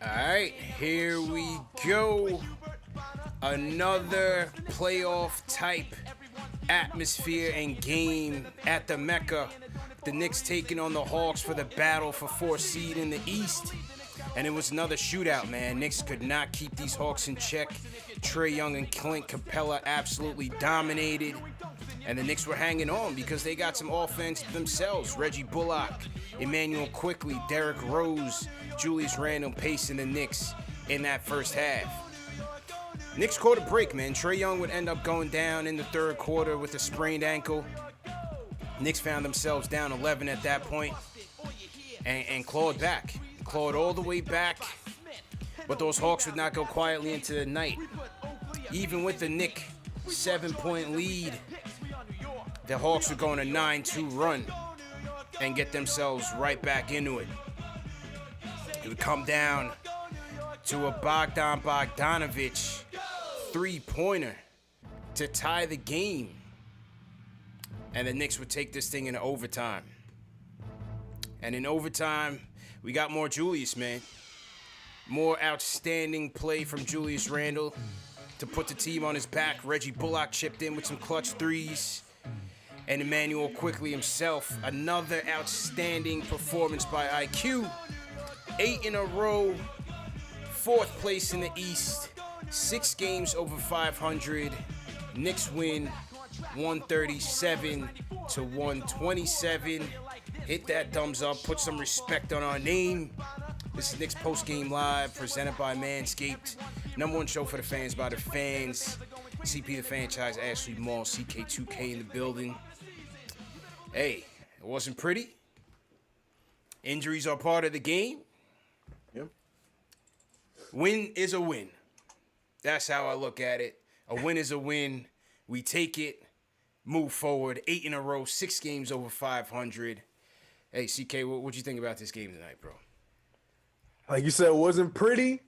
All right, here we go. Another playoff type atmosphere and game at the Mecca. The Knicks taking on the Hawks for the battle for 4th seed in the East. And it was another shootout, man. Knicks could not keep these Hawks in check. Trae Young and Clint Capella absolutely dominated. And the Knicks were hanging on because they got some offense themselves. Reggie Bullock, Emmanuel Quickly, Derrick Rose, Julius Randle pacing the Knicks in that first half. Knicks caught a break, man. Trae Young would end up going down in the third quarter with a sprained ankle. Knicks found themselves down 11 at that point and clawed back. Clawed all the way back. But those Hawks would not go quietly into the night. Even with the Knicks 7-point lead, the Hawks would go on a 9-2 run and get themselves right back into it. It would come down to a Bogdan Bogdanovic three-pointer to tie the game. And the Knicks would take this thing into overtime. And in overtime, we got more Julius, man. More outstanding play from Julius Randle to put the team on his back. Reggie Bullock chipped in with some clutch threes. And Emmanuel Quickly himself, another outstanding performance by IQ. 8 in a row, 4th place in the East, 6 games over 500. Knicks win 137 to 127. Hit that thumbs up, put some respect on our name. This is Knicks Post Game Live, presented by Manscaped. #1 show for the fans by the fans. CP the Franchise, Ashley Mall, CK2K in the building. Hey, it wasn't pretty. Injuries are part of the game. Yep. Win is a win. That's how I look at it. A win is a win. We take it, move forward. 8 in a row, 6 games over 500. Hey, CK, what'd you think about this game tonight, bro? Like you said, it wasn't pretty.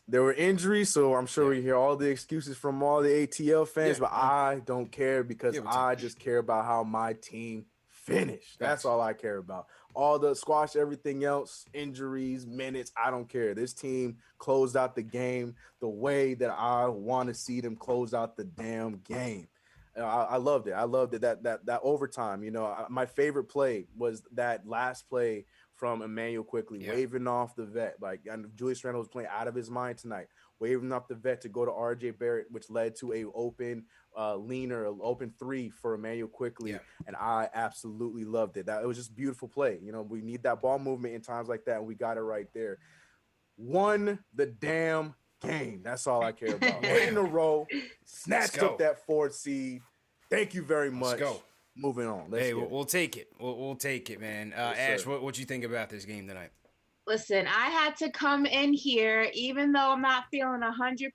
There were injuries, so I'm sure we hear all the excuses from all the ATL fans, but I don't care because I just care about how my team finished. That's all I care about. All the squash, everything else, injuries, minutes, I don't care. This team closed out the game the way that I want to see them close out the damn game. I loved it. I loved it. That overtime, you know, my favorite play was that last play from Emmanuel Quickly, waving off the vet. Like, and Julius Randle was playing out of his mind tonight, waving off the vet to go to RJ Barrett, which led to a open open three for Emmanuel Quickly. And I absolutely loved it. It was just beautiful play. You know, we need that ball movement in times like that, and we got it right there. Won the damn game. That's all I care about. 8 in a row, snatched up that 4th seed. Thank you very much. Let's go. Moving on. We'll take it. We'll take it, man. Yes, Ash, what you think about this game tonight? Listen, I had to come in here, even though I'm not feeling 100%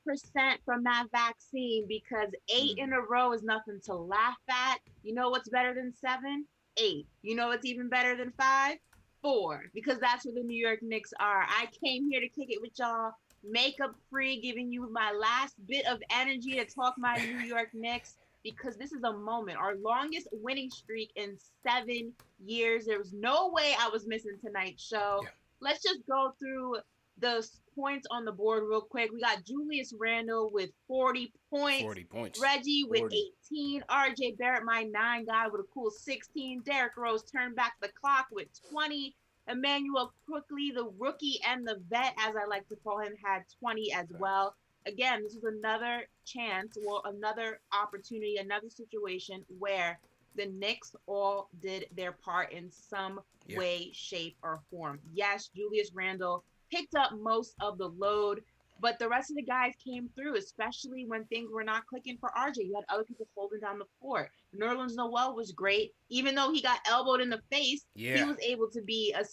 from that vaccine, because 8 in a row is nothing to laugh at. You know what's better than 7? 8. You know what's even better than 5? 4. Because that's where the New York Knicks are. I came here to kick it with y'all, makeup free, giving you my last bit of energy to talk my New York Knicks. Because this is a moment, our longest winning streak in 7 years. There was no way I was missing tonight's show. Let's just go through the points on the board real quick. We got Julius Randle with 40 points. 40 points. Reggie with 18. RJ Barrett, my 9 guy, with a cool 16. Derrick Rose turned back the clock with 20. Emmanuel Quickly, the rookie and the vet, as I like to call him, had 20 as well. Again, this is another chance, another opportunity, another situation where the Knicks all did their part in some way, shape, or form. Yes, Julius Randle picked up most of the load, but the rest of the guys came through, especially when things were not clicking for RJ. You had other people holding down the fort. Nerlens Noel was great. Even though he got elbowed in the face, he was able to be a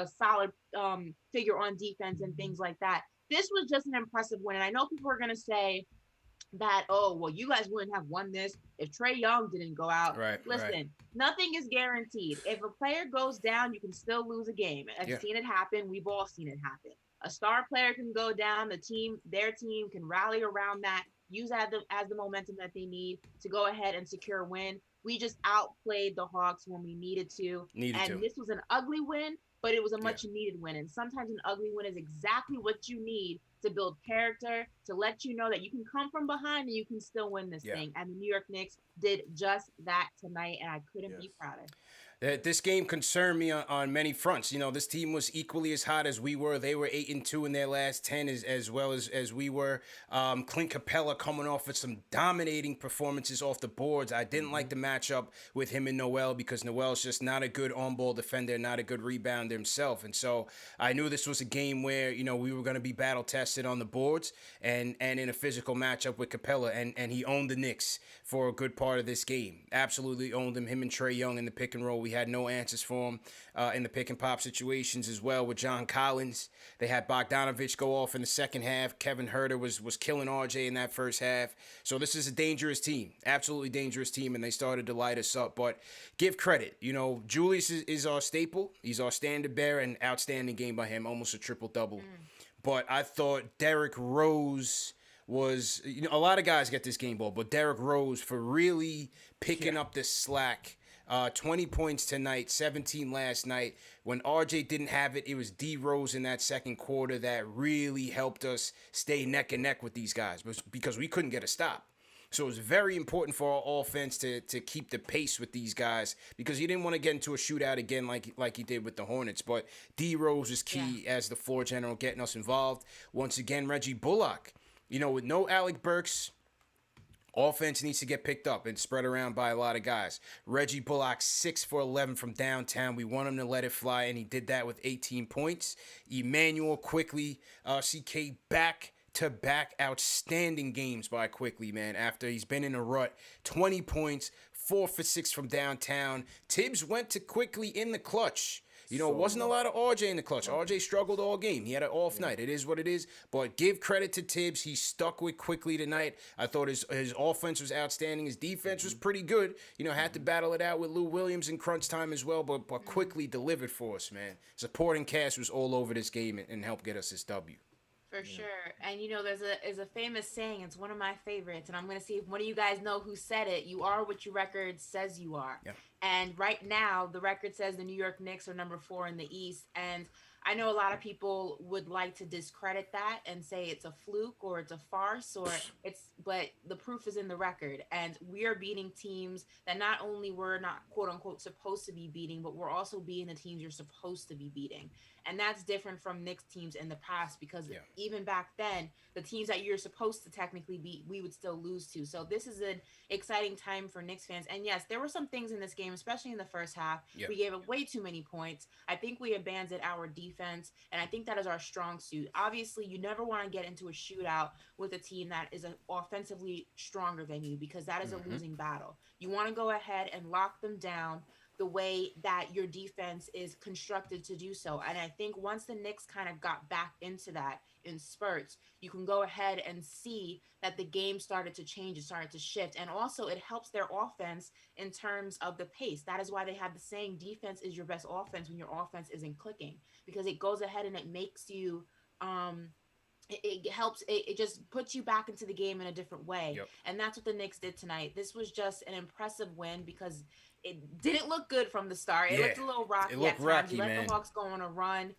solid figure on defense and things like that. This was just an impressive win. And I know people are going to say that, oh, well, you guys wouldn't have won this if Trae Young didn't go out. Listen, nothing is guaranteed. If a player goes down, you can still lose a game. I've seen it happen. We've all seen it happen. A star player can go down. Their team can rally around that, use that as the momentum that they need to go ahead and secure a win. We just outplayed the Hawks when we needed to. This was an ugly win, but it was a much needed win. And sometimes an ugly win is exactly what you need to build character, to let you know that you can come from behind and you can still win this thing. And the New York Knicks did just that tonight, and I couldn't be prouder. This game concerned me on many fronts. You know, this team was equally as hot as we were. They were 8-2 in their last 10, as well as we were. Clint Capella coming off with some dominating performances off the boards. I didn't like the matchup with him and Noel because Noel's just not a good on-ball defender, not a good rebounder himself. And so I knew this was a game where, you know, we were going to be battle tested on the boards and in a physical matchup with Capella. And he owned the Knicks for a good part of this game. Absolutely owned him and Trae Young in the pick and roll. We had no answers for him in the pick and pop situations as well with John Collins. They had Bogdanovich go off in the second half. Kevin Huerter was killing RJ in that first half. So this is a dangerous team, absolutely dangerous team, and they started to light us up. But give credit. You know, Julius is our staple. He's our standard bearer, and outstanding game by him, almost a triple-double. But I thought Derrick Rose was, you know, a lot of guys get this game ball, but Derrick Rose for really picking up the slack. 20 points tonight, 17 last night. When RJ didn't have it, it was D Rose in that second quarter that really helped us stay neck and neck with these guys because we couldn't get a stop. So it was very important for our offense to keep the pace with these guys because you didn't want to get into a shootout again like you did with the Hornets. But D Rose is key as the floor general, getting us involved. Once again, Reggie Bullock, you know, with no Alec Burks, offense needs to get picked up and spread around by a lot of guys. Reggie Bullock, 6 for 11 from downtown. We want him to let it fly, and he did that with 18 points. Emmanuel Quickly, CK, back-to-back outstanding games by Quickly, man, after he's been in a rut. 20 points, 4 for 6 from downtown. Tibbs went to Quickly in the clutch. You know, it wasn't a lot of RJ in the clutch. RJ struggled all game. He had an off night. It is what it is. But give credit to Tibbs. He stuck with Quickly tonight. I thought his offense was outstanding. His defense was pretty good. You know, had to battle it out with Lou Williams in crunch time as well. But Quickly delivered for us, man. Supporting cast was all over this game and helped get us this W. For sure. And you know, there's a famous saying, it's one of my favorites, and I'm going to see if one of you guys know who said it. You are what your record says you are. Yeah. And right now, the record says the New York Knicks are number 4 in the East. And I know a lot of people would like to discredit that and say it's a fluke or it's a farce but the proof is in the record. And we are beating teams that not only we're not quote unquote supposed to be beating, but we're also beating the teams you're supposed to be beating. And that's different from Knicks teams in the past because even back then, the teams that you're supposed to technically beat, we would still lose to. So this is an exciting time for Knicks fans. And yes, there were some things in this game, especially in the first half. We gave up way too many points. I think we abandoned our defense, and I think that is our strong suit. Obviously, you never want to get into a shootout with a team that is offensively stronger than you because that is a losing battle. You want to go ahead and lock them down the way that your defense is constructed to do so. And I think once the Knicks kind of got back into that in spurts, you can go ahead and see that the game started to change, it started to shift. And also it helps their offense in terms of the pace. That is why they have the saying, defense is your best offense when your offense isn't clicking, because it goes ahead and it makes you, it helps, it just puts you back into the game in a different way. And that's what the Knicks did tonight. This was just an impressive win because it didn't look good from the start. It looked a little rocky at times. Rocky, you let the Hawks go on a run.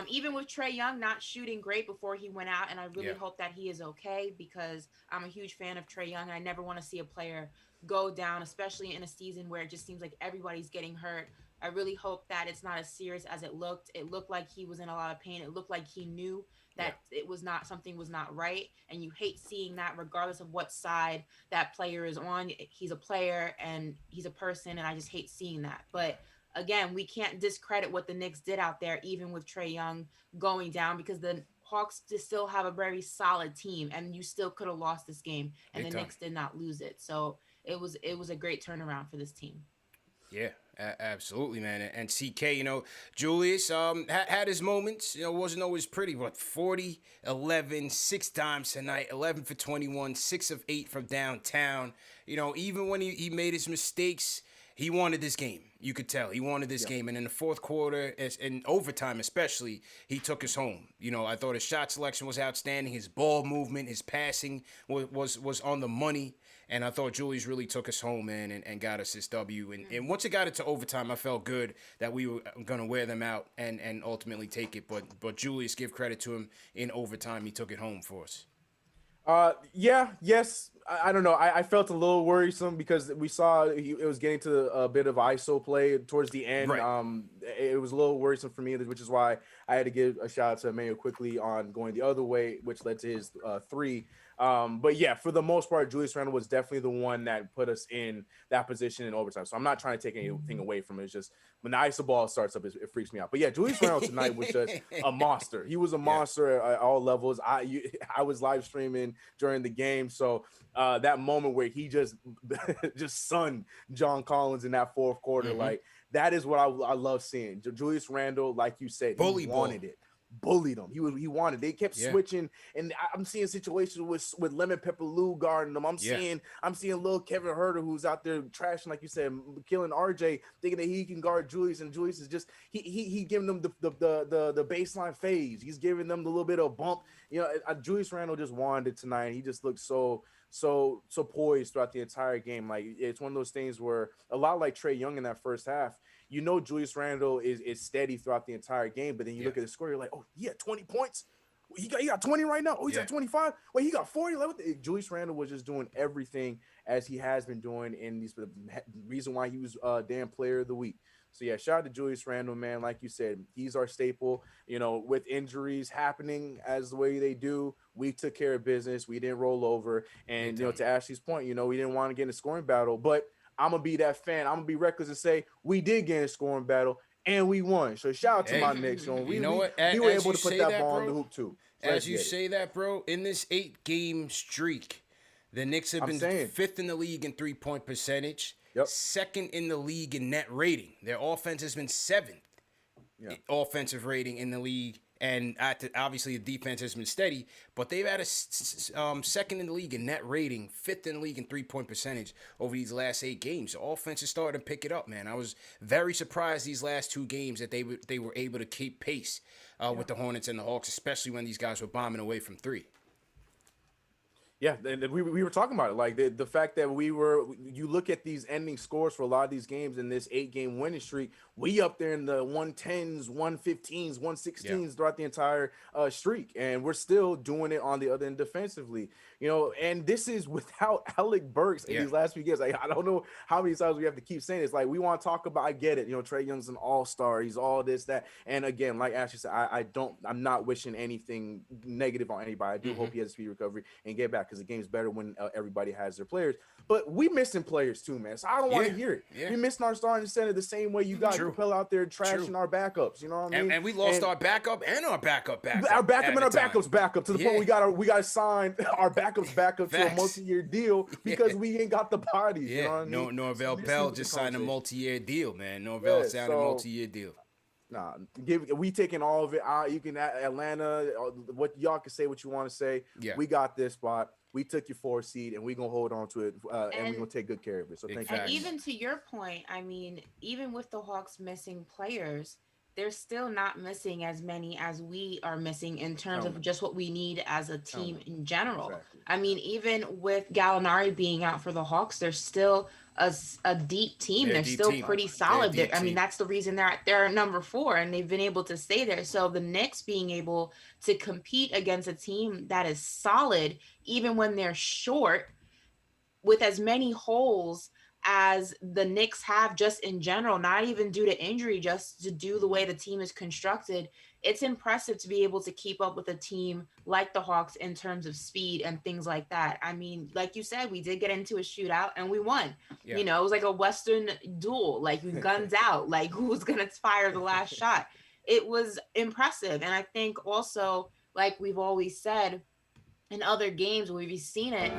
Even with Trae Young not shooting great before he went out, and I really hope that he is okay because I'm a huge fan of Trae Young, and I never want to see a player go down, especially in a season where it just seems like everybody's getting hurt. I really hope that it's not as serious as it looked. It looked like he was in a lot of pain. It looked like he knew that it was not, something was not right. And you hate seeing that regardless of what side that player is on. He's a player and he's a person, and I just hate seeing that. But again, we can't discredit what the Knicks did out there, even with Trae Young going down, because the Hawks still have a very solid team, and you still could have lost this game, and the Knicks did not lose it. So it was a great turnaround for this team. Yeah, absolutely, man. And CK, you know, Julius had his moments. You know, wasn't always pretty, but 40, 11, 6 times tonight, 11 for 21, 6 of 8 from downtown. You know, even when he made his mistakes, he wanted this game. You could tell he wanted this game. And in the fourth quarter, in overtime especially, he took us home. You know, I thought his shot selection was outstanding. His ball movement, his passing was on the money. And I thought Julius really took us home, man, and got us this W. And once it got into overtime, I felt good that we were going to wear them out and ultimately take it. But Julius, give credit to him, in overtime, he took it home for us. Yes. I don't know. I felt a little worrisome because we saw it was getting to a bit of ISO play towards the end. Right. It was a little worrisome for me, which is why I had to give a shout out to Emmanuel quickly on going the other way, which led to his 3. But yeah, for the most part, Julius Randle was definitely the one that put us in that position in overtime. So I'm not trying to take anything away from it. It's just when the ISO ball starts up, it freaks me out. But yeah, Julius Randle tonight was just a monster. He was a monster at all levels. I was live streaming during the game, so that moment where he just sunned John Collins in that fourth quarter, like that is what I love seeing. Julius Randle, like you said, he wanted it. Bullied him. He wanted. They kept switching, and I'm seeing situations with Lemon Pepper Lou guarding them. I'm seeing little Kevin Huerter who's out there trashing, like you said, killing RJ, thinking that he can guard Julius, and Julius is just he giving them the baseline phase. He's giving them the little bit of bump. Julius Randle just wanted it tonight. He just looked so poised throughout the entire game. Like it's one of those things where a lot like Trae Young in that first half. Julius Randle is steady throughout the entire game, but then you look at the score, you're like, oh, he had 20 points. He got 20 right now. Oh, he's at 25. Wait, he got 40. Julius Randle was just doing everything as he has been doing, and the reason why he was damn player of the week. So yeah, shout out to Julius Randle, man. Like you said, he's our staple. With injuries happening as the way they do, we took care of business. We didn't roll over, and to Ashley's point, we didn't want to get in a scoring battle, but I'm going to be that fan. I'm going to be reckless and say we did get in a scoring battle and we won. So shout out to my Knicks. We were able to put that ball in the hoop too. So as you say that, bro, in this 8-game streak, the Knicks have been 5th in the league in 3-point percentage, 2nd in the league in net rating. Their offense has been 7th offensive rating in the league. And obviously the defense has been steady, but they've had a 2nd in the league in net rating, 5th in the league in 3-point percentage over these last 8 games. The offense is starting to pick it up, man. I was very surprised these last 2 games that they were able to keep pace with the Hornets and the Hawks, especially when these guys were bombing away from 3. Yeah, and we were talking about it, like the fact that you look at these ending scores for a lot of these games in this 8-game winning streak, we up there in the 110s, 115s, 116s throughout the entire streak, and we're still doing it on the other end defensively, and this is without Alec Burks in these last few games. Like, I don't know how many times we have to keep saying this. Like, we want to talk about, I get it, Trae Young's an all-star, he's all this, that, and again, like Ashley said, I'm not wishing anything negative on anybody. I do hope he has a speedy recovery and get back, because the game's better when everybody has their players. But we missing players too, man. So I don't want to hear it. Yeah. We missing our starting center the same way you got Capella out there trashing our backups. You know what I mean? And we lost our backup and our backup. Our backup and our backup's backup to the point we got to sign our backup's backup to a multi-year deal because we ain't got the bodies. You know what I mean? Norvell Bell just signed a multi-year deal, man. Norvell signed a multi-year deal. Nah, we taking all of it out. You can Atlanta, what y'all can say what you want to say. Yeah. We got this spot. We took your 4 seed, and we're going to hold on to it, and we're going to take good care of it. So thank you. And even to your point, I mean, even with the Hawks missing players, they're still not missing as many as we are missing in terms of just what we need as a team in general. Exactly. I mean, even with Gallinari being out for the Hawks, there's still a deep team. They're still pretty solid. I mean, that's the reason they're number 4, and they've been able to stay there. So the Knicks being able to compete against a team that is solid, even when they're short, with as many holes as the Knicks have just in general, not even due to injury, just to do the way the team is constructed, it's impressive to be able to keep up with a team like the Hawks in terms of speed and things like that. I mean, like you said, we did get into a shootout and we won. Yeah. It was like a Western duel, like guns out, like who's going to fire the last shot. It was impressive. And I think also, like we've always said, in other games where we've seen it,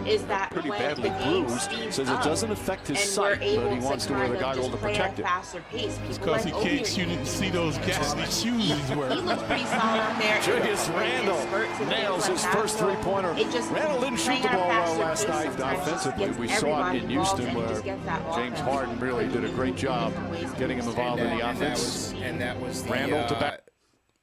is that pretty when badly the game bruised, speeds says it doesn't affect his sight, but he wants to wear the goggle to protect it. Faster pace. It's because he can't see those ghastly shoes he's wearing. He looks pretty solid out there. Julius Randle nails his first 3-pointer. Randle didn't shoot the ball well last night offensively. We saw it in Houston where James Harden really did a great job getting him involved in the offense. And that was the, Randle to back.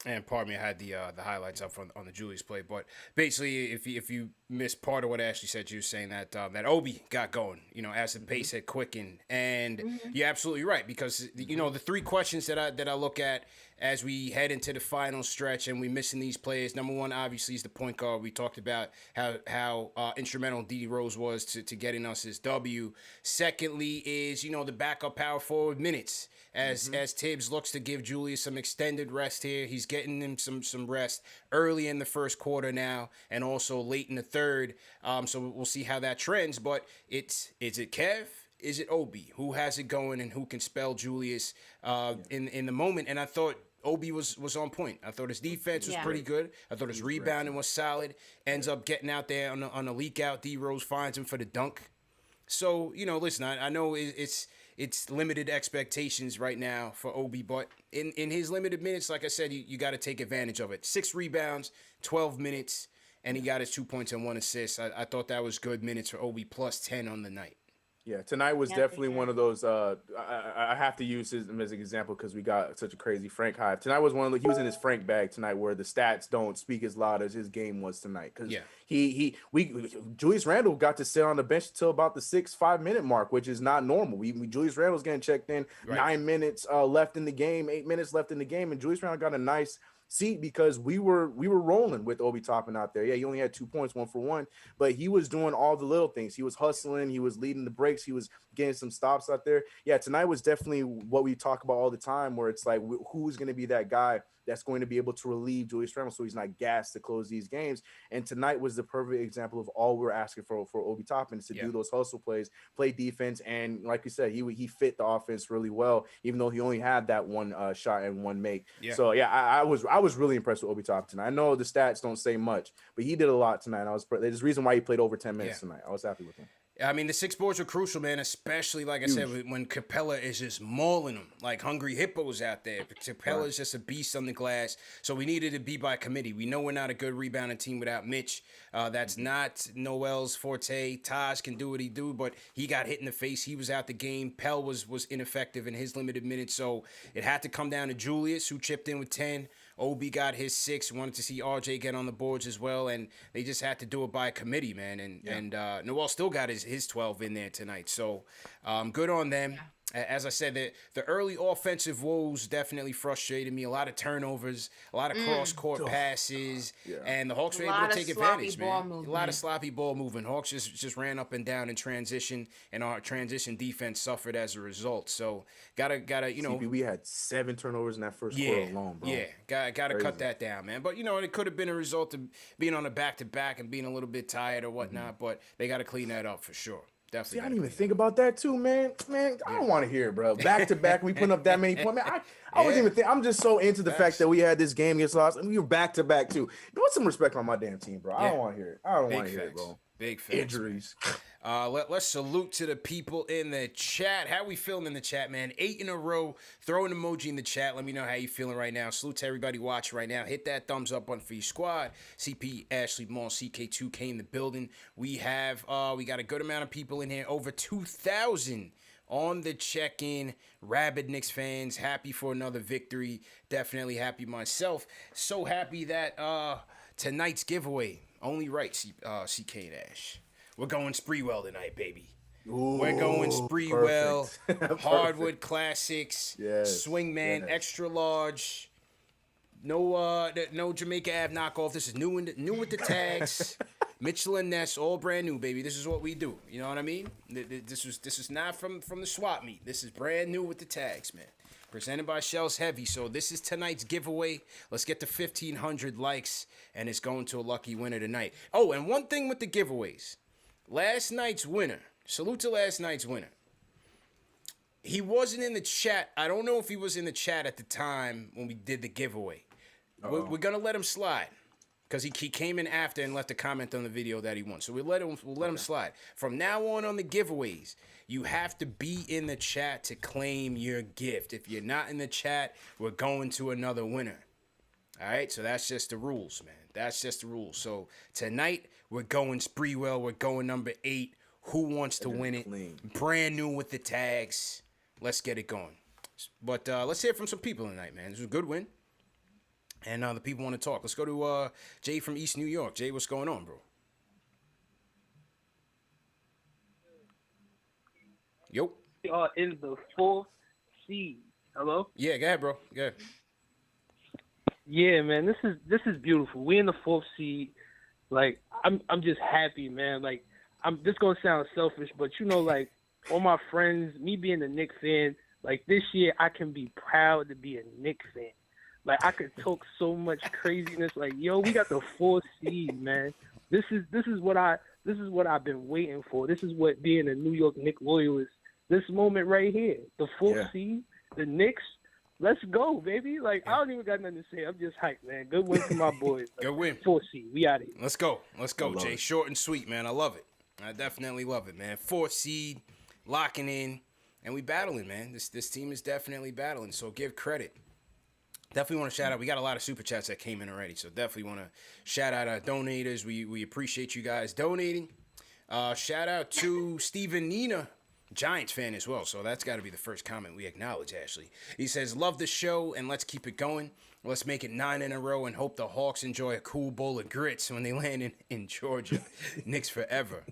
And pardon me, I had the highlights up on the Julius play, but basically, if you missed part of what Ashley said, you were saying that that Obi got going, as the pace had quickened, and you're absolutely right, because the three questions that I look at as we head into the final stretch and we missing these players. Number one, obviously, is the point guard. We talked about how instrumental D Rose was to getting us his W. Secondly, is the backup power forward minutes. As Tibbs looks to give Julius some extended rest here. He's getting him some rest early in the first quarter now, and also late in the third. So we'll see how that trends. But is it Kev? Is it Obi? Who has it going and who can spell Julius in the moment? And I thought Obi was on point. I thought his defense was pretty good. I thought his rebounding was solid. Ends up getting out there on a leak out. D Rose finds him for the dunk. So, listen, I know it's limited expectations right now for Obi, but in his limited minutes, like I said, you got to take advantage of it. 6 rebounds, 12 minutes, and he got his 2 points and 1 assist. I thought that was good minutes for Obi, plus 10 on the night. Yeah, tonight was definitely one of those. I have to use him as an example because we got such a crazy Frank hive. Tonight was one of the. He was in his Frank bag tonight, where the stats don't speak as loud as his game was tonight. Because Julius Randle got to sit on the bench until about the 5 minute mark, which is not normal. Julius Randle's getting checked in 9 minutes left in the game, 8 minutes left in the game, and Julius Randle got a nice seat because we were rolling with Obi Toppin out there. Yeah, he only had 2 points, 1 for 1, but he was doing all the little things. He was hustling, he was leading the breaks, he was getting some stops out there. Yeah, tonight was definitely what we talk about all the time, where it's like, who's going to be that guy that's going to be able to relieve Julius Randle so he's not gassed to close these games. And tonight was the perfect example of all we're asking for Obi Toppin, is to do those hustle plays, play defense, and like you said, he fit the offense really well, even though he only had that one shot and one make. Yeah. So yeah, I was really impressed with Obi Toppin tonight. I know the stats don't say much, but he did a lot tonight. There's a reason why he played over 10 minutes tonight. I was happy with him. I mean, the 6 boards are crucial, man, especially, like I said, when Capella is just mauling them like hungry hippos out there. Capella is just a beast on the glass, so we needed to be by committee. We know we're not a good rebounding team without Mitch. That's not Noel's forte. Taj can do what he do, but he got hit in the face. He was out the game. Pell was ineffective in his limited minutes, so it had to come down to Julius, who chipped in with 10. Obi got his 6. Wanted to see RJ get on the boards as well, and they just had to do it by committee, man. And Noel still got his 12 in there tonight. So good on them. As I said, the early offensive woes definitely frustrated me. A lot of turnovers, a lot of cross-court passes, and the Hawks were able to take advantage, man. A lot of sloppy ball movement. Hawks just ran up and down in transition, and our transition defense suffered as a result. So gotta CP, we had 7 turnovers in that first quarter alone, bro. Yeah, gotta cut that down, man. But it could have been a result of being on a back-to-back and being a little bit tired or whatnot. But they gotta clean that up for sure. Definitely. See, I didn't even think about that too, man. I don't want to hear it, bro. Back to back, we put up that many points. Man, I wasn't even think. I'm just so into the fact that we had this game against Lost, and we were back to back too. Put some respect on my damn team, bro. I don't want to hear it. I don't want to hear it, bro. Big facts. Injuries. Let's salute to the people in the chat. How we feeling in the chat, man? 8 in a row. Throw an emoji in the chat. Let me know how you feeling right now. Salute to everybody watching right now. Hit that thumbs up button for your squad. CP, Ashley, Maul, CK2K in the building. We got a good amount of people in here. Over 2,000 on the check-in. Rabid Knicks fans. Happy for another victory. Definitely happy myself. So happy that tonight's giveaway. Only right, CK and Ash. We're going Sprewell tonight, baby. Ooh, we're going Sprewell, Hardwood Classics, Swingman, extra large. No Jamaica Ave knockoff. This is new with the tags. Mitchell and Ness, all brand new, baby. This is what we do. You know what I mean? This is not from the swap meet. This is brand new with the tags, man. Presented by Shells Heavy. So this is tonight's giveaway. Let's get to 1,500 likes, and it's going to a lucky winner tonight. Oh, and one thing with the giveaways. Last night's winner. Salute to last night's winner. He wasn't in the chat. I don't know if he was in the chat at the time when we did the giveaway. We're going to let him slide because he came in after and left a comment on the video that he won. So we'll let him slide. From now on the giveaways, you have to be in the chat to claim your gift. If you're not in the chat, we're going to another winner. All right? So that's just the rules, man. That's just the rules. So tonight, we're going Sprewell. We're going number 8. Who wants to win it? Brand new with the tags. Let's get it going. But let's hear from some people tonight, man. This was a good win. and the people want to talk. Let's go to Jay from East New York. Jay, what's going on, bro? Yo. We are in the 4th seed. Hello? Yeah, go ahead, bro. Go ahead. Yeah, man, this is beautiful. We in the 4th seed. Like, I'm just happy, man. Like, this gonna sound selfish, but like, all my friends, me being a Knicks fan, like this year I can be proud to be a Knicks fan. Like, I could talk so much craziness. Like, yo, we got the 4th seed, man. This is what I've been waiting for. This is what being a New York Knicks loyalist. This moment right here, the 4th seed, the Knicks. Let's go, baby. Like, I don't even got nothing to say. I'm just hyped, man. Good win for my boys. Good win. 4th seed. We out of here. Let's go, Jay. Short and sweet, man. I love it. I definitely love it, man. 4th seed, locking in, and we battling, man. This team is definitely battling, so give credit. Definitely want to shout out. We got a lot of super chats that came in already, so definitely want to shout out our donators. We appreciate you guys donating. Shout out to Steven Nina, Giants fan as well, so that's got to be the first comment we acknowledge, Ashley. He says, love the show, and let's keep it going. Let's make it 9 in a row and hope the Hawks enjoy a cool bowl of grits when they land in Georgia. Knicks forever.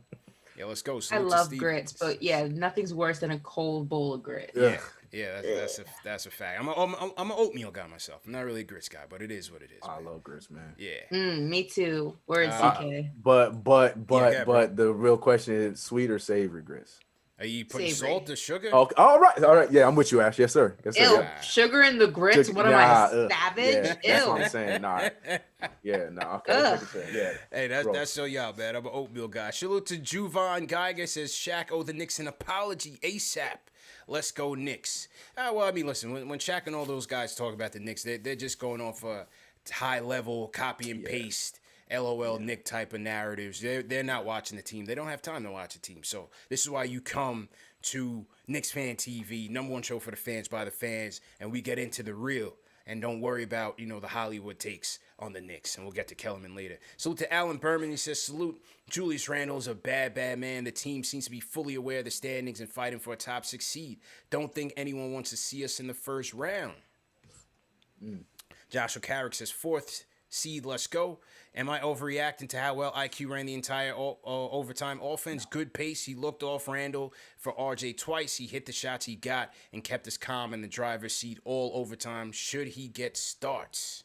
Yeah, let's go. I love grits, but yeah, nothing's worse than a cold bowl of grits. Yeah, that's a fact. I'm an oatmeal guy myself. I'm not really a grits guy, but it is what it is. I love grits, man. Yeah. Me too. Word CK. But the real question is sweet or savory grits? Are you putting salt or sugar? Okay. All right. Yeah, I'm with you, Ash. Yes, sir. Yes, sir. Ew, Yeah. sugar in the grits? What am I, savage? Yeah, that's what I'm saying. Nah. Yeah, nah. Okay. Yeah. Hey, that's so y'all, man. I'm an oatmeal guy. Salute to Juvan Geiger says Shaq owe the Knicks an apology ASAP. Let's go Knicks. Well, I mean, listen, when Shaq and all those guys talk about the Knicks, they're just going off a high level copy and paste. LOL Nick type of narratives. They're not watching the team. They don't have time to watch the team. So this is why you come to KnicksFanTV, #1 show for the fans by the fans, and we get into the real and don't worry about, the Hollywood takes on the Knicks. And we'll get to Kellerman later. Salute to Alan Berman. He says, salute. Julius Randle's a bad man. The team seems to be fully aware of the standings and fighting for a top 6 seed. Don't think anyone wants to see us in the first round. Joshua Carrick says, 4th seed, let's go. Am I overreacting to how well IQ ran the entire overtime offense? Good pace. He looked off Randle for RJ twice. He hit the shots he got and kept us calm in the driver's seat all overtime. Should he get starts?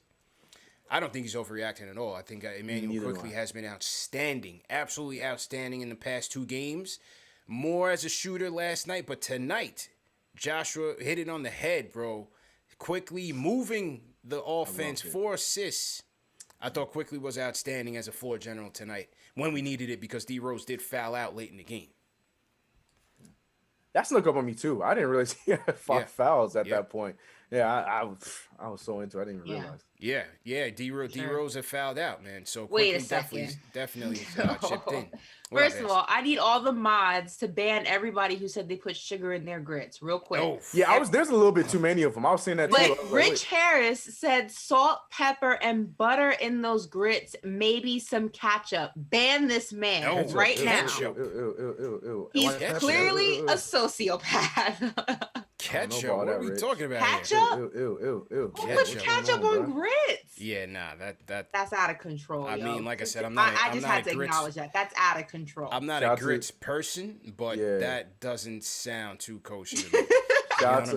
I don't think he's overreacting at all. I think Emmanuel quickly has been outstanding, absolutely outstanding in the past 2 games. More as a shooter last night, but tonight, Joshua hit it on the head, bro. Quickly moving the offense, 4 assists. I thought Quickly was outstanding as a floor general tonight when we needed it because D Rose did foul out late in the game. That snuck up on me too. I didn't realize he had 5 fouls at that point. Yeah, I was so into it. I didn't even realize. Yeah. D Rose had fouled out, man. So wait a Quickly second. definitely chipped in. First of all, I need all the mods to ban everybody who said they put sugar in their grits, real quick. Oh, yeah, there's a little bit too many of them. I was saying that too. But Rich Harris said salt, pepper, and butter in those grits, maybe some ketchup. Ban this man right now. Ew. He's clearly a sociopath. Ketchup? What are we talking about? Ketchup? Ew. Who puts ketchup on grits? Yeah, nah, that's out of control. I mean, like I said, I just had to acknowledge that. That's out of control. I'm not a grits person, but that doesn't sound too kosher to me. Shout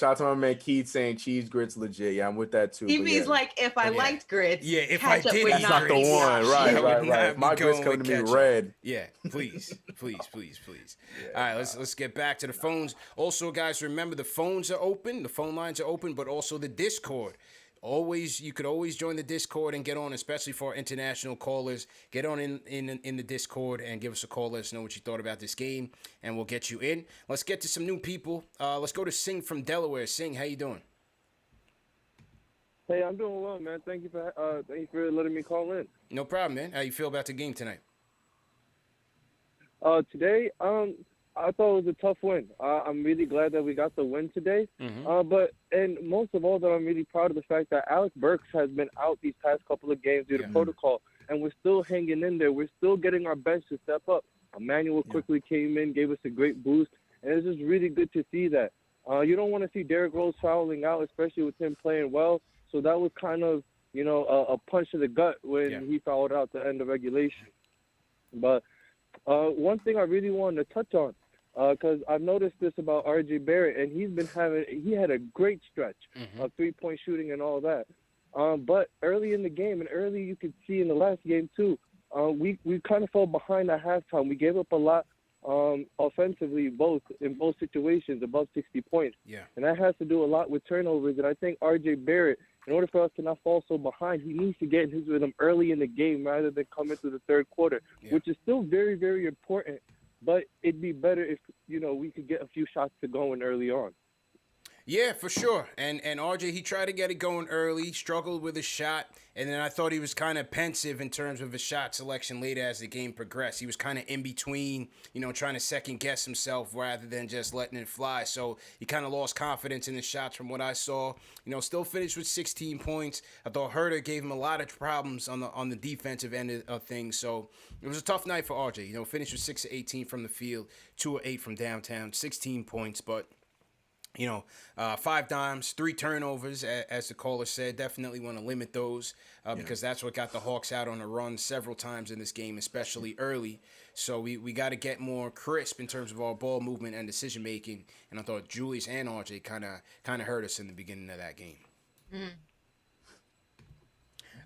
out to my man Keith saying cheese grits legit. Yeah, I'm with that too. He means like if I liked grits. Yeah, if I did, that's not the one. Right. My grits come to me red. Yeah, please. All right, let's get back to the phones. Also, guys, remember the phones are open. The phone lines are open, but also the Discord. You could always join the Discord and get on, especially for our international callers. Get on in the Discord and give us a call. Let us know what you thought about this game, and we'll get you in. Let's get to some new people. Let's go to Singh from Delaware. Singh, how you doing? Hey, I'm doing well, man. Thank you for letting me call in. No problem, man. How you feel about the game tonight? Today, I thought it was a tough win. I'm really glad that we got the win today. And most of all, that I'm really proud of the fact that Alec Burks has been out these past couple of games due to protocol, and we're still hanging in there. We're still getting our bench to step up. Emmanuel quickly came in, gave us a great boost, and it's just really good to see that. You don't want to see Derrick Rose fouling out, especially with him playing well. So that was kind of, a punch to the gut when he fouled out the end of regulation. But one thing I really wanted to touch on, because I've noticed this about RJ Barrett, and he had a great stretch of 3-point shooting and all that. But early in the game, and early you could see in the last game too, we kind of fell behind at halftime. We gave up a lot offensively, in both situations, above 60 points. Yeah. And that has to do a lot with turnovers. And I think RJ Barrett, in order for us to not fall so behind, he needs to get in his rhythm early in the game rather than come into the third quarter, which is still very, very important. But it'd be better if, we could get a few shots to going early on. Yeah, for sure. And RJ, he tried to get it going early, struggled with his shot, and then I thought he was kind of pensive in terms of his shot selection later as the game progressed. He was kind of in between, trying to second guess himself rather than just letting it fly. So he kind of lost confidence in his shots from what I saw. Still finished with 16 points. I thought Herter gave him a lot of problems on the defensive end of things. So it was a tough night for RJ. Finished with 6 of 18 from the field, 2 of 8 from downtown, 16 points, but 5 dimes, 3 turnovers, as the caller said. Definitely want to limit those because that's what got the Hawks out on a run several times in this game, especially early. So we got to get more crisp in terms of our ball movement and decision making. And I thought Julius and RJ kind of hurt us in the beginning of that game. All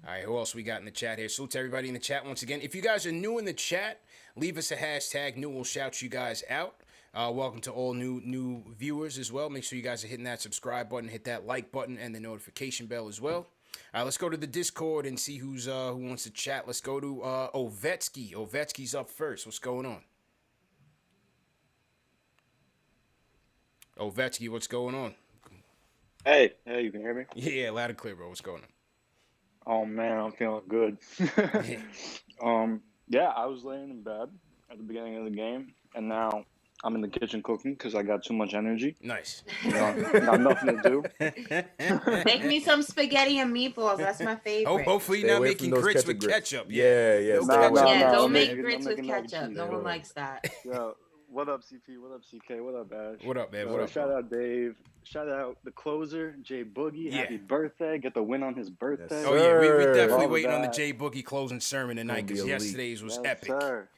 right, who else we got in the chat here? Salute to everybody in the chat once again. If you guys are new in the chat, leave us a hashtag new. We'll shout you guys out. Welcome to all new viewers as well. Make sure you guys are hitting that subscribe button, hit that like button, and the notification bell as well. All right, let's go to the Discord and see who wants to chat. Let's go to Ovetsky. Ovetsky's up first. What's going on? Ovetsky, what's going on? Hey, you can hear me? Yeah, loud and clear, bro. What's going on? Oh man, I'm feeling good. Yeah, I was laying in bed at the beginning of the game, and now I'm in the kitchen cooking because I got too much energy. Nice. Got nothing to do. Make me some spaghetti and meatballs. That's my favorite. Hopefully you're not making grits with ketchup. Yeah. Don't make grits with ketchup. No one likes that. Yo, what up, CP? What up, CK? What up, Ash? What up, man? What up? Shout out Dave. Shout out the closer, Jay Boogie. Yeah. Happy birthday. Get the win on his birthday. Yes, Oh, yeah. We definitely Love waiting on the that. Jay Boogie closing sermon tonight because yesterday's was epic. Sir.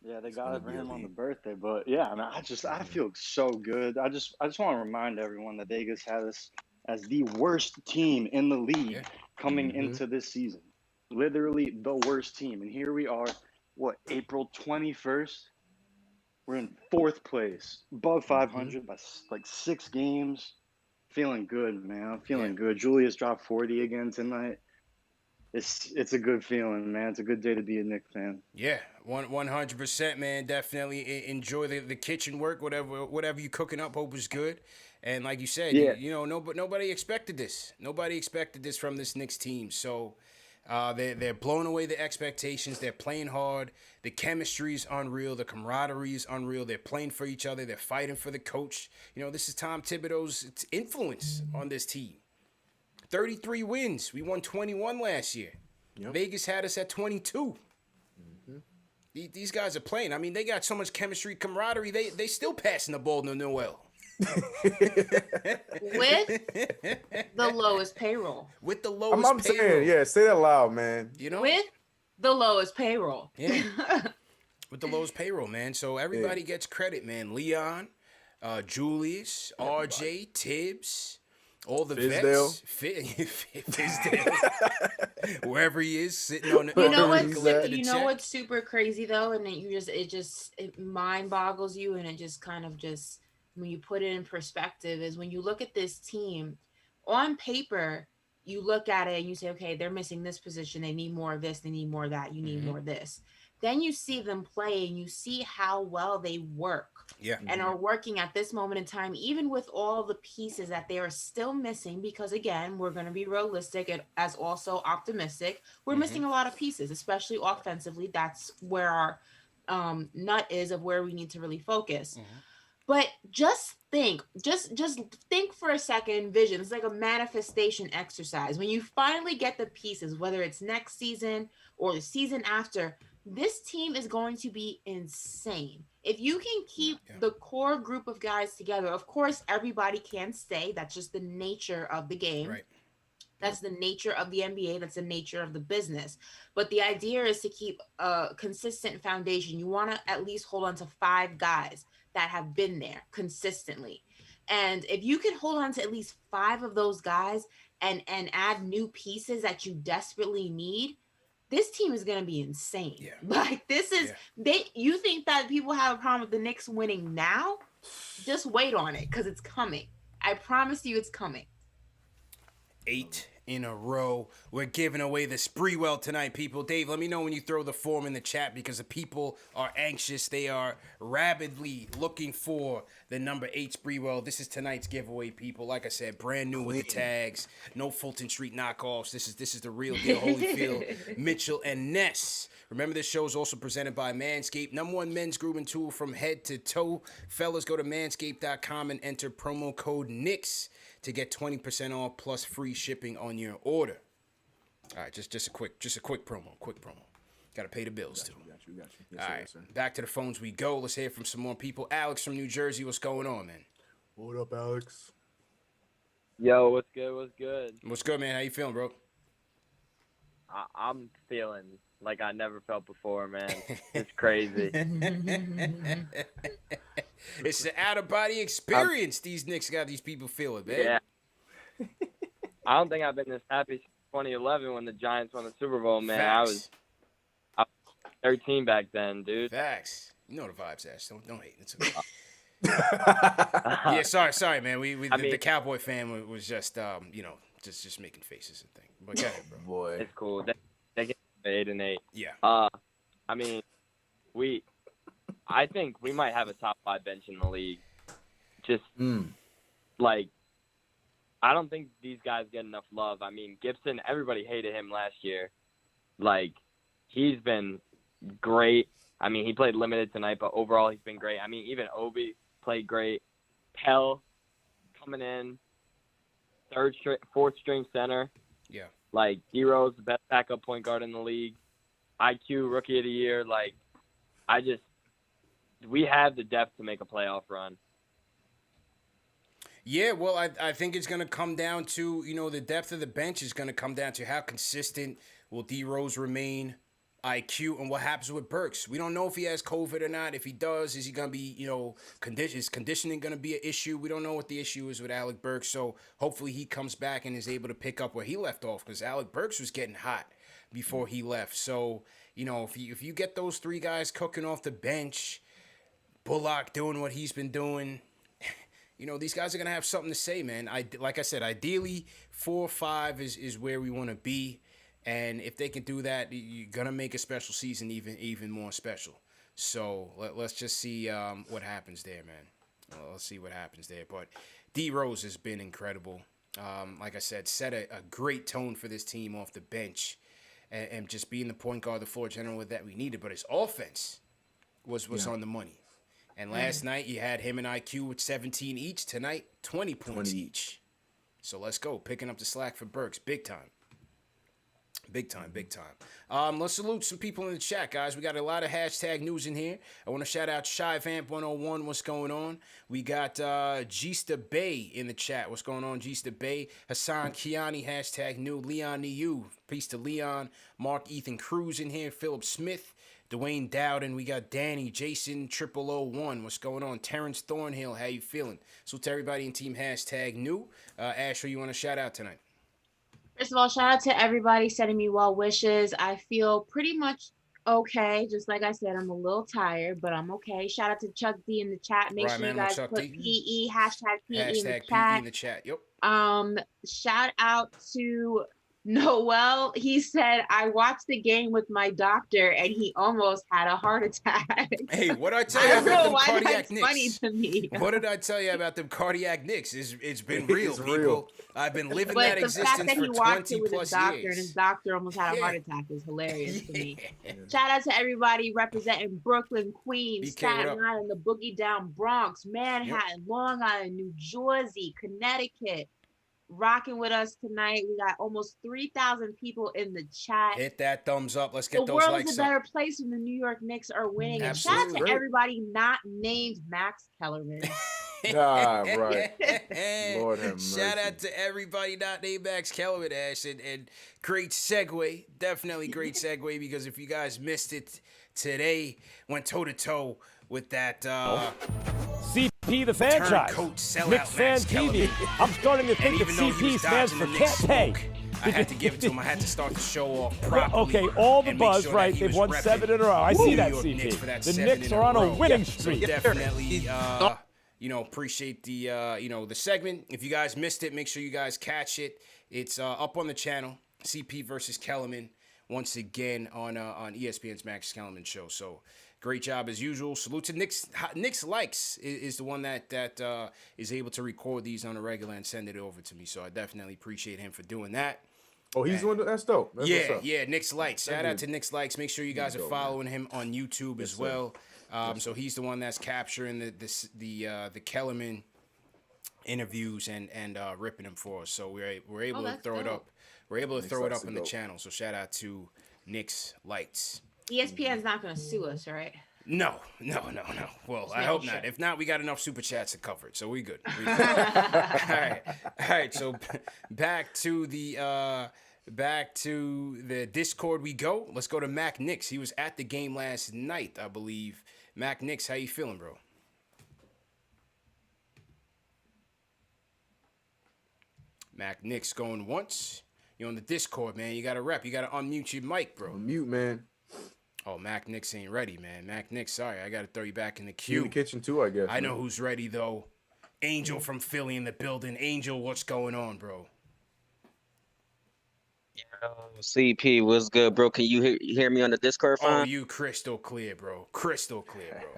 Yeah, they got it for him on the birthday. But yeah, man, I feel so good. I just want to remind everyone that Vegas had us as the worst team in the league coming into this season. Literally the worst team. And here we are, April 21st? We're in 4th place, above 500 by like 6 games. Feeling good, man. I'm feeling good. Julius dropped 40 again tonight. It's a good feeling, man. It's a good day to be a Knicks fan. Yeah, 100%, man. Definitely enjoy the kitchen work, whatever you cooking up. Hope is good. And like you said, nobody expected this. Nobody expected this from this Knicks team. So they're blowing away the expectations. They're playing hard. The chemistry is unreal. The camaraderie is unreal. They're playing for each other. They're fighting for the coach. This is Tom Thibodeau's influence on this team. 33 wins. We won 21 last year. Yep. Vegas had us at 22. These guys are playing. I mean, they got so much chemistry, camaraderie. They still passing the ball to Noel. With the lowest payroll. With the lowest I'm payroll. saying, say that loud, man. With the lowest payroll. Yeah. With the lowest payroll, man. So everybody gets credit, man. Leon, Julius, RJ, Tibbs. All the vets, Fizdale, wherever he is, sitting on the. You know what's super crazy though, and it mind boggles you, and it just kind of when you put it in perspective is when you look at this team on paper, you look at it and you say, okay, they're missing this position, they need more of this, they need more of that, you need more of this. Then you see them play and you see how well they work and are working at this moment in time, even with all the pieces that they are still missing, because again, we're going to be realistic and as also optimistic. We're missing a lot of pieces, especially offensively. That's where our nut is of where we need to really focus. But just think for a second, vision. It's like a manifestation exercise. When you finally get the pieces, whether it's next season or the season after, this team is going to be insane. If you can keep the core group of guys together, of course, everybody can stay. That's just the nature of the game. Right. That's the nature of the NBA. That's the nature of the business. But the idea is to keep a consistent foundation. You want to at least hold on to 5 guys that have been there consistently. And if you can hold on to at least 5 of those guys and add new pieces that you desperately need, this team is going to be insane. Yeah. Like this is you think that people have a problem with the Knicks winning now? Just wait on it because it's coming. I promise you it's coming. 8 in a row. We're giving away the Sprewell tonight, people. Dave, let me know when you throw the form in the chat because the people are anxious. They are rabidly looking for the number 8 Sprewell. This is tonight's giveaway, people. Like I said, brand new with the tags. No Fulton Street knockoffs. This is the real deal. Holyfield, Mitchell, and Ness. Remember, this show is also presented by Manscaped, #1 men's grooming tool from head to toe. Fellas, go to manscaped.com and enter promo code Knicks to get 20% off plus free shipping on your order. All right, just a quick promo. Got to pay the bills too. Got you. Yes, All sir, right, sir. back to the phones we go. Let's hear from some more people. Alex from New Jersey, what's going on, man? What up, Alex? Yo, what's good? What's good, man? How you feeling, bro? I'm feeling like I never felt before, man. It's crazy. It's an out-of-body experience. These Knicks got these people feeling, man. Yeah. I don't think I've been this happy since 2011 when the Giants won the Super Bowl, man. Facts. I was 13 back then, dude. Facts. You know the vibes, Ash. Don't hate. It's okay. Yeah, sorry, man. The Cowboy fan was just just making faces and things. But go ahead, bro. Boy, it's cool. They get 8-8. Yeah. I mean, I think we might have a top 5 bench in the league. Just like, I don't think these guys get enough love. I mean, Gibson, everybody hated him last year. Like, he's been great. I mean, he played limited tonight, but overall he's been great. I mean, even Obi played great. Pell coming in, 4th string center. Yeah. Like, D-Rose, the best backup point guard in the league. IQ, rookie of the year. Like, we have the depth to make a playoff run. Yeah, well, I think it's going to come down to, the depth of the bench is going to come down to how consistent will D-Rose remain, IQ, and what happens with Burks. We don't know if he has COVID or not. If he does, is he going to be, is conditioning going to be an issue? We don't know what the issue is with Alec Burks, so hopefully he comes back and is able to pick up where he left off because Alec Burks was getting hot before he left. So, if you get those 3 guys cooking off the bench, Bullock doing what he's been doing, these guys are going to have something to say, man. Like I said, ideally, 4 or 5 is where we want to be. And if they can do that, you're going to make a special season even more special. So let's just see what happens there, man. Let's see what happens there. But D-Rose has been incredible. Like I said, set a great tone for this team off the bench. And just being the point guard, the floor general that we needed. But his offense was on the money. And last night, you had him and IQ with 17 each. Tonight, 20 points each. So let's go. Picking up the slack for Burks. Big time. Big time. Let's salute some people in the chat, guys. We got a lot of hashtag news in here. I want to shout out ShyVamp101. What's going on? We got Gista Bay in the chat. What's going on, Gista Bay? Hassan Kiani, hashtag new. Leon Niu. Peace to Leon. Mark Ethan Cruz in here. Philip Smith. Dwayne Dowden, we got Danny, Jason 0001. What's going on? Terrence Thornhill, how you feeling? So to everybody in team hashtag new. Ash, who you want to shout out tonight? First of all, shout out to everybody sending me well wishes. I feel pretty much okay. Just like I said, I'm a little tired, but I'm okay. Shout out to Chuck D in the chat. Make sure you guys put PE, hashtag PE in the chat. PE in the chat. Yep. Shout out to Noel. He said, I watched the game with my doctor and he almost had a heart attack. Hey, what did I tell you about them cardiac Knicks? Funny to me. What did I tell you about them cardiac Knicks? It's been real, people. Real. I've been living that existence for 20 plus years. And his doctor almost had a heart attack is hilarious to me. Shout out to everybody representing Brooklyn, Queens, Staten Island, the Boogie Down Bronx, Manhattan, Long Island, New Jersey, Connecticut. Rocking with us tonight. We got almost 3,000 people in the chat. Hit that thumbs up. Let's get those likes up. The world is a better place when the New York Knicks are winning. Absolutely. And shout out to everybody not named Max Kellerman. Nah, right. Lord have mercy. Shout out to everybody not named Max Kellerman, Ash, and great segue. Definitely great segue, because if you guys missed it, today went toe-to-toe with that CP the franchise. KnicksFanTV. I'm starting to think that CP stands for can't pay. I had to give it to him. I had to start the show off properly. Okay, all the and buzz, sure right? They've won 7 in a row. I see that, CP. The Knicks are on a winning streak. So definitely, appreciate the, the segment. If you guys missed it, make sure you guys catch it. It's up on the channel. CP versus Kellerman once again on ESPN's Max Kellerman show. So great job as usual. Salute to Knicks. Knicks Likes is the one that is able to record these on a regular and send it over to me. So I definitely appreciate him for doing that. Oh, he's the one that's dope. That's Yeah, Knicks Likes. Shout out to Knicks Likes. Make sure you guys are following him on YouTube as well. So he's the one that's capturing the Kellerman interviews and ripping them for us. So we're able to throw it up. We're able to throw it up on the channel. So shout out to Knicks Lights. ESPN's not going to sue us, right? No. Well, I hope not. If not, we got enough super chats to cover it, so we good. All right. So back to the Discord we go. Let's go to Mac Knicks. He was at the game last night, I believe. Mac Knicks, how you feeling, bro? Mac Knicks going once. You're on the Discord, man. You got to rep. You got to unmute your mic, bro. Mute, man. Oh, Mac Knicks ain't ready, man. Mac Knicks, sorry. I got to throw you back in the queue. In the kitchen, too, I guess. I know who's ready, though. Angel from Philly in the building. Angel, what's going on, bro? Yo, CP, what's good, bro? Can you hear me on the Discord fine? Oh, you crystal clear, bro. Crystal clear, bro.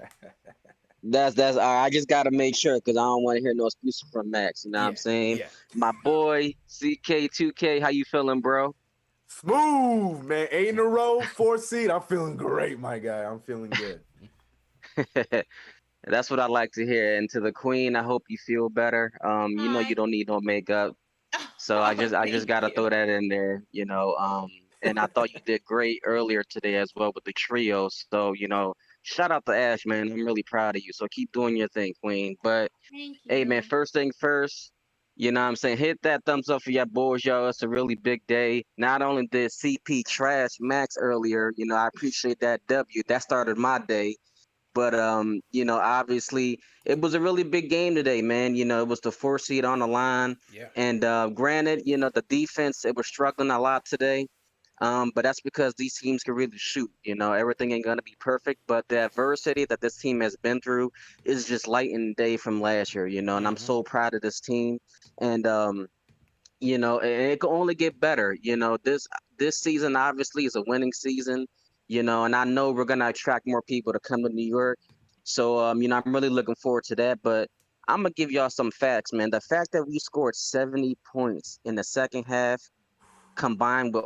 That's I just gotta make sure, because I don't want to hear no excuses from Max. You know what I'm saying? Yeah. My boy CK2K, how you feeling, bro? Smooth, man. 8 in a row, 4 seed. I'm feeling great, my guy. I'm feeling good. That's what I like to hear. And to the queen, I hope you feel better. You know you don't need no makeup, so I just gotta throw that in there. And I thought you did great earlier today as well with the trio. So shout out to Ash, man. I'm really proud of you. So keep doing your thing, queen. But hey, man, first thing first. You know what I'm saying? Hit that thumbs up for your boys, y'all. It's a really big day. Not only did CP trash Max earlier, I appreciate that W. That started my day. But, obviously, it was a really big game today, man. It was the 4 seed on the line. Yeah. And granted, the defense, it was struggling a lot today. But that's because these teams can really shoot. Everything ain't going to be perfect. But the adversity that this team has been through is just light and day from last year, and I'm so proud of this team. And, and it can only get better. This season obviously is a winning season, and I know we're going to attract more people to come to New York. So, I'm really looking forward to that. But I'm going to give y'all some facts, man. The fact that we scored 70 points in the second half combined with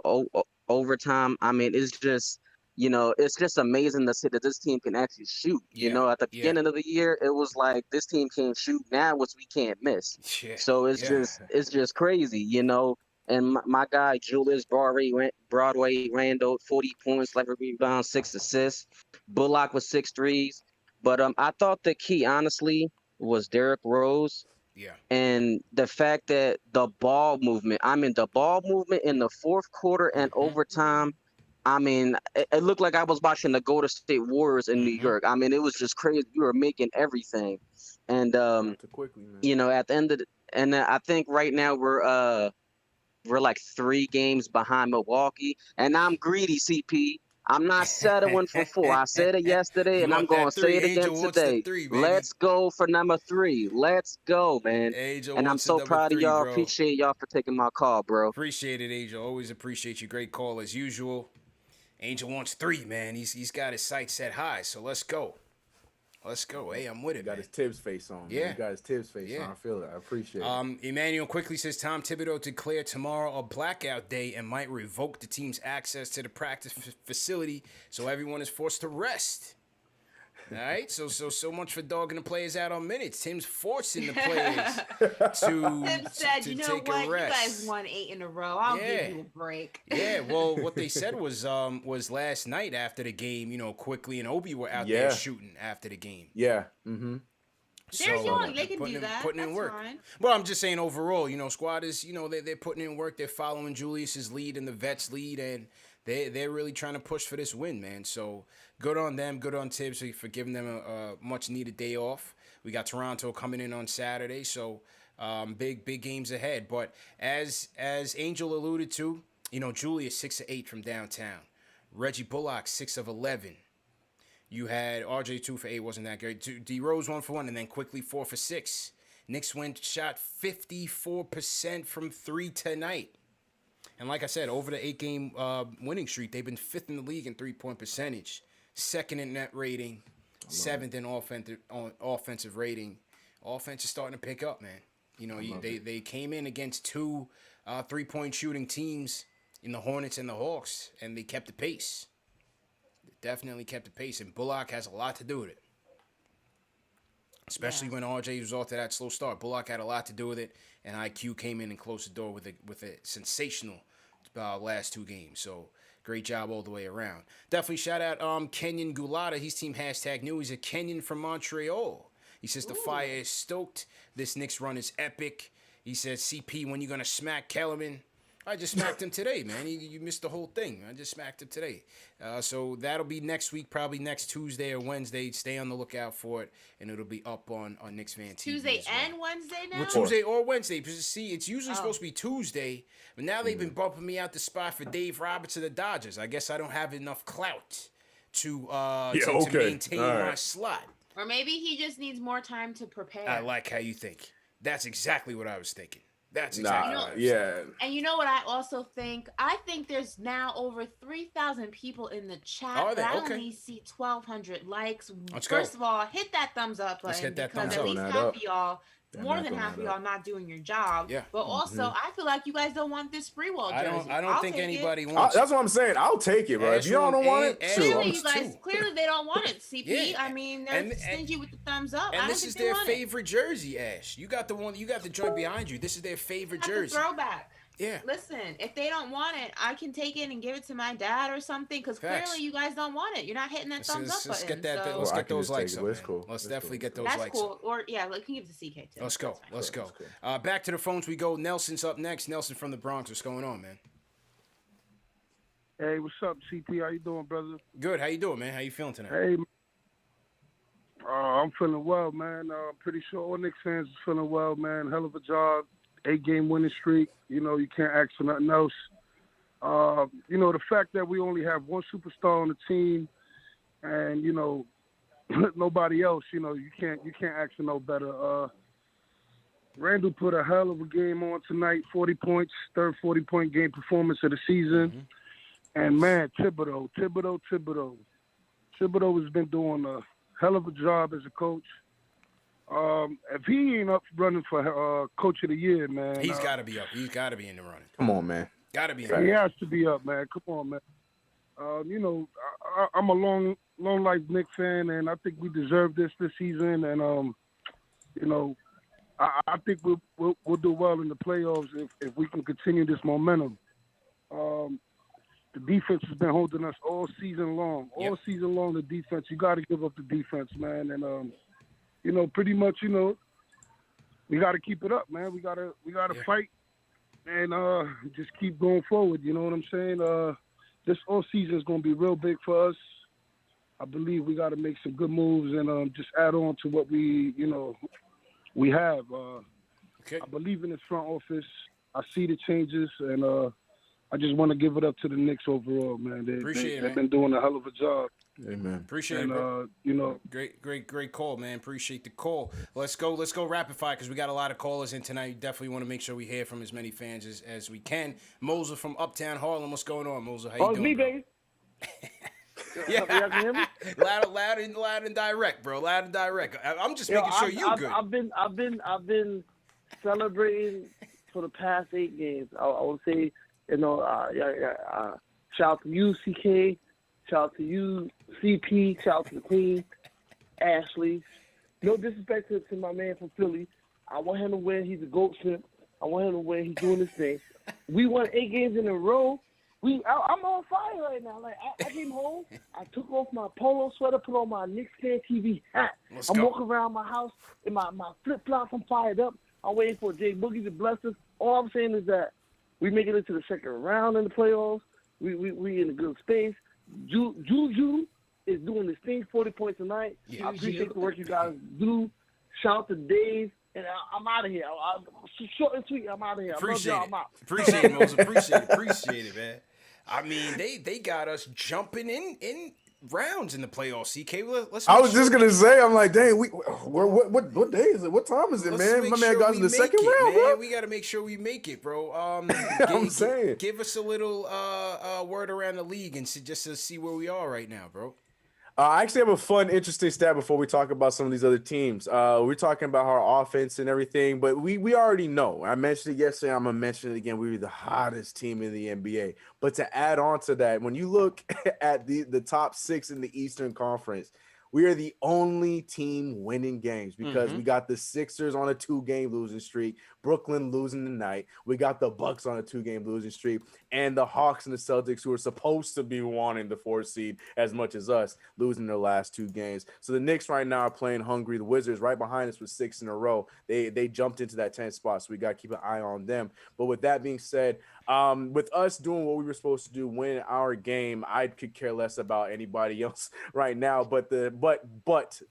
overtime, it's just, it's just amazing to see that this team can actually shoot. At the beginning of the year, it was like this team can't shoot. Now it's we can't miss. Yeah. So it's just crazy, And my guy Julius Broadway Randle, 40 points, 11 rebounds, 6 assists. Bullock with 6 threes. But I thought the key, honestly, was Derrick Rose. Yeah. And the fact that the ball movement in the fourth quarter and overtime, it looked like I was watching the Golden State Warriors in New York. It was just crazy. You were making everything. And, quickly, man. at the end of and I think right now we're like 3 games behind Milwaukee. And I'm greedy, CP. I'm not settling for 4. I said it yesterday, and I'm going to say it again today. Let's go for number 3. Let's go, man. And I'm so proud of y'all. Appreciate y'all for taking my call, bro. Appreciate it, Angel. Always appreciate you. Great call as usual. Angel wants 3, man. He's got his sights set high, so let's go. Let's go. Hey, I'm with it. Got his Tibbs face on. Yeah. Man. He got his Tibbs face on. I feel it. I appreciate it. Emmanuel quickly says Tom Thibodeau declared tomorrow a blackout day and might revoke the team's access to the practice facility, so everyone is forced to rest. All right, so much for dogging the players out on minutes. Tim's forcing the players to Tim said, to you know take what? a rest. You guys won 8 in a row. I'll give you a break. Yeah, well, what they said was last night after the game, quickly and Obi were out there shooting after the game. Yeah. Mm-hmm. They're young. They can do that. Putting in work. Fine. Well, I'm just saying overall, squad is, they're putting in work. They're following Julius's lead and the vets' lead, and they're really trying to push for this win, man. So good on them. Good on Tibbs for giving them a much-needed day off. We got Toronto coming in on Saturday, so big games ahead. But as Angel alluded to, Julius 6 of 8 from downtown. Reggie Bullock 6 of 11. You had RJ 2 for 8, wasn't that great. D Rose 1 for 1, and then quickly 4 for 6. Knicks shot 54% from 3 tonight. And like I said, over the 8-game winning streak, they've been 5th in the league in 3-point percentage, 2nd in net rating, 7th in offensive rating. Offense is starting to pick up, man. They came in against 2 3-point shooting teams in the Hornets and the Hawks, and they kept the pace. They definitely kept the pace, and Bullock has a lot to do with it. Especially when RJ was off to that slow start. Bullock had a lot to do with it, and IQ came in and closed the door with a sensational last 2 games. So great job all the way around. Definitely shout out Kenyon Gulata. He's team #new. He's a Kenyan from Montreal. He says the fire is stoked. This Knicks run is epic. He says, CP, when you going to smack Kellerman? I just smacked him today, man. You missed the whole thing. I just smacked him today. So that'll be next week, probably next Tuesday or Wednesday. Stay on the lookout for it, and it'll be up on KnicksFanTV. Tuesday and Wednesday now? Well, Tuesday or Wednesday. Because, see, it's usually supposed to be Tuesday, but now they've been bumping me out the spot for Dave Roberts of the Dodgers. I guess I don't have enough clout to maintain my slot. Or maybe he just needs more time to prepare. I like how you think. That's exactly what I was thinking. That's exactly what I was thinking. And you know what I also think? I think there's now over 3,000 people in the chat. Are there? But I Okay. only see 1,200 likes. Let's First go. of all, hit that thumbs up button. Let's hit that because thumbs at up. least That half up. of y'all, Yeah, more not than going half of that y'all up. not doing your job. Yeah. But also, I feel like you guys don't want this Sprewell jersey. I don't I'll think take anybody it. wants That's what I'm saying. I'll take it, bro. If y'all don't want it, shoot. Clearly, you guys, clearly they don't want it, CP. Yeah. I mean, they're stingy with the thumbs up. I And don't this think is they their want it. favorite jersey, Ash. You got the joint behind you. This is their favorite That's a jersey. throwback. Yeah. Listen, if they don't want it, I can take it and give it to my dad or something. Because Facts. clearly you guys don't want it. You're not hitting that thumbs up Let's button. get that. so- Let's I get can those just take likes it, up. but it's Man. cool. Let's It's definitely cool. get those That's likes cool. up. Or yeah, like, can give it to CK too. Let's go. Let's go. Back to the phones we go. Nelson's up next. Nelson from the Bronx. What's going on, man? Hey, what's up, CP? How you doing, brother? Good. How you doing, man? How you feeling tonight? Hey, I'm feeling well, man. I'm pretty sure all Knicks fans is feeling well, man. Hell of a job. 8-game winning streak. You can't ask for nothing else. The fact that we only have one superstar on the team and, nobody else, you can't ask for no better. Randle put a hell of a game on tonight, 40 points, third 40-point game performance of the season. And, man, Thibodeau has been doing a hell of a job as a coach. If he ain't up running for Coach of the Year, man. He's got to be up. He's got to be in the running. Come on, man. Got to be in He the running. has to be up, man. Come on, man. I'm a long life Knicks fan, and I think we deserve this season. And I think we'll do well in the playoffs if we can continue this momentum. The defense has been holding us all season long. All season long, the defense. You got to give up the defense, man. And pretty much, we got to keep it up, man. We gotta fight and just keep going forward. You know what I'm saying? This all season is going to be real big for us. I believe we got to make some good moves and just add on to what we have. I believe in this front office. I see the changes, and I just want to give it up to the Knicks overall, man. They've been doing a hell of a job. Amen. Appreciate it, bro. Great call, man. Appreciate the call. Let's go rapid fire because we got a lot of callers in tonight. Definitely want to make sure we hear from as many fans as we can. Moser from Uptown Harlem. What's going on, Moser? How you doing, me, bro? baby. Yeah, Y'all can hear me? loud and direct, bro. Loud and direct. I'm just making sure you're good. I've been celebrating for the past 8 games. I would say, shout out to you, CK. Shout out to you, CP. Shout out to the Queen, Ashley. No disrespect to my man from Philly. I want him to win. He's a GOAT simp. I want him to win. He's doing his thing. We won 8 games in a row, I'm on fire right now. Like I came home, I took off my polo sweater, put on my KnicksFanTV hat. I'm walking around my house in my flip flops. I'm fired up. I'm waiting for Jay Boogie to bless us. All I'm saying is that we make it into the second round in the playoffs. We in a good space. Juju is doing this thing, 40 points tonight. Yeah. I appreciate the work you guys do. Shout out to Dave. And I'm out of here. Short and sweet, I'm out of here. Appreciate I love it. y'all. I'm out. Appreciate it, Mose. Appreciate it, man. I mean, they got us jumping in rounds in the playoffs. CK, I was just gonna say, I'm like, dang, what day is it? What time is it, man? My man got in the second round, bro. We got to make sure we make it, bro. I'm saying, give us a little word around the league and just to see where we are right now, bro. I actually have a fun, interesting stat before we talk about some of these other teams. We're talking about our offense and everything, but we already know. I mentioned it yesterday. I'm going to mention it again. We were the hottest team in the NBA. But to add on to that, when you look at the top 6 in the Eastern Conference, we are the only team winning games because we got the Sixers on a 2-game losing streak, Brooklyn losing tonight. We got the Bucks on a 2-game losing streak, and the Hawks and the Celtics, who are supposed to be wanting the 4th seed as much as us, losing their last 2 games. So the Knicks right now are playing hungry. The Wizards right behind us with 6 in a row. They jumped into that 10th spot, so we got to keep an eye on them. But with that being said, with us doing what we were supposed to do, win our game, I could care less about anybody else right now. But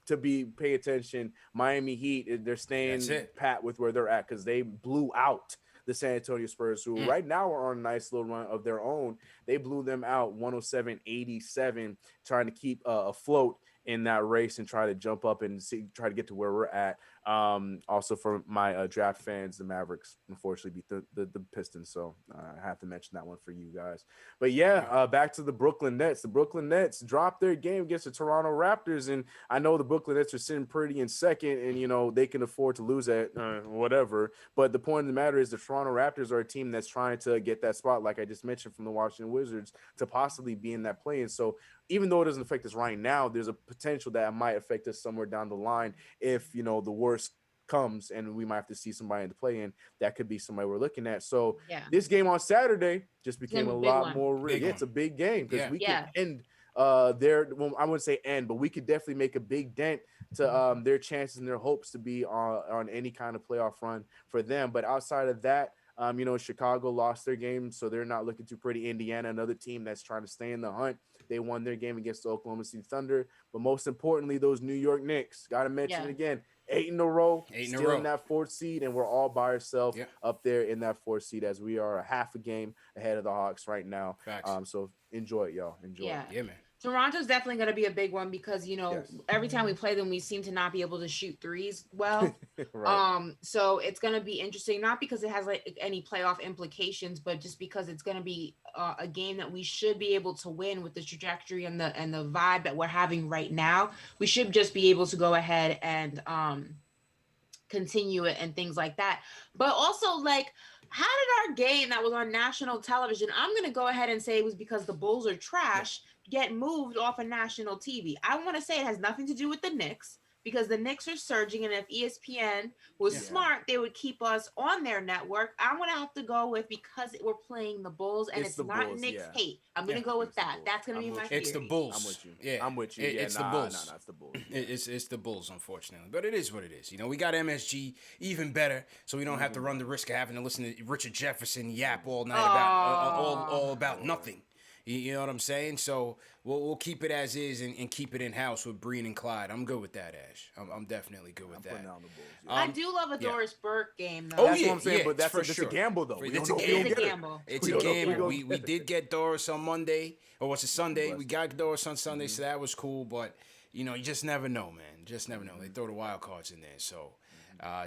to pay attention, Miami Heat, they're staying pat with where they're at because they blew out the San Antonio Spurs, who right now are on a nice little run of their own. They blew them out 107-87, trying to keep afloat in that race and try to jump up and try to get to where we're at. Also for my draft fans, the Mavericks unfortunately beat the Pistons, so I have to mention that one for you guys. But yeah, back to the Brooklyn Nets. The Brooklyn Nets dropped their game against the Toronto Raptors, and I know the Brooklyn Nets are sitting pretty in second, and they can afford to lose at whatever. But the point of the matter is the Toronto Raptors are a team that's trying to get that spot, like I just mentioned, from the Washington Wizards to possibly be in that play. And so even though it doesn't affect us right now, there's a potential that it might affect us somewhere down the line if the worst comes and we might have to see somebody in the play-in. That could be somebody we're looking at. So this game on Saturday just became a lot more real. Yeah, it's a big game because we can end their, well, I wouldn't say end, but we could definitely make a big dent to their chances and their hopes to be on any kind of playoff run for them. But outside of that, Chicago lost their game, so they're not looking too pretty. Indiana, another team that's trying to stay in the hunt. They won their game against the Oklahoma City Thunder. But most importantly, those New York Knicks, got to mention it again, 8 in a row, still in that 4th seed, and we're all by ourselves up there in that 4th seed as we are a half a game ahead of the Hawks right now. So enjoy it, y'all. Enjoy it. Yeah, man. Toronto's definitely going to be a big one because, every time we play them, we seem to not be able to shoot threes well. So it's going to be interesting, not because it has any playoff implications, but just because it's going to be a game that we should be able to win with the trajectory and the vibe that we're having right now. We should just be able to go ahead and continue it and things like that. But also, how did our game that was on national television, I'm going to go ahead and say it was because the Bulls are trash, get moved off of national TV. I want to say it has nothing to do with the Knicks because the Knicks are surging, and if ESPN was smart, they would keep us on their network. I'm going to have to go with because we're playing the Bulls, and it's not Bulls, Knicks hate. I'm going to go with that. That's going to be my theory. It's the Bulls. I'm with you. Yeah, I'm with you. It's the Bulls. No, it's the Bulls. It's the Bulls, unfortunately. But it is what it is. We got MSG even better, so we don't have to run the risk of having to listen to Richard Jefferson yap all night about all about nothing. You know what I'm saying? So we'll keep it as is and keep it in house with Breen and Clyde. I'm good with that, Ash. I'm definitely good with that. I do love a Doris Burke game, though. Oh, that's what I'm saying, but that's a gamble, though. It's a gamble. It's a gamble. We did get Doris on Monday, or was it Sunday? We got Doris on Sunday, so that was cool. But you just never know, man. Just never know. They throw the wild cards in there, so.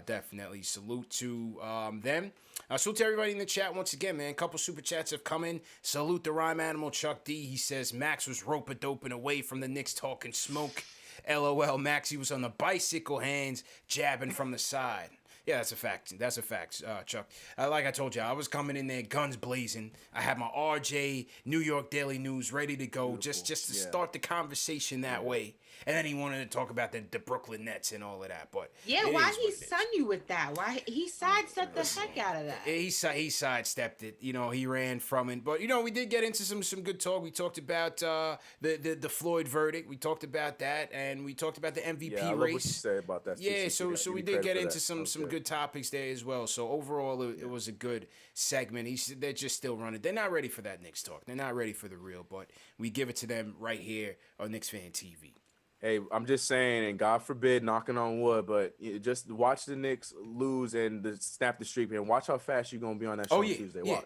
Definitely salute to them. Salute to everybody in the chat once again, man. A couple super chats have come in. Salute the rhyme animal Chuck D. He says Max was rope-a-doping away from the Knicks talking smoke. LOL, Max, he was on the bicycle hands jabbing from the side. Yeah, that's a fact. That's a fact, Chuck. Like I told you, I was coming in there guns blazing. I had my RJ New York Daily News ready to go, just to start the conversation that way. And then he wanted to talk about the Brooklyn Nets and all of that. But yeah, why he sun you with that? Why he sidestepped the heck out of that? He sidestepped it. You know, he ran from it. But you know, we did get into some good talk. We talked about the Floyd verdict. We talked about that, and we talked about the MVP I love race. what you said about that. Yeah, so we did get into some good topics there as well. So overall, it was a good segment. They're just still running. They're not ready for that Knicks talk. They're not ready for the real. But we give it to them right here on Knicks Fan TV. Hey, I'm just saying, and God forbid, knocking on wood, but just watch the Knicks lose and snap the streak, and watch how fast you're gonna be on that show Tuesday. Yeah. Watch.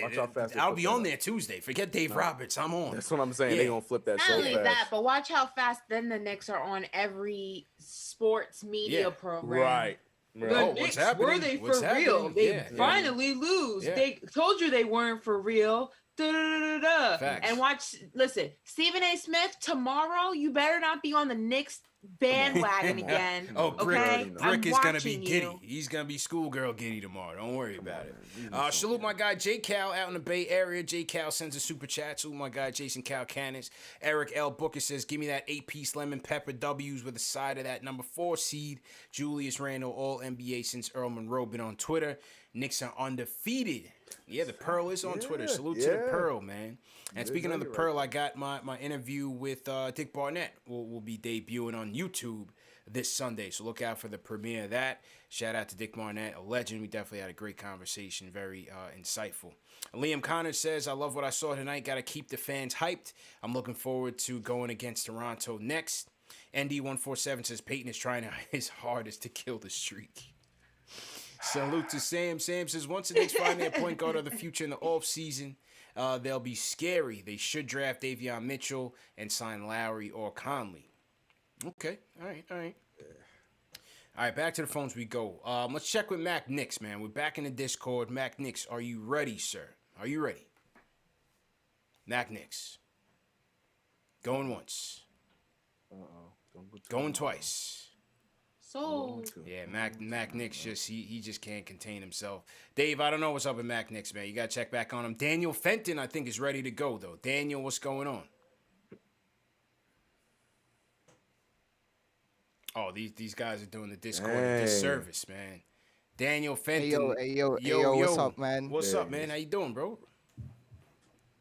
Watch how fast I'll be on there Tuesday. Forget Dave Roberts. I'm on. That's what I'm saying. They're gonna flip that Not so only fast. that, but watch how fast then the Knicks are on every sports media program. Right. The Knicks, were they for real? They finally lose. Yeah. They told you they weren't for real. And listen, Stephen A. Smith, tomorrow you better not be on the Knicks bandwagon again. Brick is gonna be giddy. He's gonna be schoolgirl giddy tomorrow. Don't worry about it. Salute my guy J Cal out in the Bay Area. J Cal sends a super chat. Salute my guy Jason Calcanis. Eric L. Booker says, give me that 8-piece lemon pepper W's with a side of that number 4 seed. Julius Randle, all NBA since Earl Monroe. Been on Twitter. Knicks are undefeated. Yeah, the Pearl is on Twitter. Salute to the Pearl, man. And speaking of the Pearl, I got my interview with Dick Barnett. Will be debuting on YouTube this Sunday. So look out for the premiere of that. Shout out to Dick Barnett, a legend. We definitely had a great conversation. Very insightful. Liam Connors says, I love what I saw tonight. Got to keep the fans hyped. I'm looking forward to going against Toronto next. ND147 says, Peyton is trying his hardest to kill the streak. Salute to Sam. Sam says, once the Knicks find their point guard of the future in the offseason, they'll be scary. They should draft Davion Mitchell and sign Lowry or Conley. Okay. All right. All right, back to the phones we go. Let's check with Mac Knicks, man. We're back in the Discord. Mac Knicks, are you ready, sir? Are you ready? Mac Knicks. Going once. Going twice. So yeah, Mac Knicks he just can't contain himself. Dave, I don't know what's up with Mac Knicks, man. You gotta check back on him. Daniel Fenton, I think, is ready to go though. Daniel, what's going on? Oh, these guys are doing the Discord a disservice, man. Daniel Fenton. Hey, yo, what's up, man? What's up, man? How you doing, bro?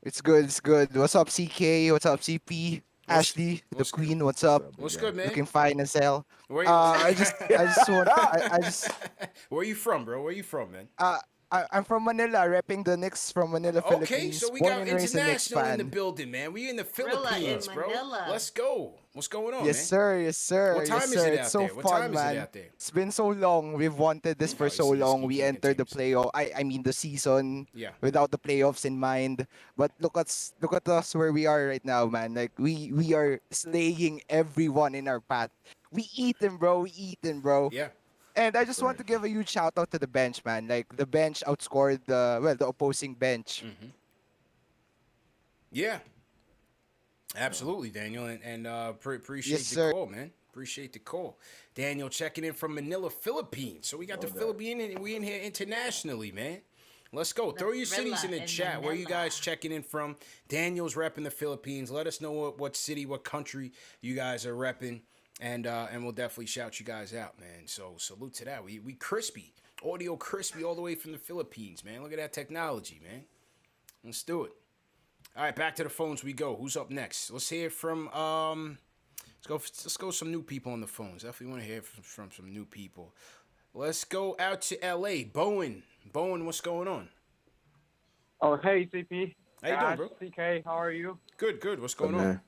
It's good. What's up, CK? What's up, CP? Ashley, the queen, what's up? What's good, man? Looking fine as hell. Where you... I just want. Where you from, bro? Where you from, man? I'm from Manila, repping the Knicks from Manila, Philippines. Okay, so we got international in the building, man. We in the Philippines, bro. Let's go. What's going on, yes, man? Yes, sir. What time is it out It's so there? fun, What time man. is it out there? It's been so long. We've wanted this for so long. We entered the playoff. I mean the season without the playoffs in mind. But look at us where we are right now, man. Like we are slaying everyone in our path. We eat them, bro. Yeah. And I just want to give a huge shout out to the bench, man. Like the bench outscored the opposing bench. Mm-hmm. Yeah. Absolutely, Daniel, and appreciate the call, man. Appreciate the call. Daniel checking in from Manila, Philippines. So we got the Philippines, and we in here internationally, man. Let's go. Throw your cities in the chat. Where you guys checking in from? Daniel's repping the Philippines. Let us know what city, what country you guys are repping, and we'll definitely shout you guys out, man. So salute to that. We crispy, audio crispy all the way from the Philippines, man. Look at that technology, man. Let's do it. All right, back to the phones we go. Who's up next? Let's hear from let's go some new people on the phones. Definitely want to hear from some new people. Let's go out to LA. Bowen, what's going on? Oh, hey, CP. How you doing, bro? CK, how are you? Good. What's going on?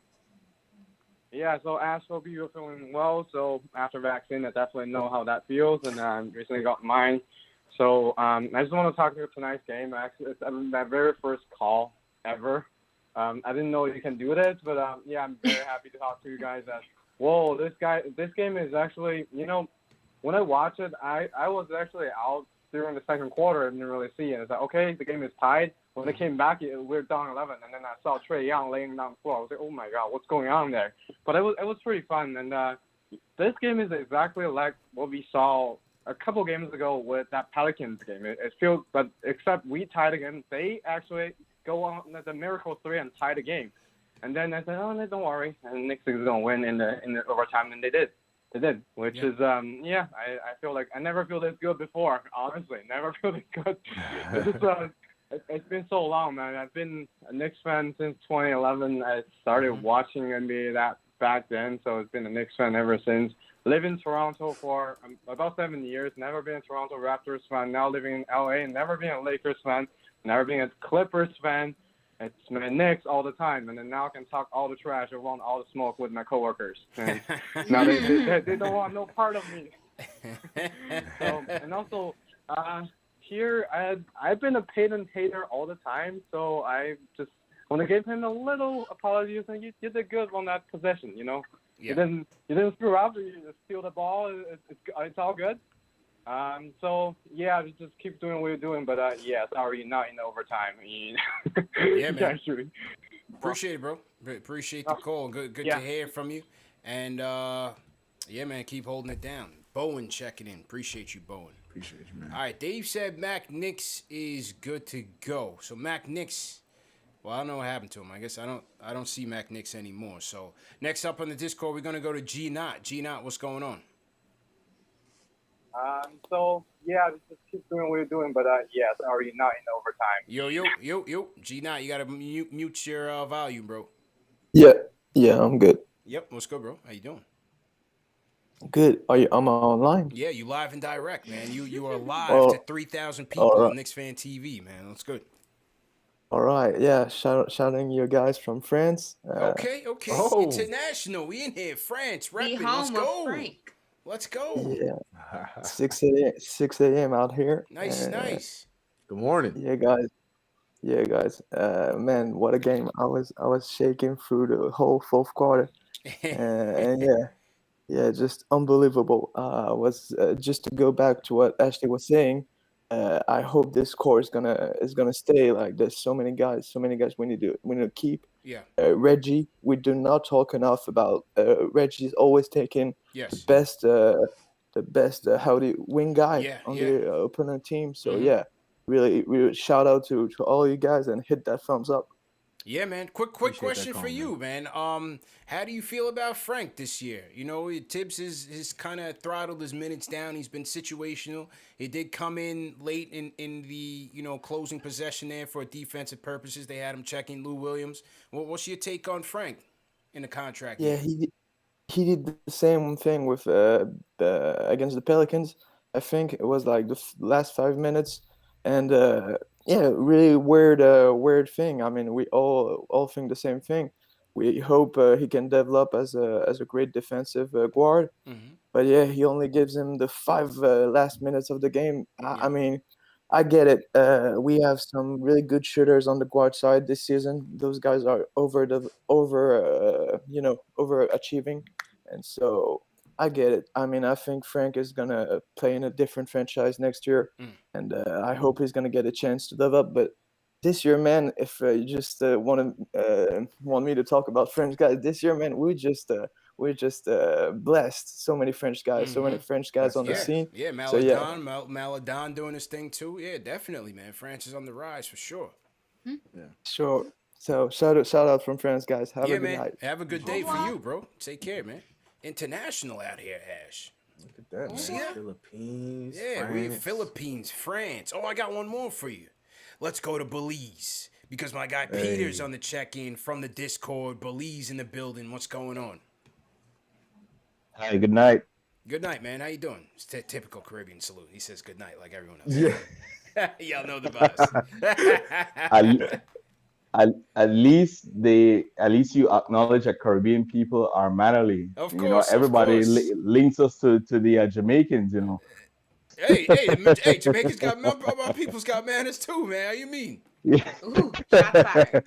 Yeah, so Ash, hope you're feeling well. So after vaccine, I definitely know how that feels, and I recently got mine. So I just want to talk about tonight's game. Actually, it's my very first call ever. I didn't know you can do this, but yeah, I'm very happy to talk to you guys. Whoa, this game is actually, when I watched it, I was actually out during the second quarter and didn't really see it. It's like, okay, the game is tied. When they came back, we're down 11, and then I saw Trae Young laying down the floor. I was like, oh my God, what's going on there? But it was pretty fun, and this game is exactly like what we saw a couple games ago with that Pelicans game. It feels, but except we tied again, they actually go on the miracle 3 and tie the game. And then I said, oh, no, don't worry, and Knicks is gonna win in the overtime, and they did. They did, which is I feel like I never feel this good before. Honestly, never feel this good. It's been so long, man. I've been a Knicks fan since 2011. I started watching NBA that back then, so it's been a Knicks fan ever since. Live in Toronto for about 7 years. Never been a Toronto Raptors fan. Now living in LA. Never been a Lakers fan. Never been a Clippers fan. It's my Knicks all the time, and then now I can talk all the trash and want all the smoke with my coworkers. And now they don't want no part of me. So, and also here I've been a Peyton hater all the time, so I just want to give him a little apology. And you did good on that possession, you know. Yeah. You didn't screw up. You just steal the ball. It's all good. So yeah, just keep doing what you're doing. But sorry, not in overtime. Yeah, man. Appreciate it, bro. Appreciate the call. Good to hear from you. And yeah, man, keep holding it down. Bowen checking in. Appreciate you, Bowen. Appreciate you, man. All right, Dave said Mac Knicks is good to go. So Mac Knicks, well, I don't know what happened to him. I guess I don't see Mac Knicks anymore. So next up on the Discord, we're gonna go to G Knot. G Knot, what's going on? So yeah, just keep doing what you're doing. But sorry, not in overtime. Yo, G Knot, you gotta mute your volume, bro. Yeah, I'm good. Yep, what's good, bro? How you doing? Good. Am I online? Yeah, you live and direct, man. You are live to 3,000 people on KnicksFanTV, man. That's good. All right. Yeah, shouting you guys from France. Okay. International. We in here, France, repping. Let's go. Frank. Let's go. Yeah. 6 a.m. out here. Nice. Good morning. Yeah, guys. Man, what a game! I was shaking through the whole fourth quarter, and yeah, just unbelievable. Was just to go back to what Ashley was saying. I hope this core is gonna stay like there's so many guys we need to keep. Yeah. Reggie, we do not talk enough about Reggie's always taking the best wing guy on the opponent team. So really shout out to all you guys and hit that thumbs up. Yeah, man. Quick question for you, man. How do you feel about Frank this year? You know, Tibbs has kind of throttled his minutes down. He's been situational. He did come in late in the closing possession there for defensive purposes. They had him checking Lou Williams. What's your take on Frank in the contract? Yeah, he did the same thing with against the Pelicans. I think it was like the last 5 minutes, and really weird thing. I mean, we all think the same thing. We hope he can develop as a great defensive guard. Mm-hmm. But yeah, he only gives him the 5 last minutes of the game. I mean, I get it. We have some really good shooters on the guard side this season. Those guys are overachieving, and so I get it. I mean, I think Frank is gonna play in a different franchise next year, and I hope he's gonna get a chance to develop. But this year, man, if you just want me to talk about French guys, this year, man, we're just blessed. So many French guys, on the scene. Yeah, Maladon doing his thing too. Yeah, definitely, man. France is on the rise for sure. Yeah, sure. So shout out from France, guys. Have a good night. Have a good day for you, bro. Take care, man. International out here, Ash. Look at that, man. See that? Philippines. Yeah, France. we're Philippines, France. Oh, I got one more for you. Let's go to Belize because my guy Peter's on the check-in from the Discord. Belize in the building. What's going on? Hi, good night. Good night, man. How you doing? It's typical Caribbean salute. He says good night like everyone else. Yeah. Y'all know the buzz. At least you acknowledge that Caribbean people are mannerly. Of course, everybody links us to the Jamaicans. Hey, Jamaicans got our people's got manners too, man. How you mean? Yeah. Ooh, shot fired.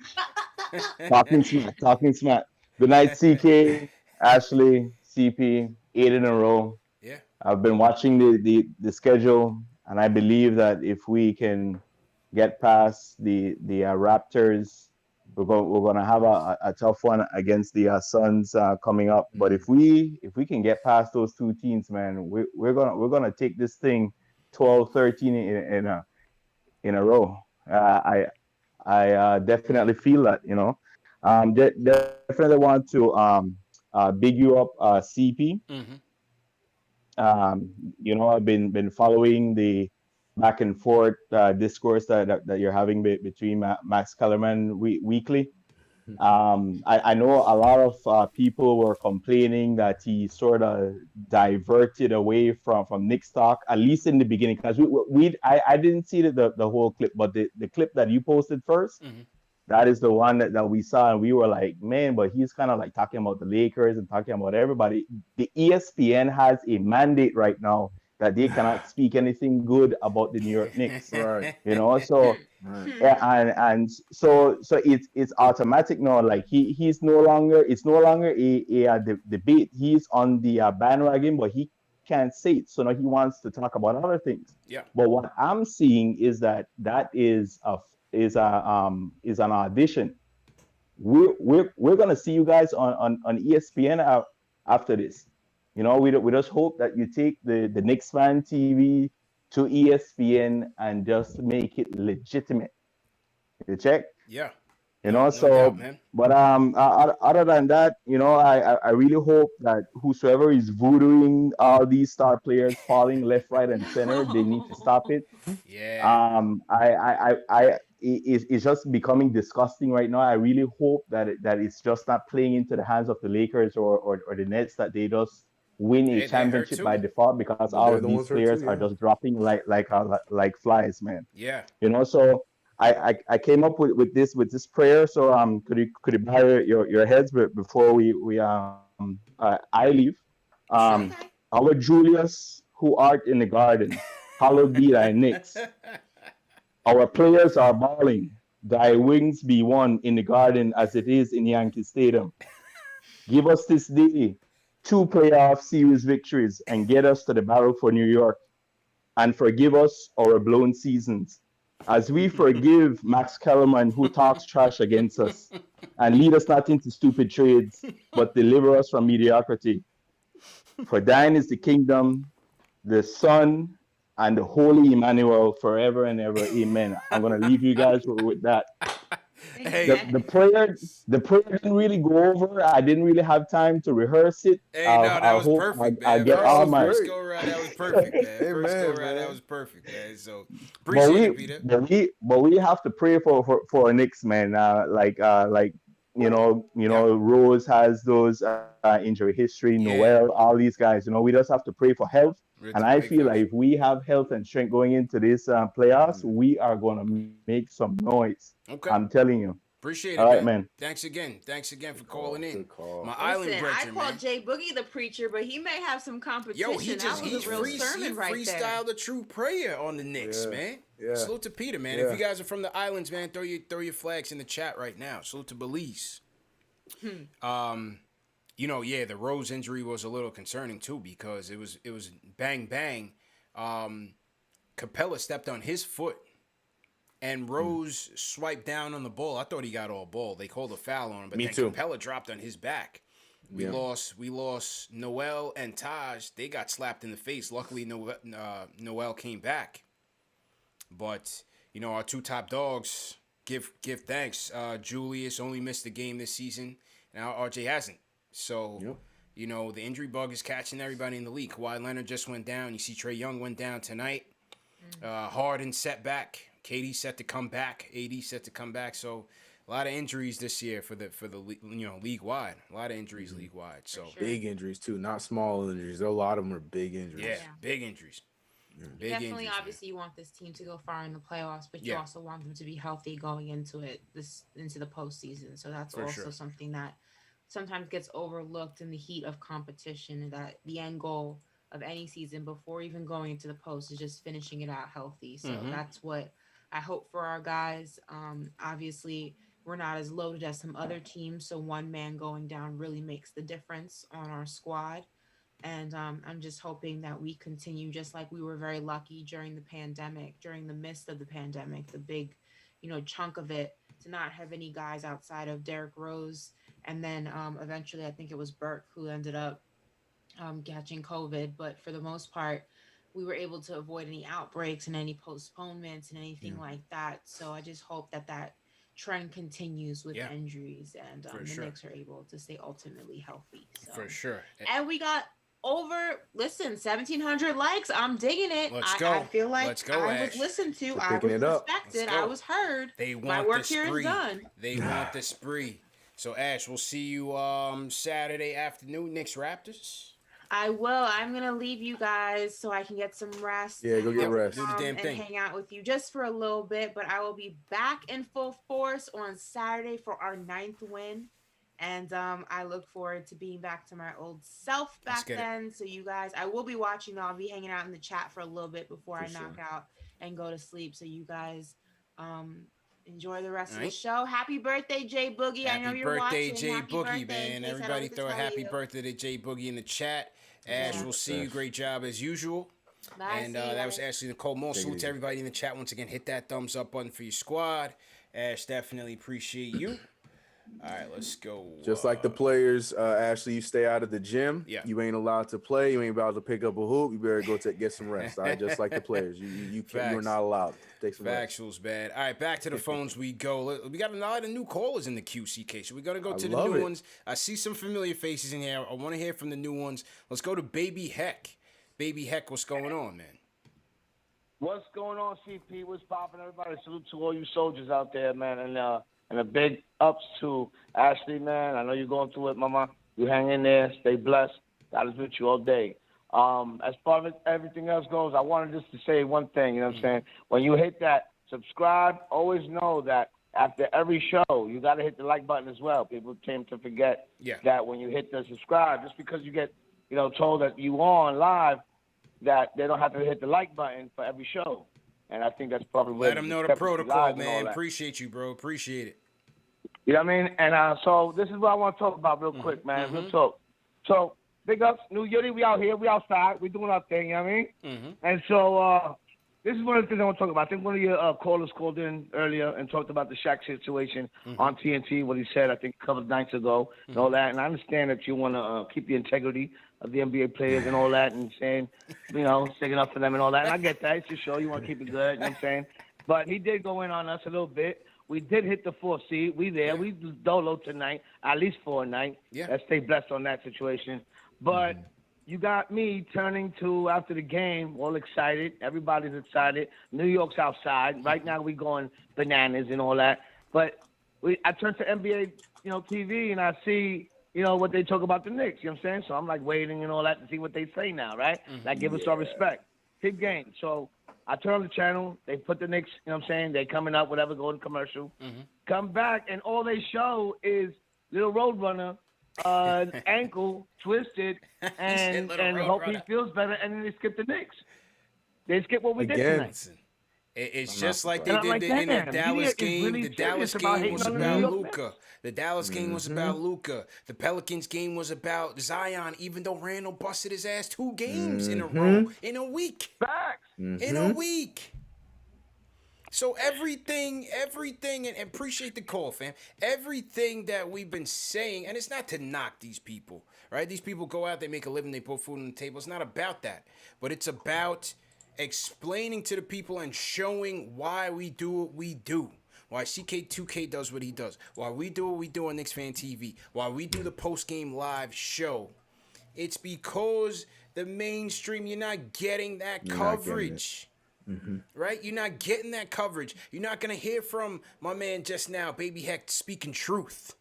Talking smack. Good night, CK, Ashley, CP, 8 in a row. Yeah. I've been watching the schedule, and I believe that if we can get past the Raptors, we're gonna have a tough one against the Suns coming up. But if we can get past those two teams, man, we're gonna take this thing 12-13 in a row. I definitely feel that, you know. Definitely want to big you up, CP. You know, I've been following the back and forth discourse that you're having between Max Kellerman weekly. I know a lot of people were complaining that he sort of diverted away from Knicks talk, at least in the beginning, because I didn't see the whole clip, but the clip that you posted 1st, that is the one that we saw, and we were like, man, but he's kind of like talking about the Lakers and talking about everybody. The ESPN has a mandate right now that they cannot speak anything good about the New York Knicks. Right. You know, so and so it's automatic now. Like it's no longer a debate. He's on the bandwagon, but he can't say it. So now he wants to talk about other things. Yeah. But what I'm seeing is that is an audition. We're gonna see you guys on ESPN after this. You know, we just hope that you take the KnicksFanTV to ESPN and just make it legitimate. You check? Yeah. You know, so doubt, man. but other than that, you know, I really hope that whosoever is voodooing all these star players falling left, right, and center, they need to stop it. Yeah. It's just becoming disgusting right now. I really hope that it's just not playing into the hands of the Lakers or the Nets, that they just win a championship by default, because all of these players are just dropping like flies, man. Yeah. You know, so I came up with this prayer. So could you bow your heads before I leave? Our Julius, who art in the garden, hallowed be thy Knicks. Our players are balling. Thy wings be one in the garden as it is in Yankee Stadium. Give us this day 2 playoff series victories and get us to the battle for New York. And forgive us our blown seasons, as we forgive Max Kellerman, who talks trash against us. And lead us not into stupid trades, but deliver us from mediocrity. For thine is the kingdom, the Son, and the Holy Emmanuel forever and ever. Amen. I'm going to leave you guys with that. The prayer didn't really go over. I didn't really have time to rehearse it. Hey, that was perfect, man. I get all my First go around, that was perfect, man. First go around, that was perfect, man. So appreciate it, Peter. But we have to pray for Knicks, man. Rose has those injury history. Noel, all these guys. You know, we just have to pray for health. And I feel like if we have health and strength going into this playoffs, we are going to make some noise. Okay. I'm telling you. Appreciate it, all right, man. Thanks again for calling in. Call. My island brethren, I called Jay Boogie the preacher, but he may have some competition. Yo, he freestyled a true prayer on the Knicks, man. Yeah. Salute to Peter, man. Yeah. If you guys are from the islands, man, throw your flags in the chat right now. Salute to Belize. You know, yeah, the Rose injury was a little concerning too, because it was bang bang. Capella stepped on his foot, and Rose swiped down on the ball. I thought he got all ball. They called a foul on him, but then Capella dropped on his back. We lost Noel and Taj. They got slapped in the face. Luckily, Noel came back. But you know, our 2 top dogs, give thanks. Julius only missed the game this season. Now RJ hasn't. So, you know, the injury bug is catching everybody in the league. Kawhi Leonard just went down. You see Trae Young went down tonight. Harden set back. KD set to come back. AD set to come back. So, a lot of injuries this year for the league wide. A lot of injuries league wide. So big injuries too, not small injuries. A lot of them are big injuries. Yeah, big injuries. Big Definitely, injuries, obviously, you want this team to go far in the playoffs, but you also want them to be healthy going into the postseason. So that's also something that sometimes gets overlooked in the heat of competition, that the end goal of any season before even going into the post is just finishing it out healthy. So that's what I hope for our guys. Obviously, we're not as loaded as some other teams, so one man going down really makes the difference on our squad. And I'm just hoping that we continue, just like we were very lucky during the pandemic, during the midst of the pandemic, the big, chunk of it. to not have any guys outside of Derrick Rose. And then eventually I think it was Burke who ended up catching COVID. But for the most part, we were able to avoid any outbreaks and any postponements and anything like that. So I just hope that trend continues with injuries and the Knicks are able to stay ultimately healthy. So. For sure. And we got 1,700 likes. I'm digging it. Let's go. I feel like Let's go, I Ash. was listened to. We're I picking was it up. respected. I was heard. They want My work the here spree. is done. They want the spree. So Ash, we'll see you Saturday afternoon, Knicks Raptors. I will. I'm gonna leave you guys so I can get some rest. Yeah, go get rest. Do the damn thing. And hang out with you just for a little bit. But I will be back in full force on Saturday for our 9th win. And I look forward to being back to my old self back then. So you guys, I will be watching. I'll be hanging out in the chat for a little bit before I knock out and go to sleep. So you guys enjoy the rest of the show. Happy birthday, Jay Boogie. I know you're watching. Happy birthday, Jay Happy Boogie, birthday, man. Everybody throw a happy birthday to Jay Boogie in the chat. Ash, we'll see you. Great job as usual. Bye, and that was Ashley Nicole. More salute to everybody in the chat. Once again, hit that thumbs up button for your squad. Ash, definitely appreciate you. All right, let's go. Just like the players, Ashley, you stay out of the gym. Yeah. You ain't allowed to play. You ain't allowed to pick up a hoop. You better go get some rest. All right, just like the players. You're not allowed. Take some rest. Factuals, bad. All right, back to the phones we go. We got a lot of new callers in the QCK, so we're going to go to the new ones. I see some familiar faces in here. I want to hear from the new ones. Let's go to Baby Heck. Baby Heck, what's going on, man? What's going on, CP? What's popping? Everybody, salute to all you soldiers out there, man. And a big ups to Ashley, man. I know you're going through it, mama. You hang in there. Stay blessed. God is with you all day. As far as everything else goes, I wanted just to say one thing, you know what I'm saying? When you hit that subscribe, always know that after every show, you got to hit the like button as well. People tend to forget that when you hit the subscribe, just because you get, told that you on live, that they don't have to hit the like button for every show. And I think that's probably where let them know the protocol, man. Appreciate you, bro. Appreciate it. You know what I mean? And so this is what I want to talk about real quick, man. Real talk. So big ups, New Yuri. We out here. We outside. We doing our thing. You know what I mean? And so this is one of the things I want to talk about. I think one of your callers called in earlier and talked about the Shaq situation on TNT, what he said, I think, a couple of nights ago and all that. And I understand that you want to keep the integrity of the NBA players and all that and saying, sticking up for them and all that. And I get that. It's your show. You want to keep it good. You know what I'm saying? But he did go in on us a little bit. We did hit the 4th seed. We there. We dolo tonight, at least for a night. Yeah. Let's stay blessed on that situation. But you got me turning to, after the game, all excited. Everybody's excited. New York's outside. Right now we going bananas and all that. But I turned to NBA, TV, and I see, what they talk about the Knicks. You know what I'm saying? So I'm like waiting and all that to see what they say now, right? Like give us our respect. Big game. So I turn on the channel. They put the Knicks, you know what I'm saying? They coming up, whatever, go to commercial. Come back, and all they show is Little Roadrunner, ankle twisted, and hope he feels better, and then they skip the Knicks. They skip what we did tonight. It's just like they did in the Dallas game. The Dallas game was about Luka. The Dallas game was about Luka. The Pelicans game was about Zion, even though Randle busted his ass 2 games in a row in a week. Facts. In a week. So everything, and appreciate the call, fam. Everything that we've been saying, and it's not to knock these people, right? These people go out, they make a living, they put food on the table. It's not about that. But it's about explaining to the people and showing why we do what we do. Why CK2K does what he does. Why we do what we do on KnicksFanTV. Why we do the post-game live show. It's because the mainstream, you're not getting that coverage. Right? You're not getting that coverage. You're not going to hear from my man just now, Baby Heck, speaking truth.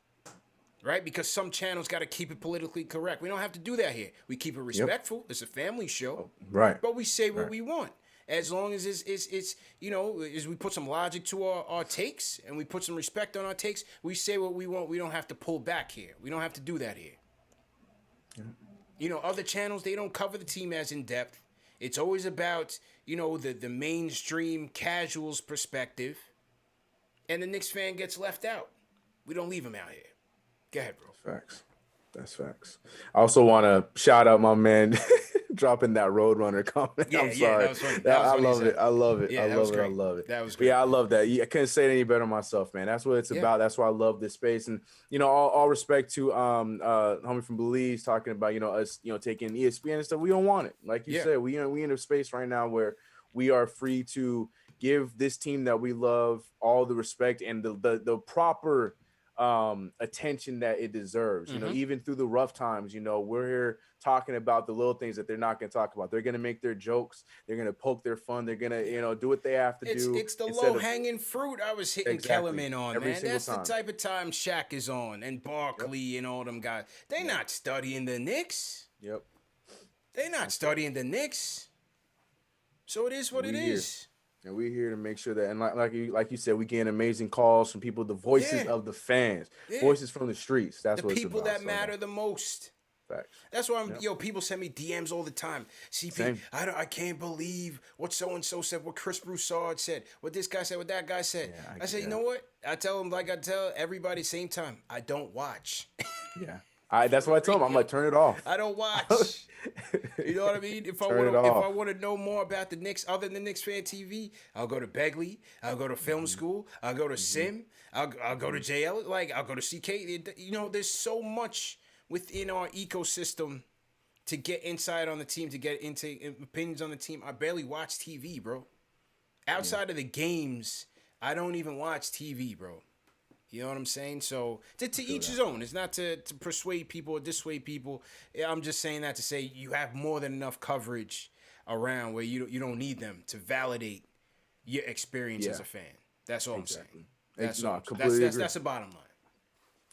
Right? Because some channels got to keep it politically correct. We don't have to do that here. We keep it respectful. It's a family show. Right. But we say what we want. As long as it's as we put some logic to our takes and we put some respect on our takes, we say what we want. We don't have to pull back here. We don't have to do that here. Other channels, they don't cover the team as in depth. It's always about, the mainstream casuals perspective. And the Knicks fan gets left out. We don't leave him out here. Go ahead, bro. Facts. That's facts. I also want to shout out my man, dropping that Roadrunner comment. Yeah, I'm sorry. that was funny. I love it. I love it. Yeah, I that love was it. great. I love it. That was great. Yeah, I love that. I couldn't say it any better myself, man. That's what it's about. That's why I love this space. And all respect to homie from Belize talking about us taking ESPN and stuff. We don't want it. Like you said, we in a space right now where we are free to give this team that we love all the respect and the proper attention that it deserves. Even through the rough times, we're here talking about the little things that they're not going to talk about. They're going to make their jokes. They're going to poke their fun. They're going to do what they have to do. It's the low hanging fruit I was hitting Kellerman on, every man. That's time. the type of time Shaq is on and Barkley and all them guys. They're not studying the Knicks. Yep. They're not studying the Knicks. So it is what it is. And we're here to make sure that, and like you said, we get amazing calls from people, the voices of the fans, voices from the streets. That's the what people it's about. that matter the most. Facts. That's why people send me DMs all the time. CP, I can't believe what so and so said, what Chris Broussard said, what this guy said, what that guy said. I say, you know what? I tell them like I tell everybody same time. I don't watch. Yeah. That's what I told him. I'm like, turn it off. I don't watch. You know what I mean? If I want to know more about the Knicks other than Knicks Fan TV, I'll go to Begley. I'll go to film school. I'll go to Sim. I'll go to JL. I'll go to CK. There's so much within our ecosystem to get inside on the team, to get into opinions on the team. I barely watch TV, bro. Outside of the games, I don't even watch TV, bro. You know what I'm saying? So to each his own. It's not to persuade people or dissuade people. I'm just saying that to say you have more than enough coverage around where you don't need them to validate your experience as a fan. That's all I'm saying. That's the bottom line.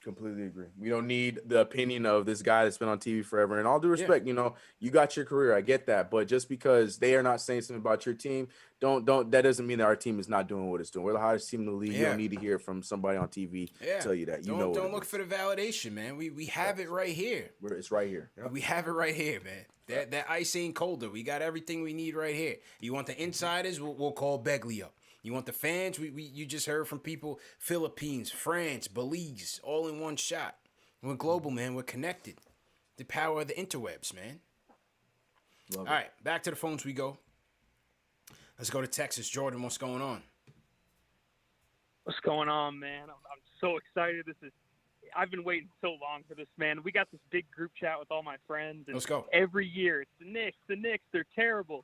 Completely agree. We don't need the opinion of this guy that's been on TV forever. And all due respect, you got your career. I get that. But just because they are not saying something about your team, that doesn't mean that our team is not doing what it's doing. We're the hottest team in the league. You don't need to hear it from somebody on TV tell you that. Don't look for the validation, man. We have it right here. It's right here. Yep. We have it right here, man. That ice ain't colder. We got everything we need right here. You want the insiders? We'll call Begley up. You want the fans? You just heard from people, Philippines, France, Belize, all in one shot. We're global, man. We're connected. The power of the interwebs, man. All right, back to the phones we go. Let's go to Texas. Jordan, what's going on? What's going on, man? I'm so excited. I've been waiting so long for this, man. We got this big group chat with all my friends. And let's go. Every year, it's the Knicks, they're terrible.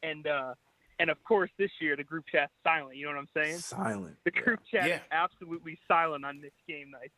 And of course, this year, the group chat's silent. You know what I'm saying? Silent. The group chat is absolutely silent on Knicks game nights.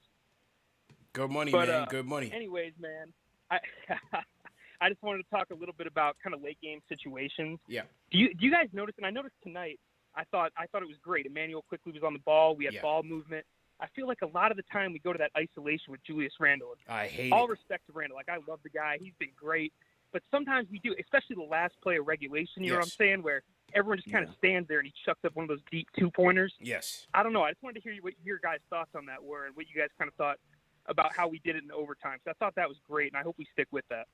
Good money, man. Good money. Anyways, man, I just wanted to talk a little bit about kind of late game situations. Yeah. Do you guys notice? And I noticed tonight. I thought it was great. Emmanuel quickly was on the ball. We had ball movement. I feel like a lot of the time we go to that isolation with Julius Randle. I hate all respect to Randle. I love the guy. He's been great. But sometimes we do, especially the last play of regulation. You know what I'm saying? Where everyone just kind of stands there and he chucks up one of those deep 2-pointers. Yes. I don't know. I just wanted to hear what your guys' thoughts on that were and what you guys kind of thought about how we did it in overtime. So I thought that was great, and I hope we stick with that.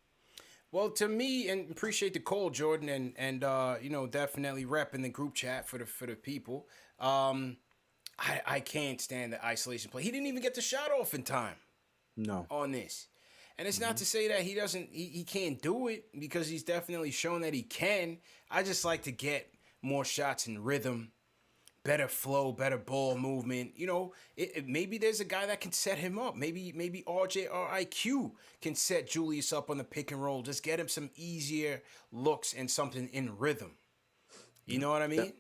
Well, to me, and appreciate the call, Jordan, and definitely repping the group chat for the people. I can't stand the isolation play. He didn't even get the shot off in time. No. On this. And it's not to say that he can't do it, because he's definitely shown that he can. I just like to get more shots in rhythm, better flow, better ball movement. Maybe there's a guy that can set him up. Maybe RJRIQ can set Julius up on the pick and roll. Just get him some easier looks and something in rhythm. You know what I mean?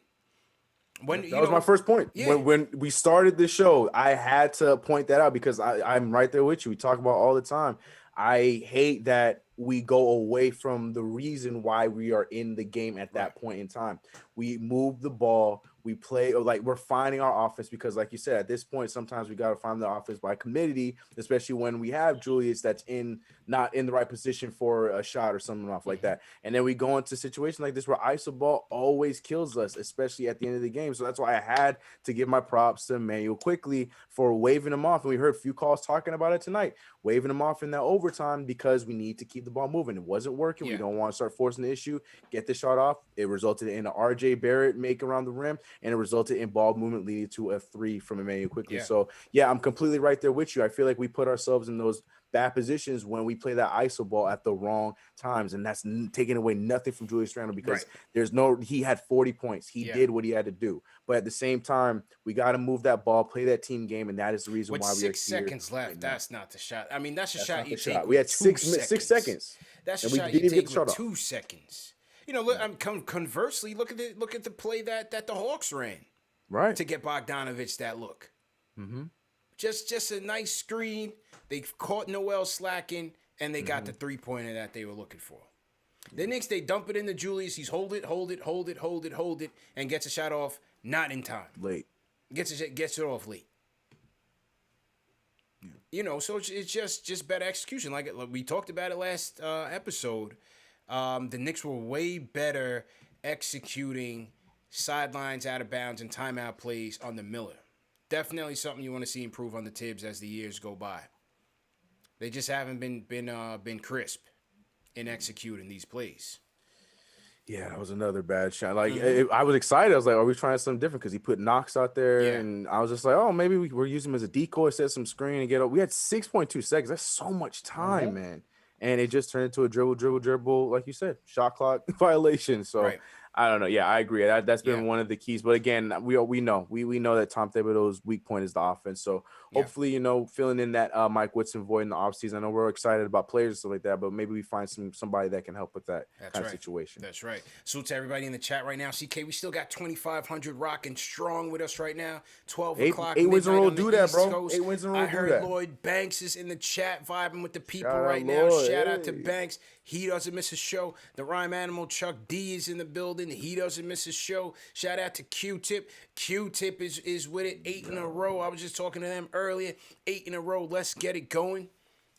That was my first point. Yeah. When we started this show, I had to point that out because I'm right there with you. We talk about all the time. I hate that we go away from the reason why we are in the game at that point in time. We move the ball. We play we're finding our offense because, like you said, at this point, sometimes we got to find the offense by committee, especially when we have Julius that's not in the right position for a shot or something off like that. And then we go into situations like this where iso ball always kills us, especially at the end of the game. So that's why I had to give my props to Emmanuel quickly for waving him off. And we heard a few calls talking about it tonight, waving him off in that overtime because we need to keep the ball moving. It wasn't working. Yeah. We don't want to start forcing the issue. Get the shot off. It resulted in an RJ Barrett make around the rim. and it resulted in ball movement leading to a 3 from Emmanuel quickly. Yeah. So yeah, I'm completely right there with you. I feel like we put ourselves in those bad positions when we play that ISO ball at the wrong times, and that's taking away nothing from Julius Randle because he had 40 points. He did what he had to do, but at the same time, we got to move that ball, play that team game, and that is the reason With why we are 6 here seconds left, right now. that's not the shot. I mean, that's a shot you take. We with had 6 seconds. That's a and we shot didn't you even get take the shot with off. 2 seconds. You know, look, conversely, look at the play that the Hawks ran to get Bogdanovich that look. Mm-hmm. Just a nice screen. They caught Noel slacking, and they got the 3-pointer that they were looking for. The Knicks, they dump it into Julius. He's hold it, and gets a shot off not in time. Late. Gets it off late. Yeah. You know, so it's just better execution. Like we talked about it last episode. The Knicks were way better executing sidelines, out of bounds, and timeout plays on the Miller. Definitely something you want to see improve on the Tibbs as the years go by. They just haven't been crisp in executing these plays. Yeah, that was another bad shot. Like I was excited. I was like, "Are we trying something different?" Because he put Knox out there, and I was just like, "Oh, maybe we're using him as a decoy, set some screen, and get up." We had 6.2 seconds. That's so much time, man. And it just turned into a dribble, like you said, shot clock violation. So I don't know. Yeah, I agree. That's been one of the keys. But again, we know that Tom Thibodeau's weak point is the offense. So hopefully, filling in that Mike Woodson void in the offseason. I know we're excited about players and stuff like that, but maybe we find somebody that can help with that kind of situation. That's right. So to everybody in the chat right now, CK, we still got 2,500 rocking strong with us right now. 12 o'clock. 8 wins in a row. Do that, bro. Coast. 8 wins in a row. I heard Lloyd Banks is in the chat vibing with the people right Lloyd. now. Shout out to Banks. He doesn't miss a show. The Rhyme Animal Chuck D is in the building. He doesn't miss a show. Shout out to Q-Tip. Q-Tip is with it. 8 in a row. I was just talking to them earlier. 8 in a row. Let's get it going.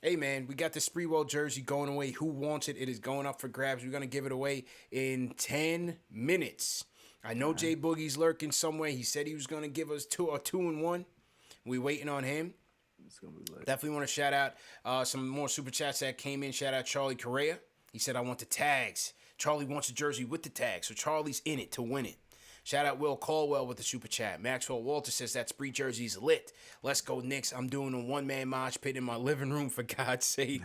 Hey, man, we got the Sprewell Jersey going away. Who wants it? It is going up for grabs. We're going to give it away in 10 minutes. I know Jay Boogie's lurking somewhere. He said he was going to give us 2 and 1. We waiting on him. Definitely want to shout out some more super chats that came in. Shout out Charlie Correa. He said, I want the tags. Charlie wants a jersey with the tags, so Charlie's in it to win it. Shout out Will Caldwell with the super chat. Maxwell Walter says that Spree jersey's lit. Let's go Knicks. I'm doing a one-man mosh pit in my living room, for God's sake.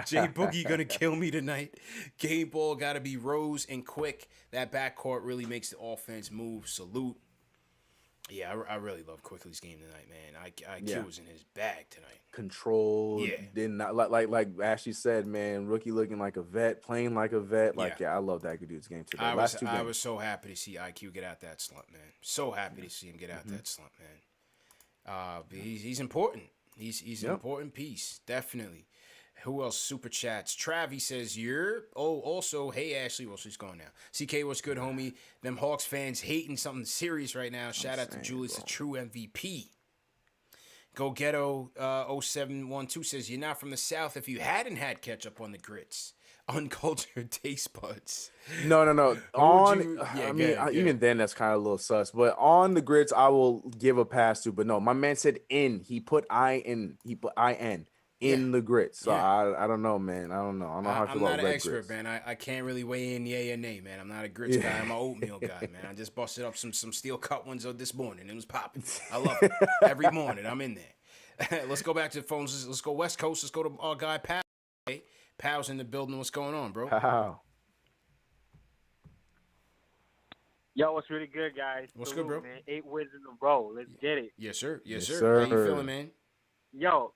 Jay Boogie gonna kill me tonight. Game ball gotta be Rose and quick. That backcourt really makes the offense move. Salute. Yeah, I really love Quickly's game tonight, man. IQ was in his bag tonight. Control. Yeah. Did not like Ashley said, man. Rookie looking like a vet, playing like a vet. I love that dude's game today. I was so happy to see IQ get out that slump, man. So happy to see him get out that slump, man. He's important. He's an important piece, definitely. Who else super chats? Travi says, also, hey, Ashley. Well, she's gone now. CK, what's good, homie? Them Hawks fans hating something serious right now. Shout out to Julius, a true MVP. Go Ghetto 0712 says, you're not from the South if you hadn't had ketchup on the grits. Uncultured taste buds. No. Even then, that's kind of a little sus. But on the grits, I will give a pass to. But no, my man said in. He put I-N. He put I-N. In the grits. So I don't know, man. I don't know how I feel about red grits. I'm not an expert, man. I can't really weigh in yay or nay, man. I'm not a grits guy. I'm an oatmeal guy, man. I just busted up some steel cut ones this morning. It was popping. I love it. Every morning, I'm in there. Let's go back to the phones. Let's go West Coast. Let's go to our guy, Pal. Hey, Pal's in the building. What's going on, bro? Wow. Yo, what's really good, guys? What's good, bro? Man. 8 wins in a row. Let's get it. Yes, sir. Yes, sir. How you feeling, man? Yo,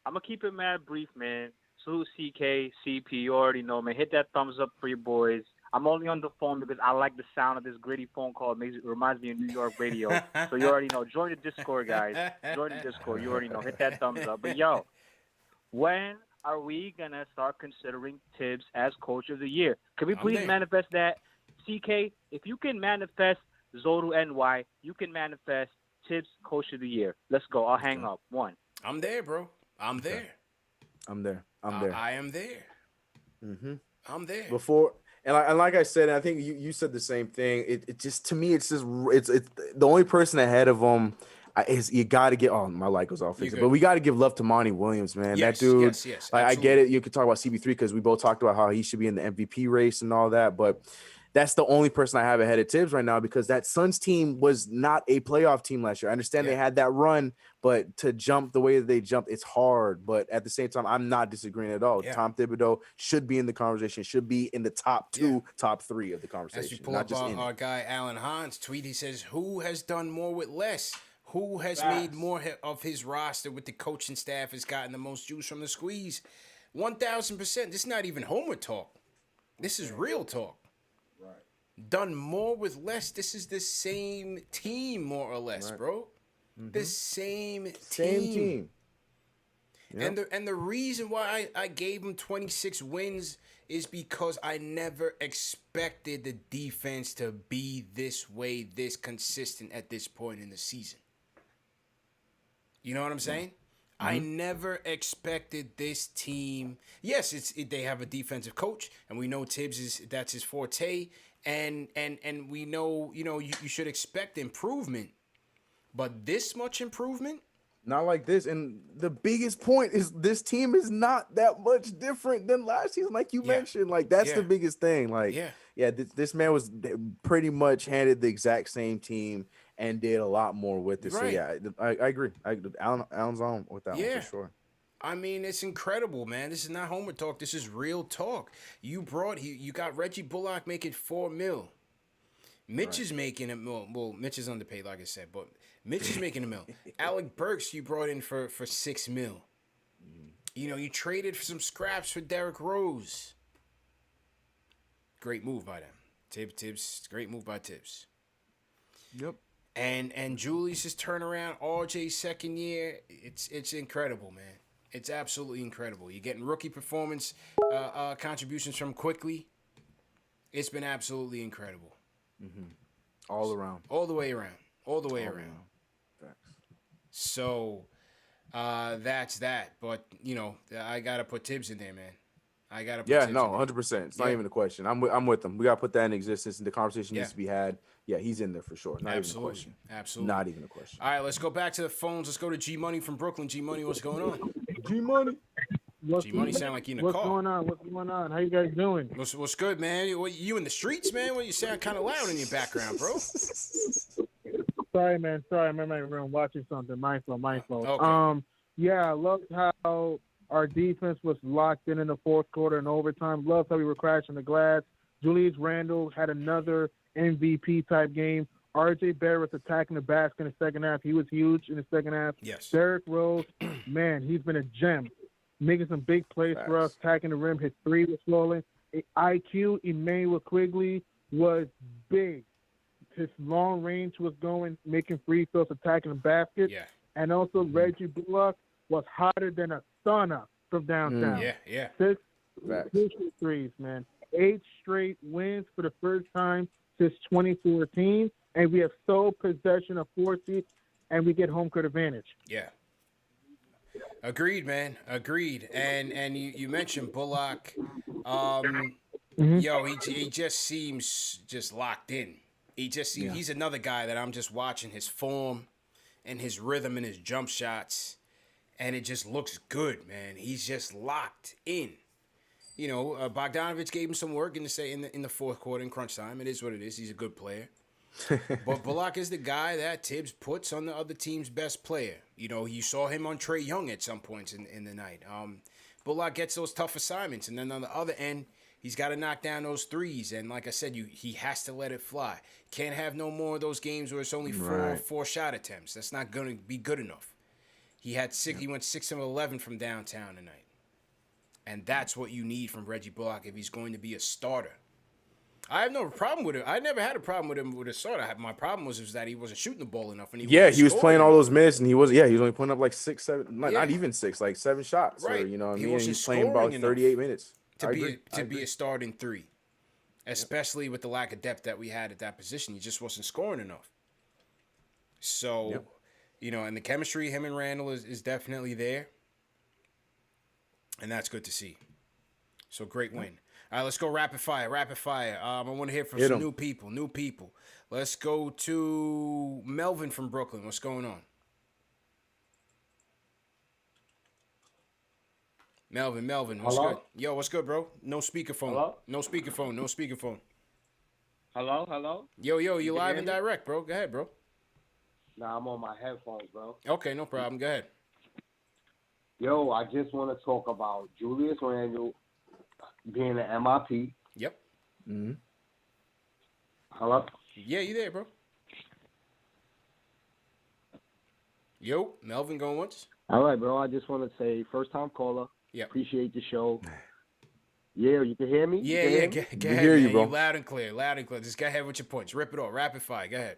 I'm going to keep it mad brief, man. Salute CK, CP, you already know, man. Hit that thumbs up for your boys. I'm only on the phone because I like the sound of this gritty phone call. It reminds me of New York radio. So you already know. Join the Discord, guys. Join the Discord. You already know. Hit that thumbs up. But, yo, when are we going to start considering Tibbs as Coach of the Year? Can we please manifest that? CK, if you can manifest Zoru NY, you can manifest Tibbs Coach of the Year. Let's go. I'll hang up. 1. I'm there, bro. I'm there. I'm there. I am there. Mm-hmm. I'm there. Before and like I said, and I think you said the same thing. It just, to me, it's the only person ahead of him is you got to get. Oh, my light goes off. But we got to give love to Monty Williams, man. Yes, that dude. Yes, like, I get it. You could talk about CB3 because we both talked about how he should be in the MVP race and all that, but that's the only person I have ahead of Tibbs right now, because that Suns team was not a playoff team last year. I understand they had that run, but to jump the way that they jumped, it's hard. But at the same time, I'm not disagreeing at all. Tom Thibodeau should be in the conversation, should be in the top 2, top 3 of the conversation. As we pull up our guy Alan Hahn's tweet, he says, who has done more with less? Who has made more of his roster with the coaching staff has gotten the most juice from the squeeze? 1,000%. This is not even homer talk. This is real talk. Done more with less. This is the same team, more or less, bro. The same team. Yep. And the reason why I gave him 26 wins is because I never expected the defense to be this way, this consistent at this point in the season. You know what I'm saying? I never expected this team. Yes, they have a defensive coach, and we know Tibbs that's his forte. And we know, you should expect improvement, but this much improvement? Not like this. And the biggest point is this team is not that much different than last season, like you mentioned. Like, that's the biggest thing. Like, this man was pretty much handed the exact same team and did a lot more with it. Right. So, I agree. Alan's on with that one for sure. I mean, it's incredible, man. This is not homer talk. This is real talk. You got Reggie Bullock making $4 million. Mitch is making $1 million. Well, Mitch is underpaid, like I said, but Mitch is making $1 million. Alec Burks, you brought in for $6 million. You traded for some scraps for Derrick Rose. Great move by them. Tibbs, great move by Tibbs. Yep. And Julius's turnaround, RJ's second year, it's incredible, man. It's absolutely incredible. You're getting rookie performance contributions from Quickly. It's been absolutely incredible. All around. All the way around. All the way around. So that's that. But, I got to put Tibbs in there, man. I got to put Tibbs in there. 100%. It's not even a question. I'm with them. We got to put that in existence, and the conversation needs to be had. Yeah, he's in there for sure. Not even a question. Absolutely. Not even a question. All right, let's go back to the phones. Let's go to G Money from Brooklyn. G Money, what's going on? G Money. G Money sound like you in a What's car. going on? What's going on? How you guys doing? What's good, man? You in the streets, man? What, you sound kind of loud in your background, bro. Sorry, man. Sorry, I'm in my room watching something. My fault. Okay. Yeah, I loved how our defense was locked in the fourth quarter and overtime. Loved how we were crashing the glass. Julius Randle had another MVP type game. RJ Barrett was attacking the basket in the second half. He was huge in the second half. Yes. Derrick Rose, man, he's been a gem, making some big plays for us, attacking the rim. His three was falling. IQ, Emmanuel Quigley was big. His long range was going, making free throws, attacking the basket. Yeah. And also Reggie Bullock was hotter than a sauna from downtown. Yeah. Six threes, man. 8 straight wins for the first time since 2014. And we have sole possession of 4 seats, and we get home court advantage. Yeah. Agreed, man. Agreed. And you mentioned Bullock. Yo, he just seems just locked in. He's another guy that I'm just watching his form and his rhythm and his jump shots, and it just looks good, man. He's just locked in. Bogdanovich gave him some work in the fourth quarter in crunch time. It is what it is. He's a good player. But Bullock is the guy that Tibbs puts on the other team's best player. You saw him on Trae Young at some points in the night. Bullock gets those tough assignments, and then on the other end, he's got to knock down those threes. And like I said, he has to let it fly. Can't have no more of those games where it's only four shot attempts. That's not going to be good enough. He went 6 of 11 from downtown tonight. And that's what you need from Reggie Bullock if he's going to be a starter. I have no problem with it. I never had a problem with him with a starter. My problem was that he wasn't shooting the ball enough. And he was playing all those minutes, and he was only putting up like 6, 7, not even 6, like 7 shots. Right. Or, you know what I mean? And he's playing about 38 minutes. To be a starting 3. Especially with the lack of depth that we had at that position. He just wasn't scoring enough. So, and the chemistry, him and Randle is definitely there. And that's good to see. So, great win. All right, let's go rapid fire. I want to hear from some new people. Let's go to Melvin from Brooklyn. What's going on? Melvin, what's good? Yo, what's good, bro? No speakerphone. Hello? No speakerphone. Hello? Yo, you can live hear and me? direct, bro. Go ahead, bro. Nah, I'm on my headphones, bro. Okay, no problem. Go ahead. Yo, I just want to talk about Julius Randle being an MIP. Yep. Mm-hmm. Hello? Yeah, you there, bro? Yo, Melvin going once? All right, bro. I just want to say, first time caller. Yeah. Appreciate the show. Yeah, you can hear me? You Yeah, can yeah. hear Go me? ahead, hear man. you, bro. You loud and clear. Loud and clear. Just go ahead with your points. Rip it off. Rapid fire. Go ahead.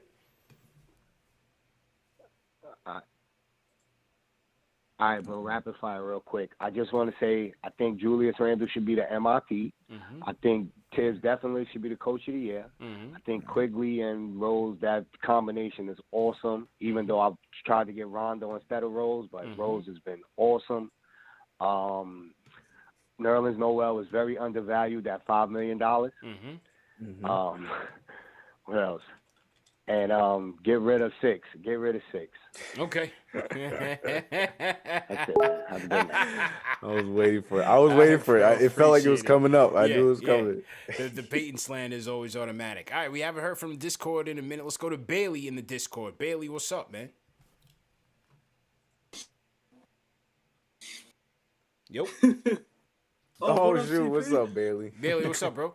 All right, bro. Rapid fire real quick. I just want to say I think Julius Randle should be the MIP. Mm-hmm. I think Tibbs definitely should be the coach of the year. Mm-hmm. I think Quigley and Rose, that combination is awesome, even though I've tried to get Rondo instead of Rose, but Mm-hmm. Rose has been awesome. Nerlens Noel is very undervalued at $5 million. Mm-hmm. What else? And get rid of six. Get rid of six. Okay. That's it, man. Have a good night. I was waiting for it. It felt like it was coming up. I knew it was coming. The Peyton slant is always automatic. All right, we haven't heard from the Discord in a minute. Let's go to Bailey in the Discord. Bailey, what's up, man? Yo. Oh, shoot. What's up, Bailey? Bailey, what's up, bro?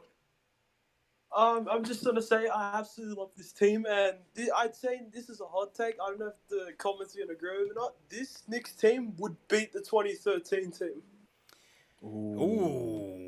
I'm just gonna say I absolutely love this team, and I'd say this is a hot take. I don't know if the comments are gonna agree with me or not. This Knicks team would beat the 2013 team. Ooh.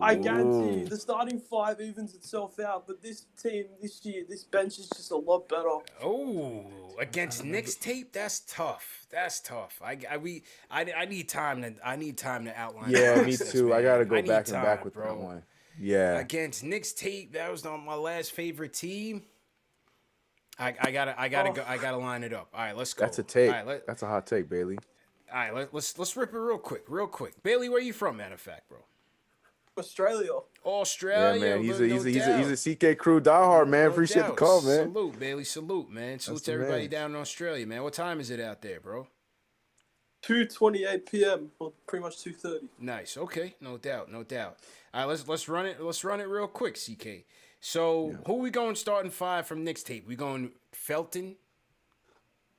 I guarantee you, the starting five evens itself out, but this team this year, this bench is just a lot better. Oh, against Knicks tape, that's tough. That's tough. I need time to outline. Yeah, the me process, too. man. I gotta go need back and back time, with bro. that one. Yeah. Against Knicks tape, that was my last favorite team. I gotta line it up. All right, let's go. That's a take. All right, That's a hot take, Bailey. all right, let's rip it real quick. Bailey, where you from? Matter of fact, bro. Australia. Australia. Yeah, man. He's no doubt. a CK Crew diehard, man. No Appreciate doubt. the call, man. Salute, Bailey. Salute, man. Salute That's to the everybody man. down in Australia, man. What time is it out there, bro? 2:28 p.m. or pretty much 2:30. Nice. Okay. No doubt. All right, let's run it. Let's run it real quick, CK. So who we going starting five from Knicks tape? We going Felton?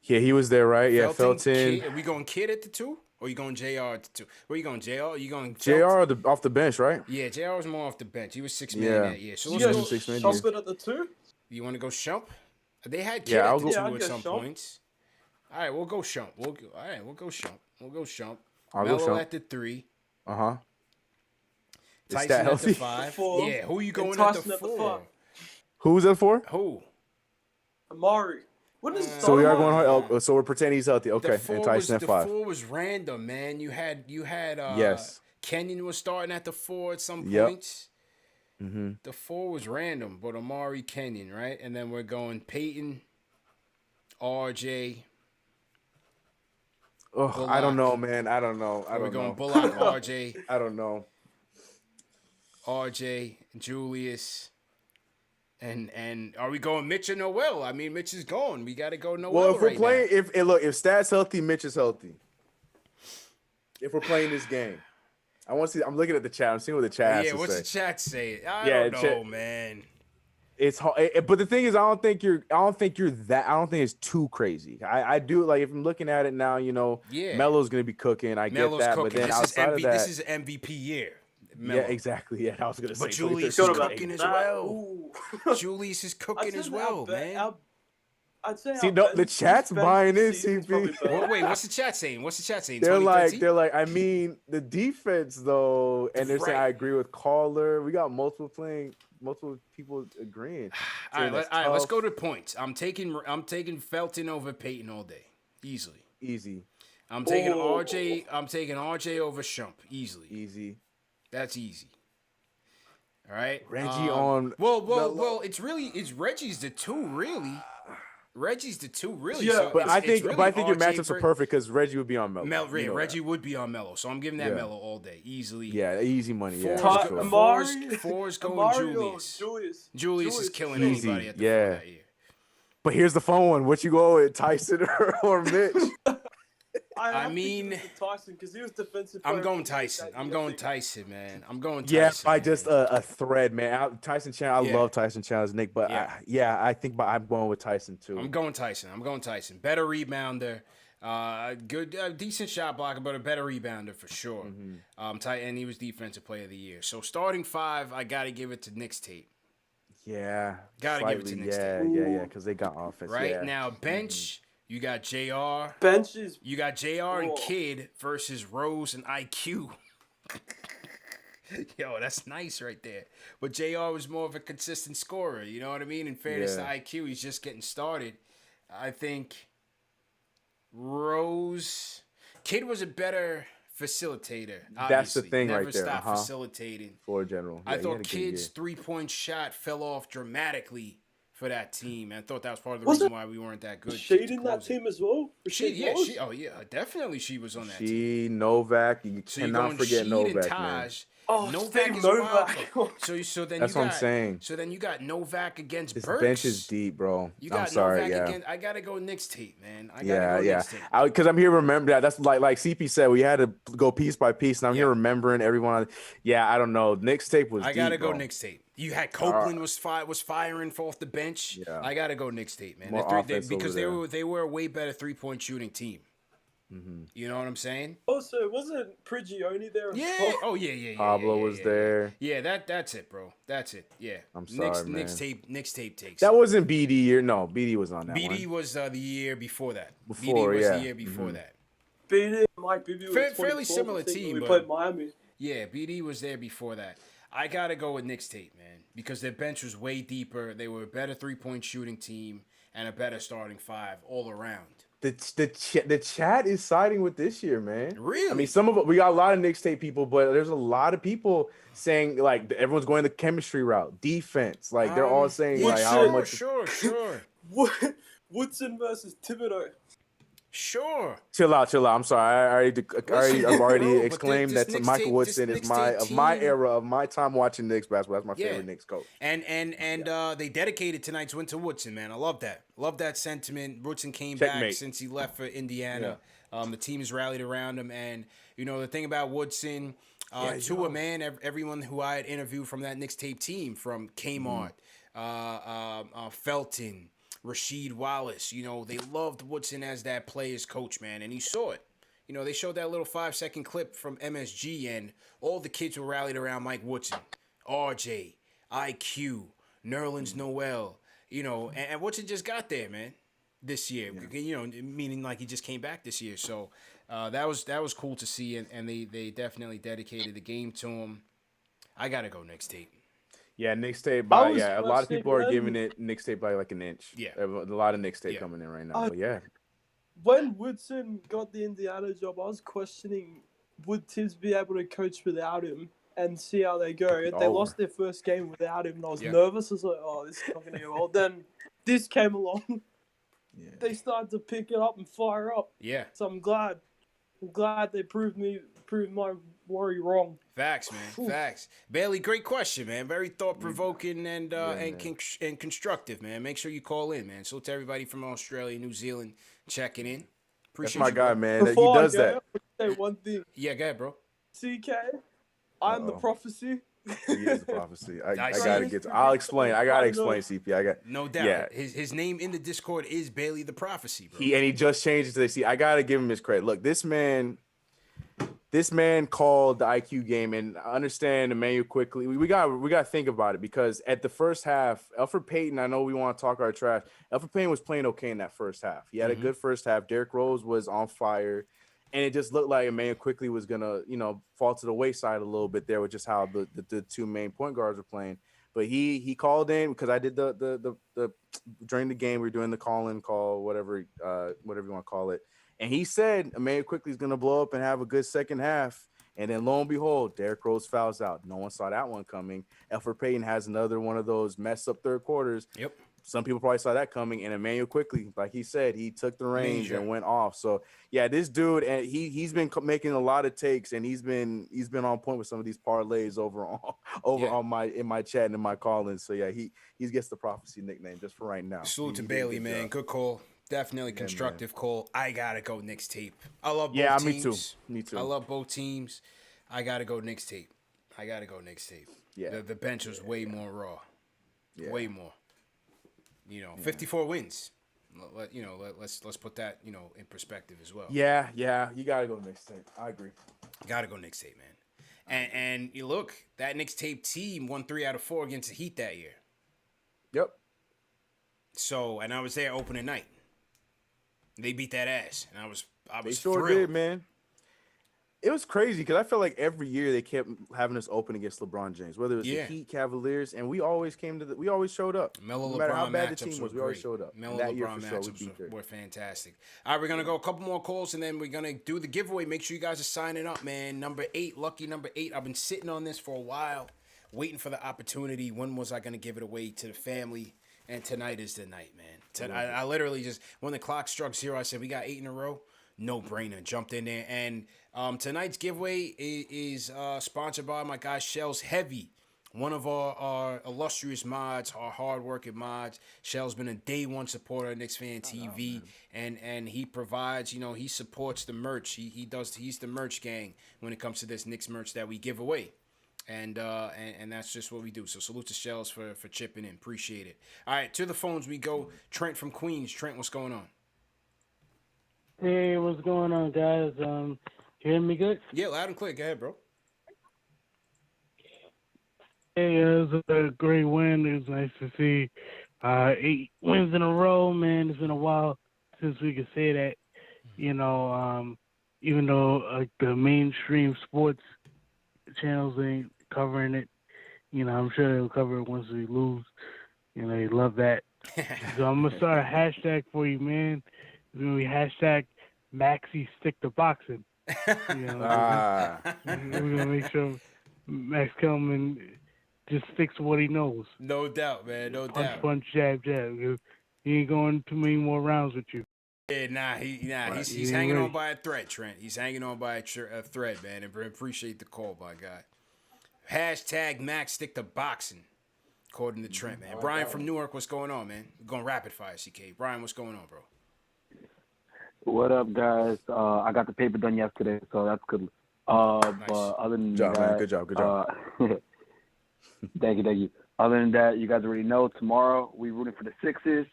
Yeah, he was there, right? Yeah, Felton. Kid. Are we going Kid at the 2? Or you going JR at the 2? Where you going, JR? You going JR off the bench, right? Yeah, JR was more off the bench. He was 6 man Yeah. that year. So You let's go go. 6 man, Shumpert at the 2? You want to go Shump? They had Kid Yeah, at I'll the go- 2 I'd at go some Shump. points. All right, we'll go Shump. We'll go Shump. I'll go Melo Shump. at the 3. Uh-huh. Is Tyson that at healthy? the 5. 4. Yeah, who you And going at Tyson the at the 4? 5. Who's that for? Who? Amari. What is So we are going. So we're pretending he's healthy. Okay, and Tyson at 5. The 4 was random, man. You had Yes. Kenyon was starting at the 4 at some Yep. points. Mm-hmm. The 4 was random, but Amari, Kenyon, right? And then we're going Peyton, RJ. Oh, I don't know, man. I don't know. We're going Bullock, RJ. I don't know. RJ, Julius, and are we going Mitch or Noel? I mean, Mitch is gone. We got to go Noel. Well, if we're right playing, now. if Stat's healthy, Mitch is healthy. If we're playing this game, I want to see. I'm looking at the chat. I'm seeing what the chat has to what's say. the chat say? I Yeah, don't know, chat- man. It's hard, but the thing is, I don't think it's too crazy. I do like if I'm looking at it now, Yeah. Melo's gonna be cooking. I Melo's get that, cooking. but then This is outside of that, this is MVP year. Melo. yeah, exactly. Yeah, I was gonna say. But Julius 2013. is cooking as well. Julius is cooking as well, man. I'd say See, our no, bench- the chat's bench buying in, this season's CP. probably better. Wait, what's the chat saying? What's the chat saying? They're 2013? like, I mean, the defense though, and they're saying Right. I agree with Caller. We got multiple people agreeing. All right, Saying that's let's tough. go to points. I'm taking Felton over Peyton all day, easily. Easy. I'm taking Oh. RJ. I'm taking RJ over Shump, easily. Easy. That's easy. All right. Reggie on Well. It's Reggie's the 2, really. Reggie's the 2, really. Yeah, So But I it's think really your RJ matchups are perfect because Reggie would be on Melo. Mel, You know Reggie that. would be on Melo, so I'm giving that Yeah. Melo all day, easily. Yeah, easy money. Yeah, Fours for go- sure. fours going Amari or Julius. Julius. Julius is killing Easy, anybody at the yeah. 4 that year. But here's the fun one: what you go with, Tyson or Mitch? I mean, to Tyson because he was defensive. I'm going Tyson. I'm going Tyson, man. I'm going Tyson. Yeah, by just a thread, man. Tyson Chandler. I love Tyson Chandler's Nick, but I think I'm going with Tyson too. I'm going Tyson. Better rebounder. Good, decent shot blocker, but a better rebounder for sure. And he was defensive player of the year. So starting five, I got to give it to Knicks tape. Yeah. Got to give it to Knicks tape. Yeah, because they got offense. Right now, bench. You got JR. Benches. You got JR and Kid versus Rose and IQ. Yo, that's nice right there. But JR was more of a consistent scorer. You know what I mean? In fairness to IQ, he's just getting started. I think Rose. Kid was a better facilitator. Obviously. That's the thing Never right there. stopped facilitating. For general. I thought Kid's 3-point shot fell off dramatically for that team. And I thought that was part of the reason why we weren't that good. She in that team as well? Definitely she was on that team. Novak, you cannot forget Novak, man. Oh, Novak is Novak. So then that's what I'm saying. So then you got Novak against This Burks. bench is deep, bro. You got I'm sorry, Novak against. I gotta go Knicks tape, man. Knicks tape. Because I'm here remember that. That's like CP said. We had to go piece by piece, and I'm here remembering everyone. I don't know. Knicks tape was. I gotta deep, go bro. Knicks tape. You had Copeland was firing off the bench. Yeah. I gotta go Knicks tape, man. Because they were a way better 3-point shooting team. You know what I'm saying? Also, wasn't Prigioni there? Yeah. Oh yeah. Pablo was there. Yeah, that's it, bro. That's it. Yeah. I'm sorry, man. Knicks tape takes. That wasn't BD year. No, BD was on that. BD was the year before that. Before, BD was the year before that. BD, Mike BD was fairly similar team. We but played Miami. Yeah, BD was there before that. I gotta go with Knicks tape, man, because their bench was way deeper. They were a better 3-point shooting team and a better starting five all around. The chat is siding with this year, man. Really? I mean, we got a lot of Knicks tape people, but there's a lot of people saying like everyone's going the chemistry route, defense. Like they're all saying like how much. Sure. Woodson versus Thibodeau. Sure. Chill out. I'm sorry. I've already exclaimed that Michael Woodson is my era of my time watching Knicks basketball. That's my favorite Knicks coach. And they dedicated tonight's win to Woodson, man. I love that. Love that sentiment. Woodson came back since he left for Indiana. The team has rallied around him, and you know the thing about Woodson, to a man, everyone who I had interviewed from that Knicks tape team, from Kmart, Felton, Rasheed Wallace, you know, they loved Woodson as that player's coach, man, and he saw it. You know, they showed that little 5-second clip from MSG, and all the kids were rallied around Mike Woodson, RJ, IQ, Nerlens Noel, you know, and Woodson just got there, man, this year. You know, meaning like he just came back this year. So that was cool to see, and they definitely dedicated the game to him. I gotta go Knicks tape. Yeah, Knicks tape by a lot of people are giving it Knicks tape by like an inch. Yeah, a lot of Knicks tape coming in right now. But yeah, when Woodson got the Indiana job, I was questioning would Tibbs be able to coach without him and see how they go. They lost their first game without him, and I was nervous. I was like, "Oh, this is not going to go well." Then this came along. They started to pick it up and fire up. Yeah. So I'm glad they proved my worry wrong. Facts, man. Facts. Bailey, great question, man. Very thought-provoking and constructive, man. Make sure you call in, man. So to everybody from Australia, New Zealand, checking in. Appreciate That's my guy, man. Before he does I go, that. I want to say one thing. Yeah, go ahead, bro. CK, I'm the prophecy. He is the prophecy. I gotta get. I'll explain. I gotta explain. CP. No doubt. Yeah. His name in the Discord is Bailey the Prophecy, bro. He just changed it to see. I gotta give him his credit. Look, this man called the IQ game, and I understand Emmanuel quickly. We got to think about it, because at the first half, Elfrid Payton, I know we want to talk our trash. Elfrid Payton was playing okay in that first half. He had a good first half. Derrick Rose was on fire, and it just looked like Emmanuel quickly was gonna, fall to the wayside a little bit there with just how the two main point guards were playing. But he called in, because I did the during the game we were doing the call, whatever you want to call it. And he said Emmanuel quickly is going to blow up and have a good second half. And then lo and behold, Derrick Rose fouls out. No one saw that one coming. Elfrid Payton has another one of those mess up third quarters. Yep. Some people probably saw that coming. And Emmanuel quickly, like he said, he took the reins and went off. So yeah, this dude, and he's been making a lot of takes, and he's been on point with some of these parlays on my chat and in my call-ins. So yeah, he gets the prophecy nickname just for right now. Salute to Bailey, man. Good call. Definitely constructive call. I gotta go Knicks tape. I love both Yeah, teams. me too. I love both teams. I gotta go Knicks tape. Yeah. The bench was way more raw. Yeah. Way more. 54 wins. Let's put that, in perspective as well. Yeah. You gotta go Knicks tape. I agree. Gotta go Knicks tape, man. And you look, that Knicks tape team won 3 out of 4 against the Heat that year. Yep. So, and I was there opening night. They beat that ass, and I was They sure thrilled. did, man. It was crazy because I felt like every year they kept having us open against LeBron James, whether it was the Heat, Cavaliers, and we always we always showed up. Melo No matter LeBron how bad the matchups team were was, we always great. showed up. Melo That year LeBron for sure, we matchups beat them. were fantastic. All right, we're gonna go a couple more calls, and then we're gonna do the giveaway. Make sure you guys are signing up, man. Number 8, lucky number 8. I've been sitting on this for a while, waiting for the opportunity. When was I gonna give it away to the family? And tonight is the night, man. I literally just, when the clock struck 0, I said, we got 8 in a row. No brainer. Jumped in there. And tonight's giveaway is sponsored by my guy, Shells Heavy. One of our illustrious mods, our hardworking mods. Shell's been a day one supporter of KnicksFanTV. And he provides, he supports the merch. He's the merch gang when it comes to this Knicks merch that we give away. And that's just what we do. So salute to Shells for chipping in. Appreciate it. All right, to the phones we go. Trent from Queens. Trent, what's going on? Hey, what's going on, guys? Hearing me good? Yeah, loud and clear. Go ahead, bro. Hey, it was a great win. It was nice to see 8 wins in a row, man. It's been a while since we could say that. Even though the mainstream sports channels ain't covering it, I'm sure they'll cover it once we lose. They love that. So I'm gonna start a hashtag for you, man. We hashtag Maxi stick to boxing. We're gonna make sure Max Kelman just sticks to what he knows. No doubt, man. No doubt. Punch, jab. He ain't going too many more rounds with you. Yeah, he's hanging on by a thread, Trent. He's hanging on by a thread, man. And appreciate the call, my guy. Hashtag Max stick to boxing, according to Trent, man. Brian from Newark, what's going on, man? We're going rapid fire, CK. Brian, what's going on, bro? What up, guys? I got the paper done yesterday, so that's good. But other than that, man. Good job. Thank you. Other than that, you guys already know tomorrow we rooting for the Sixers.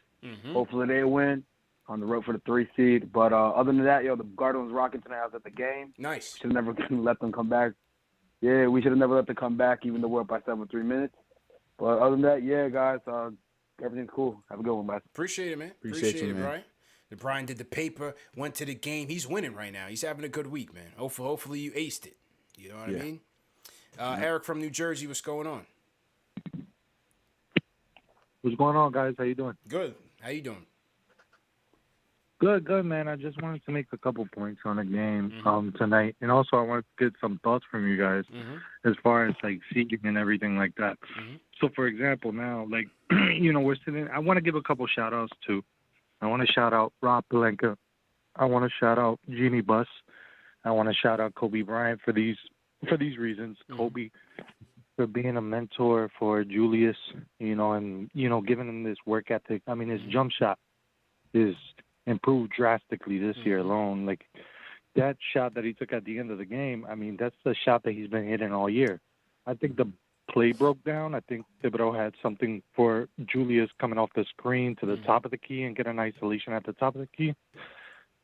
Hopefully they win on the road for the 3 seed. But other than that, the Guardians rocking tonight. I was at the game. Nice. Should have never let them come back. Yeah, we should have never let them come back, even though we're up by 7 3 minutes. But other than that, yeah, guys, everything's cool. Have a good one, guys. Appreciate it, man. Appreciate it, man. Brian. Brian did the paper, went to the game. He's winning right now. He's having a good week, man. Hopefully you aced it. You know what I mean? Eric from New Jersey, what's going on? What's going on, guys? How you doing? Good. How you doing? Good, man. I just wanted to make a couple points on the game tonight, and also I wanted to get some thoughts from you guys as far as seeding and everything like that. So, for example, now we're sitting. I want to give a couple shout outs too. I want to shout out Rob Pelinka. I want to shout out Jeannie Buss. I want to shout out Kobe Bryant for these reasons. Kobe for being a mentor for Julius, and giving him this work ethic. I mean, his jump shot is improved drastically this year alone. Like that shot that he took at the end of the game, I mean, that's the shot that he's been hitting all year. I think the play broke down. I think Thibodeau had something for Julius coming off the screen to the top of the key and get an isolation at the top of the key.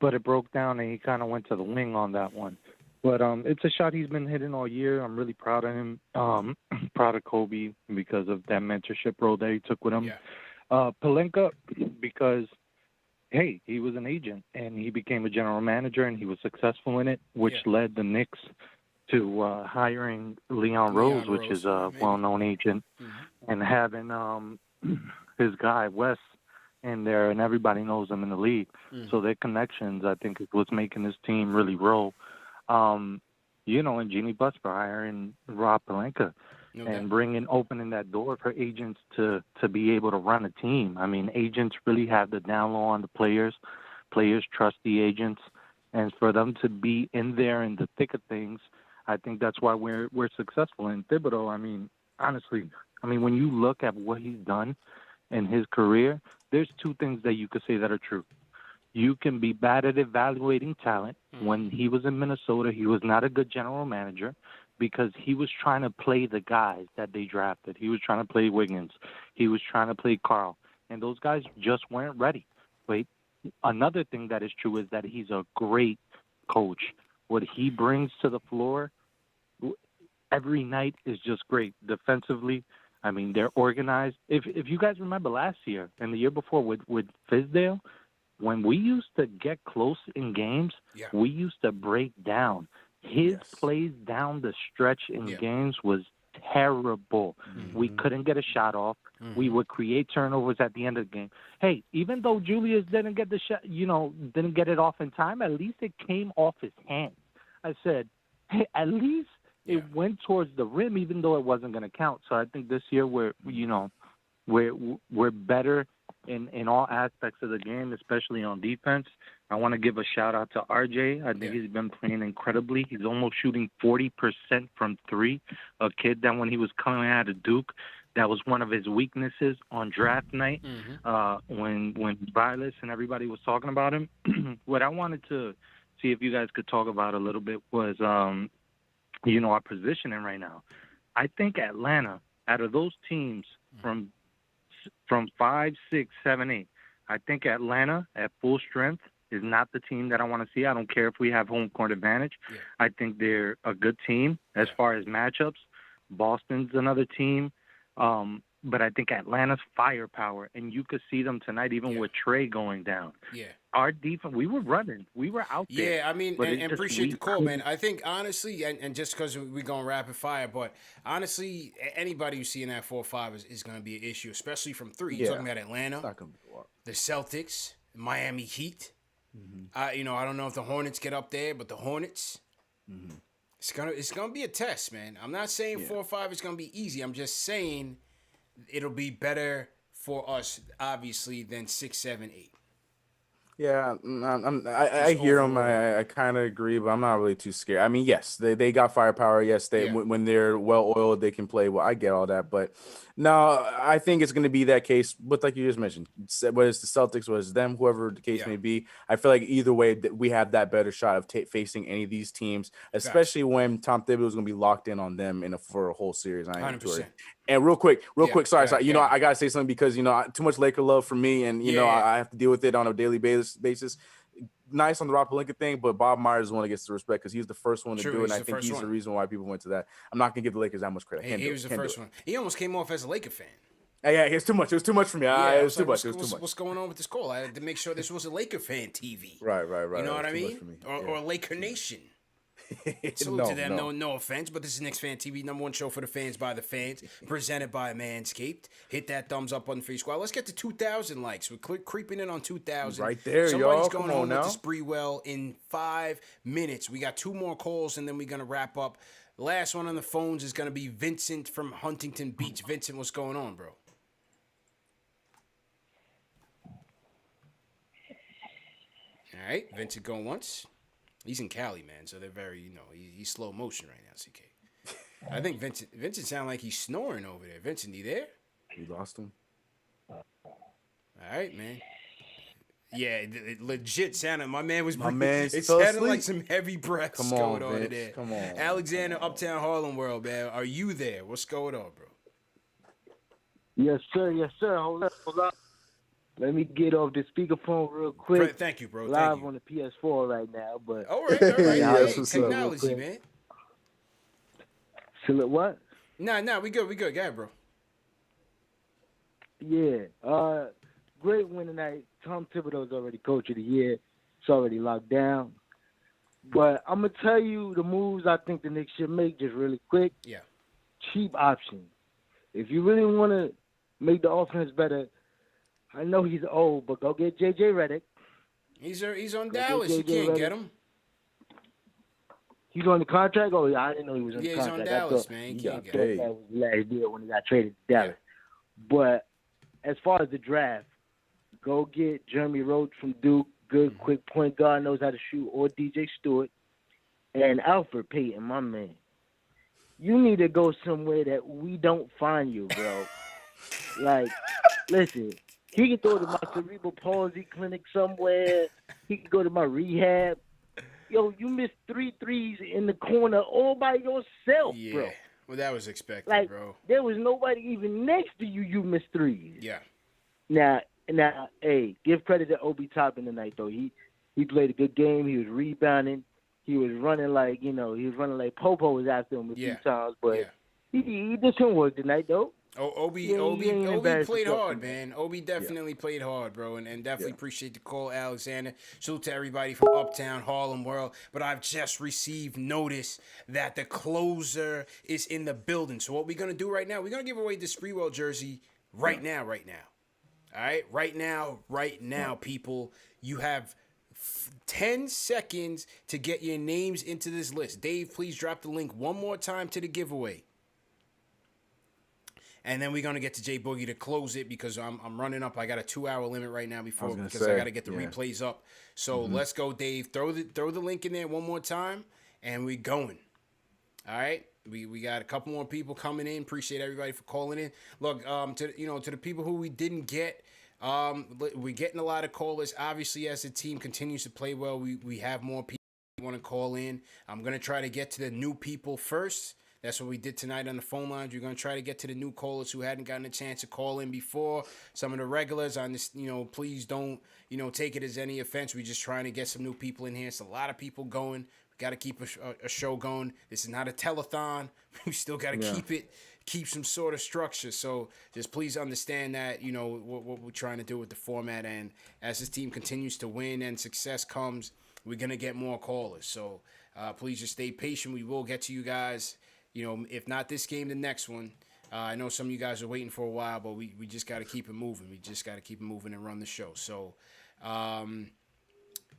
But it broke down and he kind of went to the wing on that one. But it's a shot he's been hitting all year. I'm really proud of him. Proud of Kobe because of that mentorship role that he took with him. Pelinka, because, hey, he was an agent and he became a general manager and he was successful in it, which led the Knicks to hiring Leon Rose, which is a well-known agent, and having his guy, Wes, in there, and everybody knows him in the league. So their connections, I think, is what's making this team really roll. And Jeannie Buss for hiring Rob Pelinka and opening that door for agents to be able to run a team. I mean, agents really have the down low on the players. Players trust the agents. And for them to be in there in the thick of things, I think that's why we're successful. In Thibodeau, I mean, honestly, when you look at what he's done in his career, there's 2 things that you could say that are true. you can be bad at evaluating talent. When he was in Minnesota, he was not a good general manager because he was trying to play the guys that they drafted. He was trying to play Wiggins. He was trying to play Carl. And those guys just weren't ready. But another thing that is true is that he's a great coach. What he brings to the floor every night is just great. Defensively, I mean, they're organized. If you guys remember last year and the year before with Fizdale, when we used to get close in games, we used to break down. His plays down the stretch in games was terrible. We couldn't get a shot off. We would create turnovers at the end of the game. Hey, even though Julius didn't get the shot, didn't get it off in time, at least it came off his hands. I said, hey, at least it went towards the rim, even though it wasn't going to count. So I think this year we're better in all aspects of the game, especially on defense. I want to give a shout-out to RJ. I think he's been playing incredibly. He's almost shooting 40% from three, a kid that when he was coming out of Duke, that was one of his weaknesses on draft night when Vilas and everybody was talking about him. What I wanted to see if you guys could talk about a little bit was, our positioning right now. I think Atlanta, out of those teams from 5, 6, 7, 8, I think Atlanta at full strength is not the team that I want to see. I don't care if we have home court advantage. I think they're a good team as far as matchups. Boston's another team. But I think Atlanta's firepower, and you could see them tonight even with Trey going down. Our defense, we were running. We were out there. Yeah, I mean, and appreciate the call, man. I think, honestly, and just because we're going rapid fire, but honestly, anybody you see in that 4-5 is going to be an issue, especially from three. You're talking about Atlanta, the Celtics, Miami Heat. I don't know if the Hornets get up there, but the Hornets, it's gonna be a test, man. I'm not saying 4-5 is gonna be easy. I'm just saying it'll be better for us, obviously, than 6, 7, 8. Yeah, I hear them. I kind of agree, but I'm not really too scared. I mean, yes, they got firepower. Yes, when they're well oiled, they can play. Well, I get all that, but no, I think it's going to be that case. But like you just mentioned, whether it's the Celtics, whether it's them, whoever the case may be, I feel like either way, we have that better shot of facing any of these teams, especially when Tom Thibodeau is going to be locked in on them for a whole series. 100%. And real quick, sorry. I gotta say something because too much Laker love for me, and I have to deal with it on a daily basis. Nice on the Rob Pelinka thing, but Bob Myers is the one that gets the respect because he's the first one to do it, and I think he's the reason why people went to that. I'm not gonna give the Lakers that much credit. He was the first one. He almost came off as a Laker fan. Yeah, it was too much. It was too much for me. It was too much. What's going on with this call? I had to make sure this was a Laker fan TV. Right. You know what I mean? Or Laker Nation. Salute to them. No offense, but this is Knicks Fan TV, #1 show for the fans by the fans, presented by Manscaped. Hit that thumbs up on the free squad. Let's get to 2,000 likes. We're creeping in on 2,000. Right there, Somebody's y'all. going on with the Sprewell in 5 minutes. We got 2 more calls, and then we're going to wrap up. The last one on the phones is going to be Vincent from Huntington Beach. Vincent, what's going on, bro? All right, Vincent going once. He's in Cali, man, so they're very, he's slow motion right now, CK. I think Vincent sound like he's snoring over there. Vincent, you there? We lost him. All right, man. Yeah, it legit sounded. My man was. It sounded like some heavy breaths going on in there. Come on, Alexander, Uptown Harlem World, man. Are you there? What's going on, bro? Yes, sir. Hold up. Let me get off the speakerphone real quick. Thank you, bro. Live on the PS4 right now, but all right. Technology, man. So what? Nah, we good. Go ahead, bro. Yeah. Great win tonight. Tom Thibodeau's already coach of the year. It's already locked down. But I'm gonna tell you the moves I think the Knicks should make just really quick. Yeah. Cheap options. If you really want to make the offense better, I know he's old, but go get J.J. Redick. He's on Dallas. You can't get him. He's on the contract? Oh, yeah, I didn't know he was on the contract. Yeah, he's on Dallas, man. You can't get him. That was the last deal when he got traded to Dallas. But as far as the draft, go get Jeremy Roach from Duke. Good, quick point guard, knows how to shoot, or DJ Stewart. And Alfred Payton, my man. You need to go somewhere that we don't find you, bro. Like, listen. He can go to my cerebral palsy clinic somewhere. He can go to my rehab. Yo, you missed 3 threes in the corner all by yourself, bro. Well, that was expected, Like, bro. there was nobody even next to you. You missed threes. Yeah. Now, hey, give credit to Obi Toppin tonight, though. He played a good game. He was rebounding. He was running like, Popo was after him a few times. But he did some work tonight, though. Obi played hard, man. Obi definitely played hard, bro, and definitely appreciate the call, Alexander. Salute to everybody from Uptown Harlem World. But I've just received notice that the closer is in the building. So what we're gonna do right now? We're gonna give away the Sprewell jersey right now. All right, right now, people. You have 10 seconds to get your names into this list. Dave, please drop the link one more time to the giveaway. And then we're going to get to J Boogie to close it because I'm running up. I got a 2-hour limit right now because I got to get the replays up. So let's go, Dave. Throw the link in there one more time, and we're going. All right? We got a couple more people coming in. Appreciate everybody for calling in. Look, to the people who we didn't get, we're getting a lot of callers. Obviously, as the team continues to play well, we have more people who want to call in. I'm going to try to get to the new people first. That's what we did tonight on the phone lines. We're going to try to get to the new callers who hadn't gotten a chance to call in before. Some of the regulars, please don't, take it as any offense. We're just trying to get some new people in here. It's a lot of people going. We got to keep a show going. This is not a telethon. We still got to keep some sort of structure. So just please understand that, what we're trying to do with the format. And as this team continues to win and success comes, we're going to get more callers. So please just stay patient. We will get to you guys. If not this game, the next one. I know some of you guys are waiting for a while, but we just got to keep it moving. We just got to keep it moving and run the show. So, all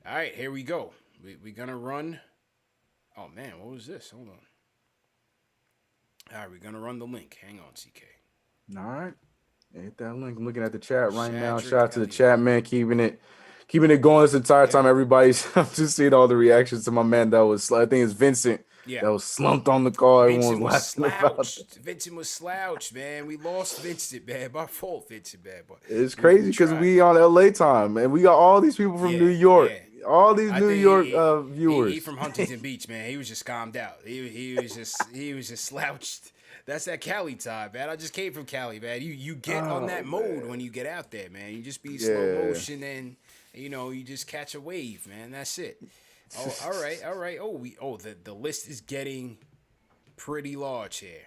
right, here we go. We're going to run. Oh, man, what was this? Hold on. All right, we're going to run the link. Hang on, CK. All right. Hit that link. I'm looking at the chat right now. Shout out to the chat, man, keeping it going this entire time. Everybody's I'm just seeing all the reactions to my man that was, I think it's Vincent. Yeah. That was slumped on the call. Everyone was laughing about it. Vincent was slouched, man. We lost Vincent, man. My fault, Vincent, man. But it's crazy because we on LA time, and we got all these people from New York. Yeah. All these New York viewers. He from Huntington Beach, man. He was just calmed out. He was just slouched. That's that Cali time, man. I just came from Cali, man. You get on that mode when you get out there, man. You just be slow motion and you just catch a wave, man. That's it. Oh, all right. The list is getting pretty large here.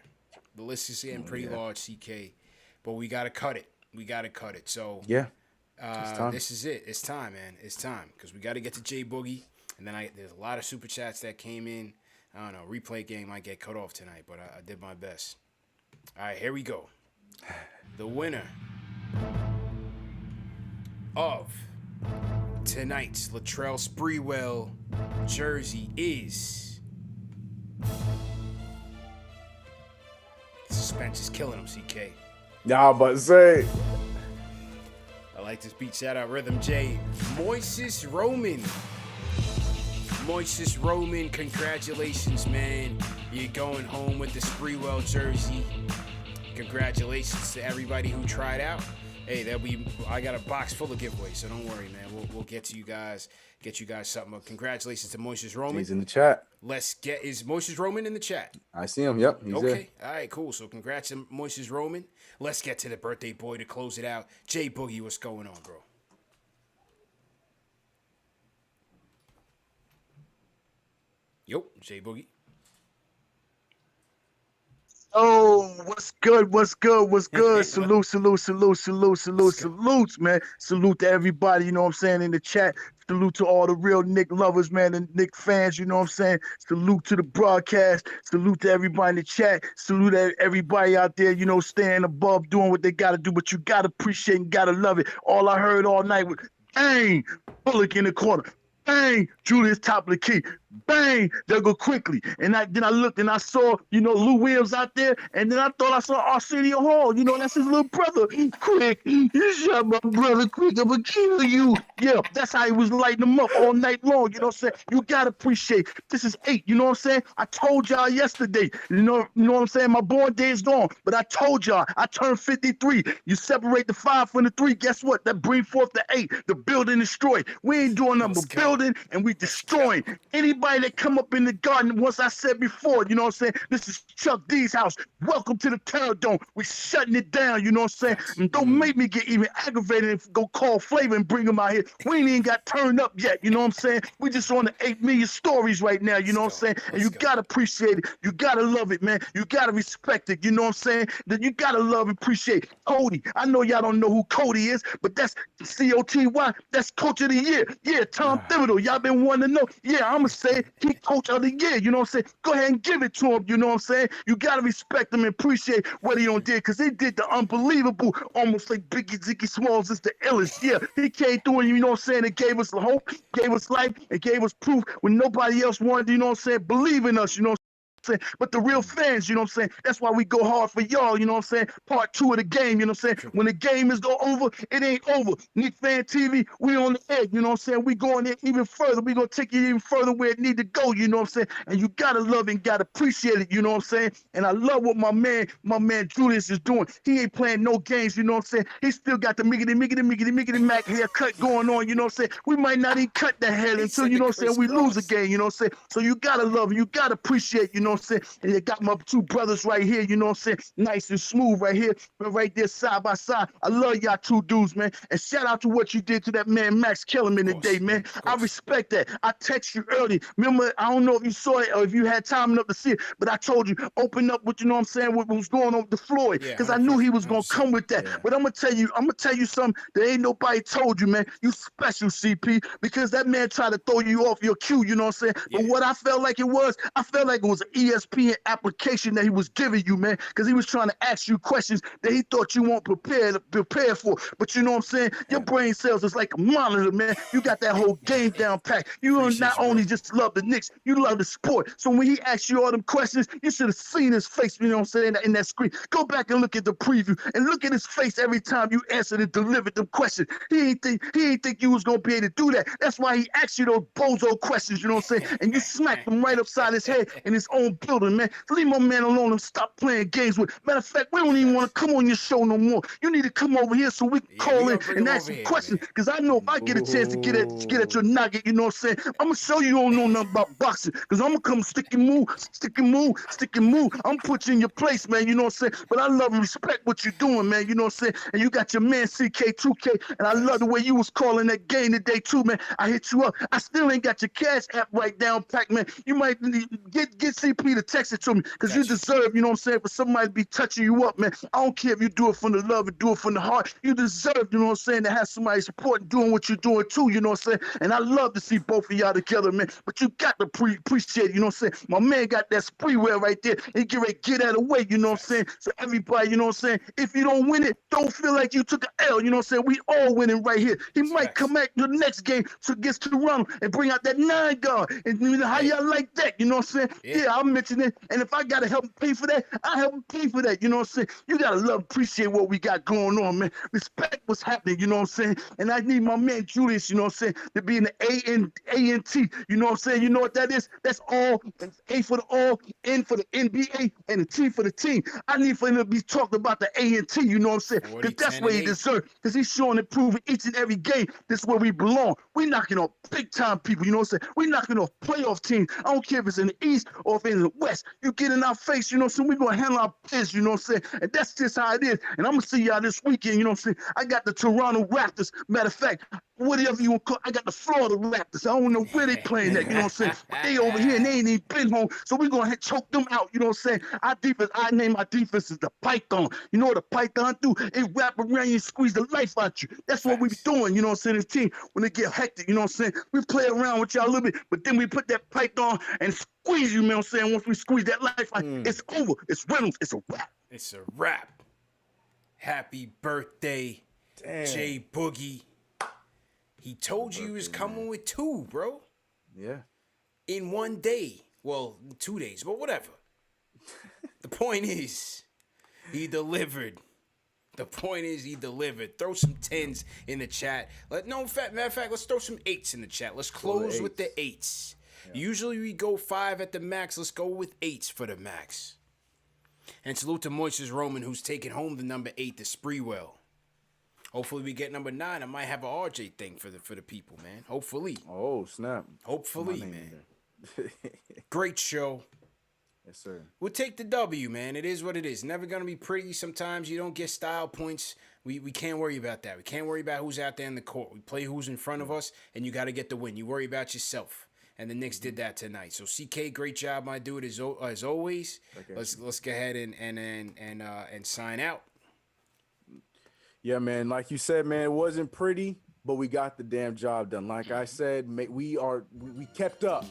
The list is getting pretty large, CK. But we gotta cut it. So this is it. It's time, man. It's time because we got to get to J Boogie, and then there's a lot of super chats that came in. I don't know. Replay game might get cut off tonight, but I did my best. All right, here we go. The winner of tonight's Latrell Sprewell jersey is. Suspense is killing him, CK. Y'all about to say. I like this beat. Shout out Rhythm J. Moises Roman. Moises Roman, congratulations, man. You're going home with the Sprewell jersey. Congratulations to everybody who tried out. Hey, I got a box full of giveaways, so don't worry, man. We'll get to you guys, get you guys something. But congratulations to Moises Roman. He's in the chat. Is Moises Roman in the chat? I see him. Yep, he's okay. There. All right, cool. So congrats to Moises Roman. Let's get to the birthday boy to close it out. J Boogie, what's going on, bro? Yo, J Boogie. Oh, what's good? Salutes, man. Salute to everybody, you know what I'm saying, in the chat. Salute to all the real Knick lovers, man, and Knick fans, you know what I'm saying. Salute to the broadcast. Salute to everybody in the chat. Salute to everybody out there, staying above, doing what they got to do, but you got to appreciate and got to love it. All I heard all night was, bang, Bullock in the corner. Bang, Julius top of the key. Bang, they'll go quickly. And then I looked and I saw, Lou Williams out there, and then I thought I saw Arsenio Hall. That's his little brother. Quick, you shot my brother quick, I'm gonna kill you. Yeah, that's how he was lighting them up all night long. You know what I'm saying? You gotta appreciate this is 8. You know what I'm saying? I told y'all yesterday. You know what I'm saying? My born day is gone, but I told y'all I turned 53. You separate the 5 from the 3. Guess what? That bring forth the 8. The building destroyed. We ain't doing nothing but building and we destroying. Anybody that come up in the garden, once I said before, you know what I'm saying? This is Chuck D's house. Welcome to the Terror Dome. We shutting it down, you know what I'm saying? And don't make me get even aggravated and go call Flavor and bring him out here. We ain't even got turned up yet, you know what I'm saying? We just on the 8 million stories right now, you know what I'm saying? And you gotta appreciate it. You gotta love it, man. You gotta respect it, you know what I'm saying? That you gotta love and appreciate Cody. I know y'all don't know who Cody is, but that's COTY. That's Coach of the Year. Yeah, Tom Thibodeau. Y'all been wanting to know. Yeah, I'ma say he Coach of the Year. You know what I'm saying? Go ahead and give it to him. You know what I'm saying? You gotta respect him and appreciate what he did, because he did the unbelievable, almost like Biggie Ziggy Smalls is the illest. Yeah, he came through and you know what I'm saying? It gave us the hope, gave us life, and gave us proof when nobody else wanted. You know what I'm saying? Believe in us. You know what I'm saying? But the real fans, you know what I'm saying? That's why we go hard for y'all, you know what I'm saying? Part 2 of the game, you know what I'm saying? When the game is over, it ain't over. KnicksFanTV, we on the edge, you know what I'm saying? We going there even further. We gonna take it even further where it need to go, you know what I'm saying? And you gotta love it and gotta appreciate it, you know what I'm saying? And I love what my man Julius is doing. He ain't playing no games, you know what I'm saying? He still got the miggity Mac haircut going on, you know what I'm saying? We might not even cut the head until, you know what I'm saying, we lose a game, you know what I'm saying? So you gotta love it, you gotta appreciate, you know what I'm saying? And you got my 2 brothers right here, you know what I'm saying? Nice and smooth right here, right there side by side. I love y'all 2 dudes, man. And shout out to what you did to that man Max Kellerman today, man. I respect that. I text you early. Remember, I don't know if you saw it or if you had time enough to see it, but I told you, open up with, you know what I'm saying, what was going on with the Floyd, because I knew he was going to come with that. Yeah. But I'm going to tell you something that ain't nobody told you, man. You special, CP, because that man tried to throw you off your cue, you know what I'm saying? Yeah. But what I felt like it was an ESPN application that he was giving you, man, because he was trying to ask you questions that he thought you weren't prepared for. But you know what I'm saying? Your brain cells is like a monitor, man. You got that whole game down pat. You not only just love the Knicks, you love the sport. So when he asked you all them questions, you should have seen his face, you know what I'm saying, in that screen. Go back and look at the preview and look at his face every time you answered and delivered them questions. He ain't think you was gonna be able to do that. That's why he asked you those bozo questions, you know what I'm saying? And you smacked him right upside his head in his own building, man. Leave my man alone and stop playing games with. Matter of fact, we don't even want to come on your show no more. You need to come over here so we can call in and ask some questions. Because I know if I get a chance to get at your nugget, you know what I'm saying? I'm gonna show you don't know nothing about boxing. Because I'm gonna come stick and move. I'm put you in your place, man. You know what I'm saying? But I love and respect what you're doing, man. You know what I'm saying? And you got your man CK2K, and I love the way you was calling that game today too, man. I hit you up. I still ain't got your cash app right down, pack, man. You might get CP to text it to me, because you deserve, you know what I'm saying, for somebody to be touching you up, man. I don't care if you do it from the love or do it from the heart. You deserve, you know what I'm saying, to have somebody supporting, doing what you're doing too, you know what I'm saying? And I love to see both of y'all together, man. But you got to appreciate it, you know what I'm saying? My man got that Sprewell right there. And get ready to get out of the way, you know what I'm saying? So everybody, you know what I'm saying, if you don't win it, don't feel like you took an L, you know what I'm saying? We all winning right here. He might come back the next game against Toronto and bring out that 9 guard. And you know, how y'all like that, you know what I'm saying? Yeah, I'll mention it. And if I got to help him pay for that, I'll help him pay for that, you know what I'm saying? You got to love, appreciate what we got going on, man. Respect what's happening, you know what I'm saying? And I need my man Julius, you know what I'm saying, to be in the A-N-T, you know what I'm saying? You know what that is? That's all. A for the all, N for the NBA, and the T for the team. I need for him to be talking about the A&T, you know what I'm saying? Because that's where he deserves. Because he's showing and proving each and every game this is where we belong. We knocking off big-time people, you know what I'm saying? We knocking off playoff teams. I don't care if it's in the East or if it's in the West. You get in our face, you know what I'm saying? We're going to handle our business, you know what I'm saying? And that's just how it is. And I'm going to see y'all this weekend, you know what I'm saying? I got the Toronto Raptors. Matter of fact, whatever you want to call, I got the Florida Raptors. I don't know where they playing at, you know what I'm saying? But they over here and they ain't even been home. So we're going to choke them out, you know what I'm saying? Our defense, I name my defense is the Python. You know what the Python do? It wrap around you and squeeze the life out you. That's what we be doing, you know what I'm saying? This team, when they get hectic, you know what I'm saying? We play around with y'all a little bit, but then we put that Python and squeeze you know what I'm saying? Once we squeeze that life out, it's over. It's Reynolds. It's a wrap. It's a wrap. Happy birthday, J Boogie. He told you he was coming with 2, bro. Yeah. in one day. Well, 2 days, but whatever. The point is, he delivered. The point is, he delivered. Throw some 10s in the chat. Matter of fact, let's throw some 8s in the chat. Let's close with the 8s. Yeah. Usually we go 5 at the max. Let's go with 8s for the max. And salute to Moises Roman, who's taking home the number 8, the Sprewell. Hopefully we get number 9. I might have a RJ thing for the people, man. Hopefully. Oh, snap. Hopefully, man. Great show. Yes, sir. We'll take the W, man. It is what it is. Never going to be pretty. Sometimes you don't get style points. We can't worry about that. We can't worry about who's out there in the court. We play who's in front of us, and you got to get the win. You worry about yourself. And the Knicks did that tonight. So CK, great job, my dude, as always. Okay. Let's go ahead and sign out. Yeah, man. Like you said, man, it wasn't pretty, but we got the damn job done. Like I said, we kept up.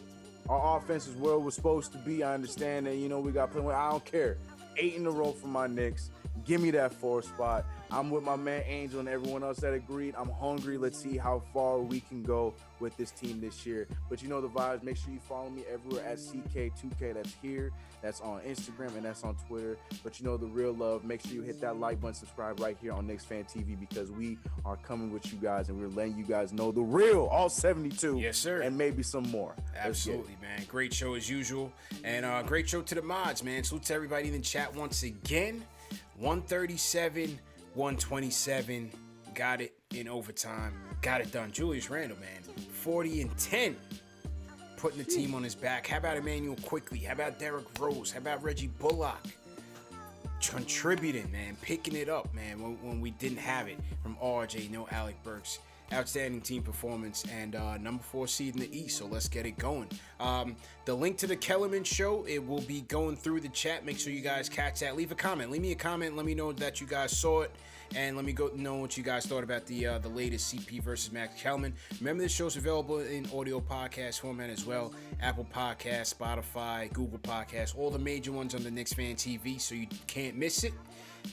Our offense is where it was supposed to be. I understand that, we got plenty. I don't care. 8 in a row for my Knicks. Give me that 4th spot. I'm with my man Angel and everyone else that agreed. I'm hungry. Let's see how far we can go with this team this year. But you know the vibes. Make sure you follow me everywhere at CK2K. That's here. That's on Instagram and that's on Twitter. But you know the real love. Make sure you hit that like button, subscribe right here on KnicksFanTV because we are coming with you guys and we're letting you guys know the real, all 72. Yes, sir. And maybe some more. Absolutely, man. Great show as usual. And great show to the mods, man. Salute to everybody in the chat once again. 137, 127. Got it in overtime. Got it done. Julius Randle, man. 40 and 10. Putting the team on his back. How about Emmanuel Quickly? How about Derrick Rose? How about Reggie Bullock? Contributing, man. Picking it up, man, when we didn't have it. From RJ, no Alec Burks. Outstanding team performance and number 4 seed in the East. So let's get it going. The link to the Kellerman show, it will be going through the chat. Make sure you guys catch that. Leave a comment. Leave me a comment. Let me know that you guys saw it. And let me know what you guys thought about the latest CP versus Max Kellerman. Remember, this show's available in audio podcast format as well. Apple Podcasts, Spotify, Google Podcasts, all the major ones on the KnicksFanTV, so you can't miss it.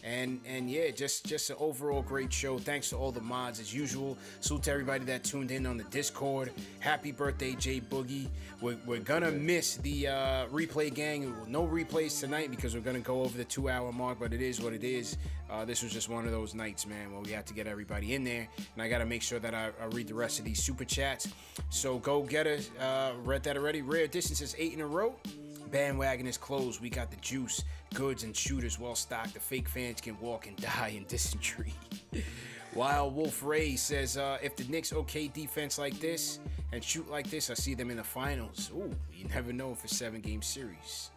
And yeah, just an overall great show. Thanks to all the mods as usual. Salute to everybody that tuned in on the Discord. Happy birthday, J Boogie. We're gonna miss the replay gang. No replays tonight because we're gonna go over the 2-hour mark, but it is what it is. This was just one of those nights, man, where we had to get everybody in there, and I gotta make sure that I read the rest of these super chats. So go get it. Read that already. Rare Edition says 8 in a row. Bandwagon is closed. We got the juice, goods, and shooters well stocked. The fake fans can walk and die in dysentery. Wild Wolf Ray says, if the Knicks okay defense like this and shoot like this, I see them in the finals. Ooh, you never know for 7-game series.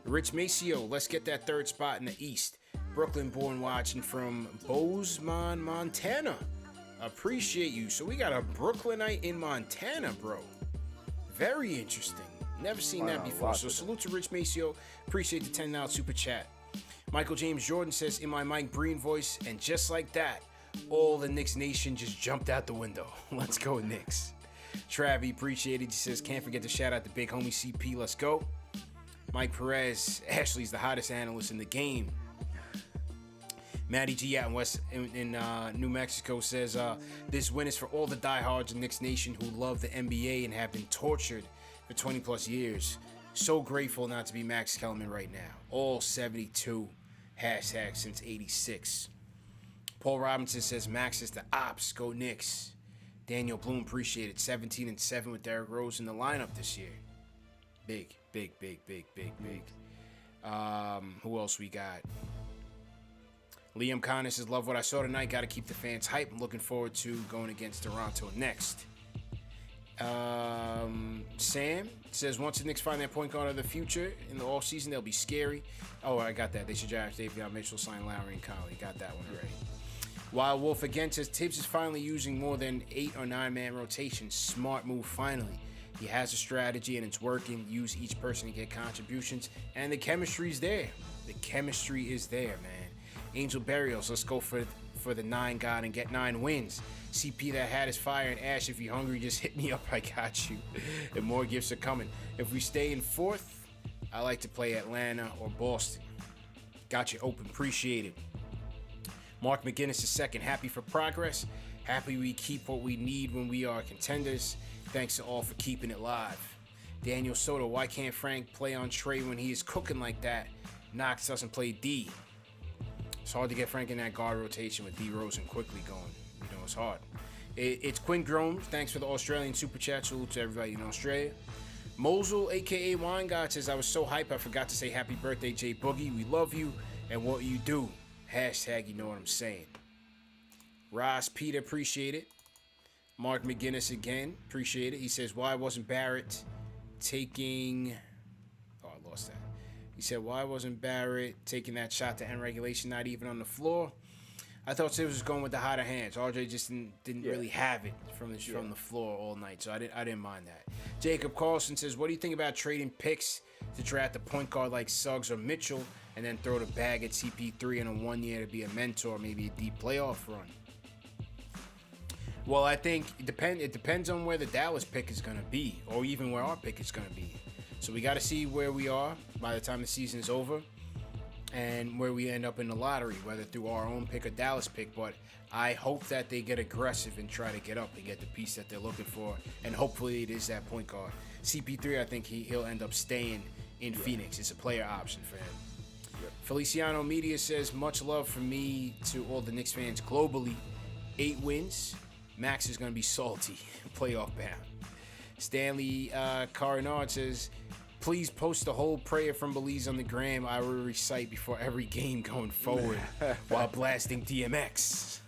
Rich Maceo, let's get that 3rd spot in the East. Brooklyn born watching from Bozeman, Montana. Appreciate you. So we got a Brooklynite in Montana, bro. Very interesting. Never seen that before. So salute to Rich Maceo. Appreciate the $10 super chat. Michael James Jordan says, in my Mike Breen voice, and just like that, all the Knicks Nation just jumped out the window. Let's go, Knicks. Travi, appreciate it. He says, can't forget to shout out the big homie CP. Let's go. Mike Perez, Ashley's the hottest analyst in the game. Matty G out in New Mexico says, this win is for all the diehards in Knicks Nation who love the NBA and have been tortured for 20 plus years. So grateful not to be Max Kellerman right now. All 72 hashtag since 86. Paul Robinson says Max is the ops. Go Knicks. Daniel Bloom, appreciate it. 17 and 7 with Derrick Rose in the lineup this year. Big. Who else we got? Liam Connor says, love what I saw tonight. Got to keep the fans hype. I'm looking forward to going against Toronto next. Sam says, once the Knicks find their point guard of the future in the offseason, they'll be scary. Oh, I got that. They should draft Davion Mitchell, sign Lowry and Conley. Got that one already. Wild Wolf again says, Tibbs is finally using more than 8 or 9-man rotations. Smart move finally. He has a strategy and it's working. Use each person to get contributions. And the chemistry's there. The chemistry is there, man. Angel Barrios, let's go for the 9 god and get 9 wins. CP, that hat is fire, and Ash, if you're hungry, just hit me up. I got you. And more gifts are coming. If we stay in 4th, I like to play Atlanta or Boston. Got you open. Appreciate it. Mark McGinnis is 2nd. Happy for progress. Happy we keep what we need when we are contenders. Thanks to all for keeping it live. Daniel Soto, why can't Frank play on Trey when he is cooking like that? Knox doesn't play D. It's hard to get Frank in that guard rotation with D Rose and quickly going. You know, it's hard. It's Quinn Grome. Thanks for the Australian super chat. Salute to everybody in Australia. Mosul, a.k.a. Wine God, says, I was so hyped I forgot to say happy birthday, J Boogie. We love you and what you do. Hashtag you know what I'm saying. Ross Peter, appreciate it. Mark McGinnis again, appreciate it. He says, why wasn't Barrett taking... Oh, I lost that. He said, why wasn't Barrett taking that shot to end regulation, not even on the floor? I thought Tibbs was going with the hotter hands. RJ just didn't really have it from the floor all night, so I didn't mind that. Jacob Carlson says, what do you think about trading picks to draft a point guard like Suggs or Mitchell and then throw the bag at CP3 in a 1 year to be a mentor, maybe a deep playoff run? Well, I think it depends on where the Dallas pick is going to be, or even where our pick is going to be. So we got to see where we are by the time the season is over, and where we end up in the lottery, whether through our own pick or Dallas pick. But I hope that they get aggressive and try to get up and get the piece that they're looking for, and hopefully it is that point guard. CP3, I think he'll end up staying in Phoenix. It's a player option for him. Feliciano Media says, much love from me to all the Knicks fans globally. 8 wins. Max is going to be salty, playoff bound. Stanley Carinard says, please post the whole prayer from Belize on the gram. I will recite before every game going forward while blasting DMX.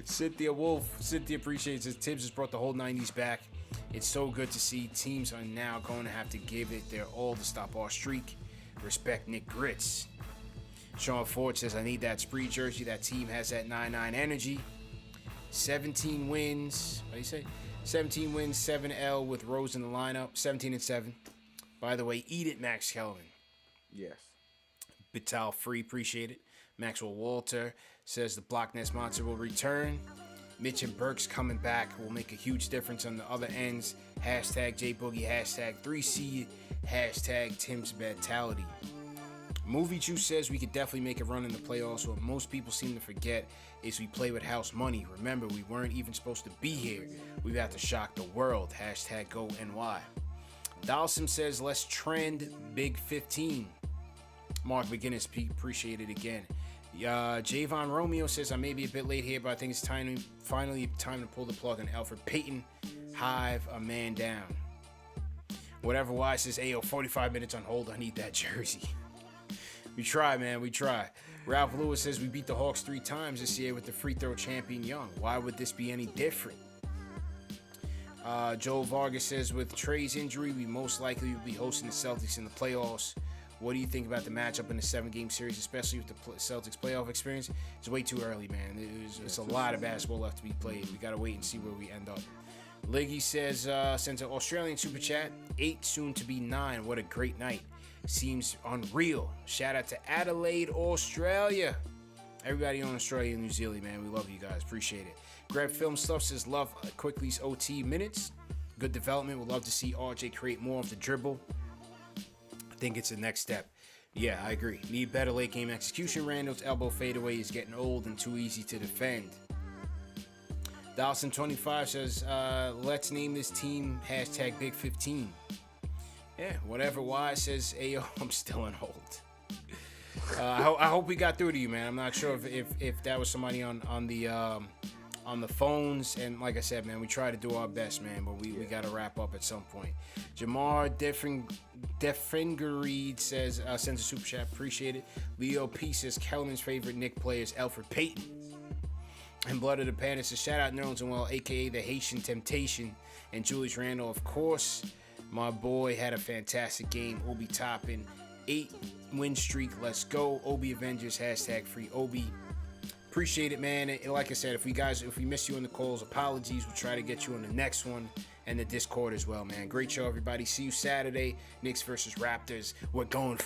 Cynthia Wolf. Cynthia appreciates it. Tibbs has brought the whole 90s back. It's so good to see. Teams are now going to have to give it their all to stop our streak. Respect Nick Grits. Sean Ford says, I need that Sprewell Jersey. That team has that 9-9 energy. 17 wins. What do you say? 17 wins, 7L with Rose in the lineup. 17-7. By the way, eat it, Max Kellerman. Yes. Vital Free, appreciate it. Maxwell Walter says the Block Nest Monster will return. Mitch and Burks coming back will make a huge difference on the other ends. Hashtag JBoogie, hashtag 3C, hashtag Tim's mentality. Movie Juice says we could definitely make a run in the playoffs. What most people seem to forget is we play with house money. Remember, we weren't even supposed to be here. We've got to shock the world. Hashtag go NY. Dawson says let's trend Big 15. Mark McGinnis, appreciate it again. Javon Romeo says I may be a bit late here, but I think it's finally time to pull the plug on Alfred Payton. Hive a man down. Whatever Wise says, ayo, 45 minutes on hold. I need that jersey. We try, man. We try. Ralph Lewis says we beat the Hawks 3 times this year with the free throw champion Young. Why would this be any different? Joel Vargas says with Trey's injury, we most likely will be hosting the Celtics in the playoffs. What do you think about the matchup in the 7-game series, especially with the Celtics playoff experience? It's way too early, man. It's a lot of basketball left to be played. We got to wait and see where we end up. Liggy says, sends an Australian super chat, 8 soon to be 9. What a great night. Seems unreal. Shout out to Adelaide, Australia. Everybody on Australia and New Zealand, man. We love you guys. Appreciate it. Grab Film Stuff says, love Quickly's OT minutes. Good development. Would love to see RJ create more of the dribble. I think it's the next step. Yeah, I agree. Need better late game execution. Randall's elbow fadeaway is getting old and too easy to defend. Dawson25 says, let's name this team hashtag Big 15. Yeah, whatever Wise says, ayo, I'm still on hold. I hope we got through to you, man. I'm not sure if that was somebody on the phones. And like I said, man, we try to do our best, man, but we got to wrap up at some point. Jamar Defengereed says, sends a super chat, appreciate it. Leo P says, Kellerman's favorite Knick player is Alfred Payton. And Blood of the Panda says, shout out Nerlens and Well, a.k.a. the Haitian Temptation. And Julius Randle, of course. My boy had a fantastic game. Obi topping 8-win streak. Let's go. Obi Avengers. Hashtag free Obi. Appreciate it, man. And like I said, if we miss you on the calls, apologies. We'll try to get you on the next one and the Discord as well, man. Great show, everybody. See you Saturday. Knicks versus Raptors. We're going for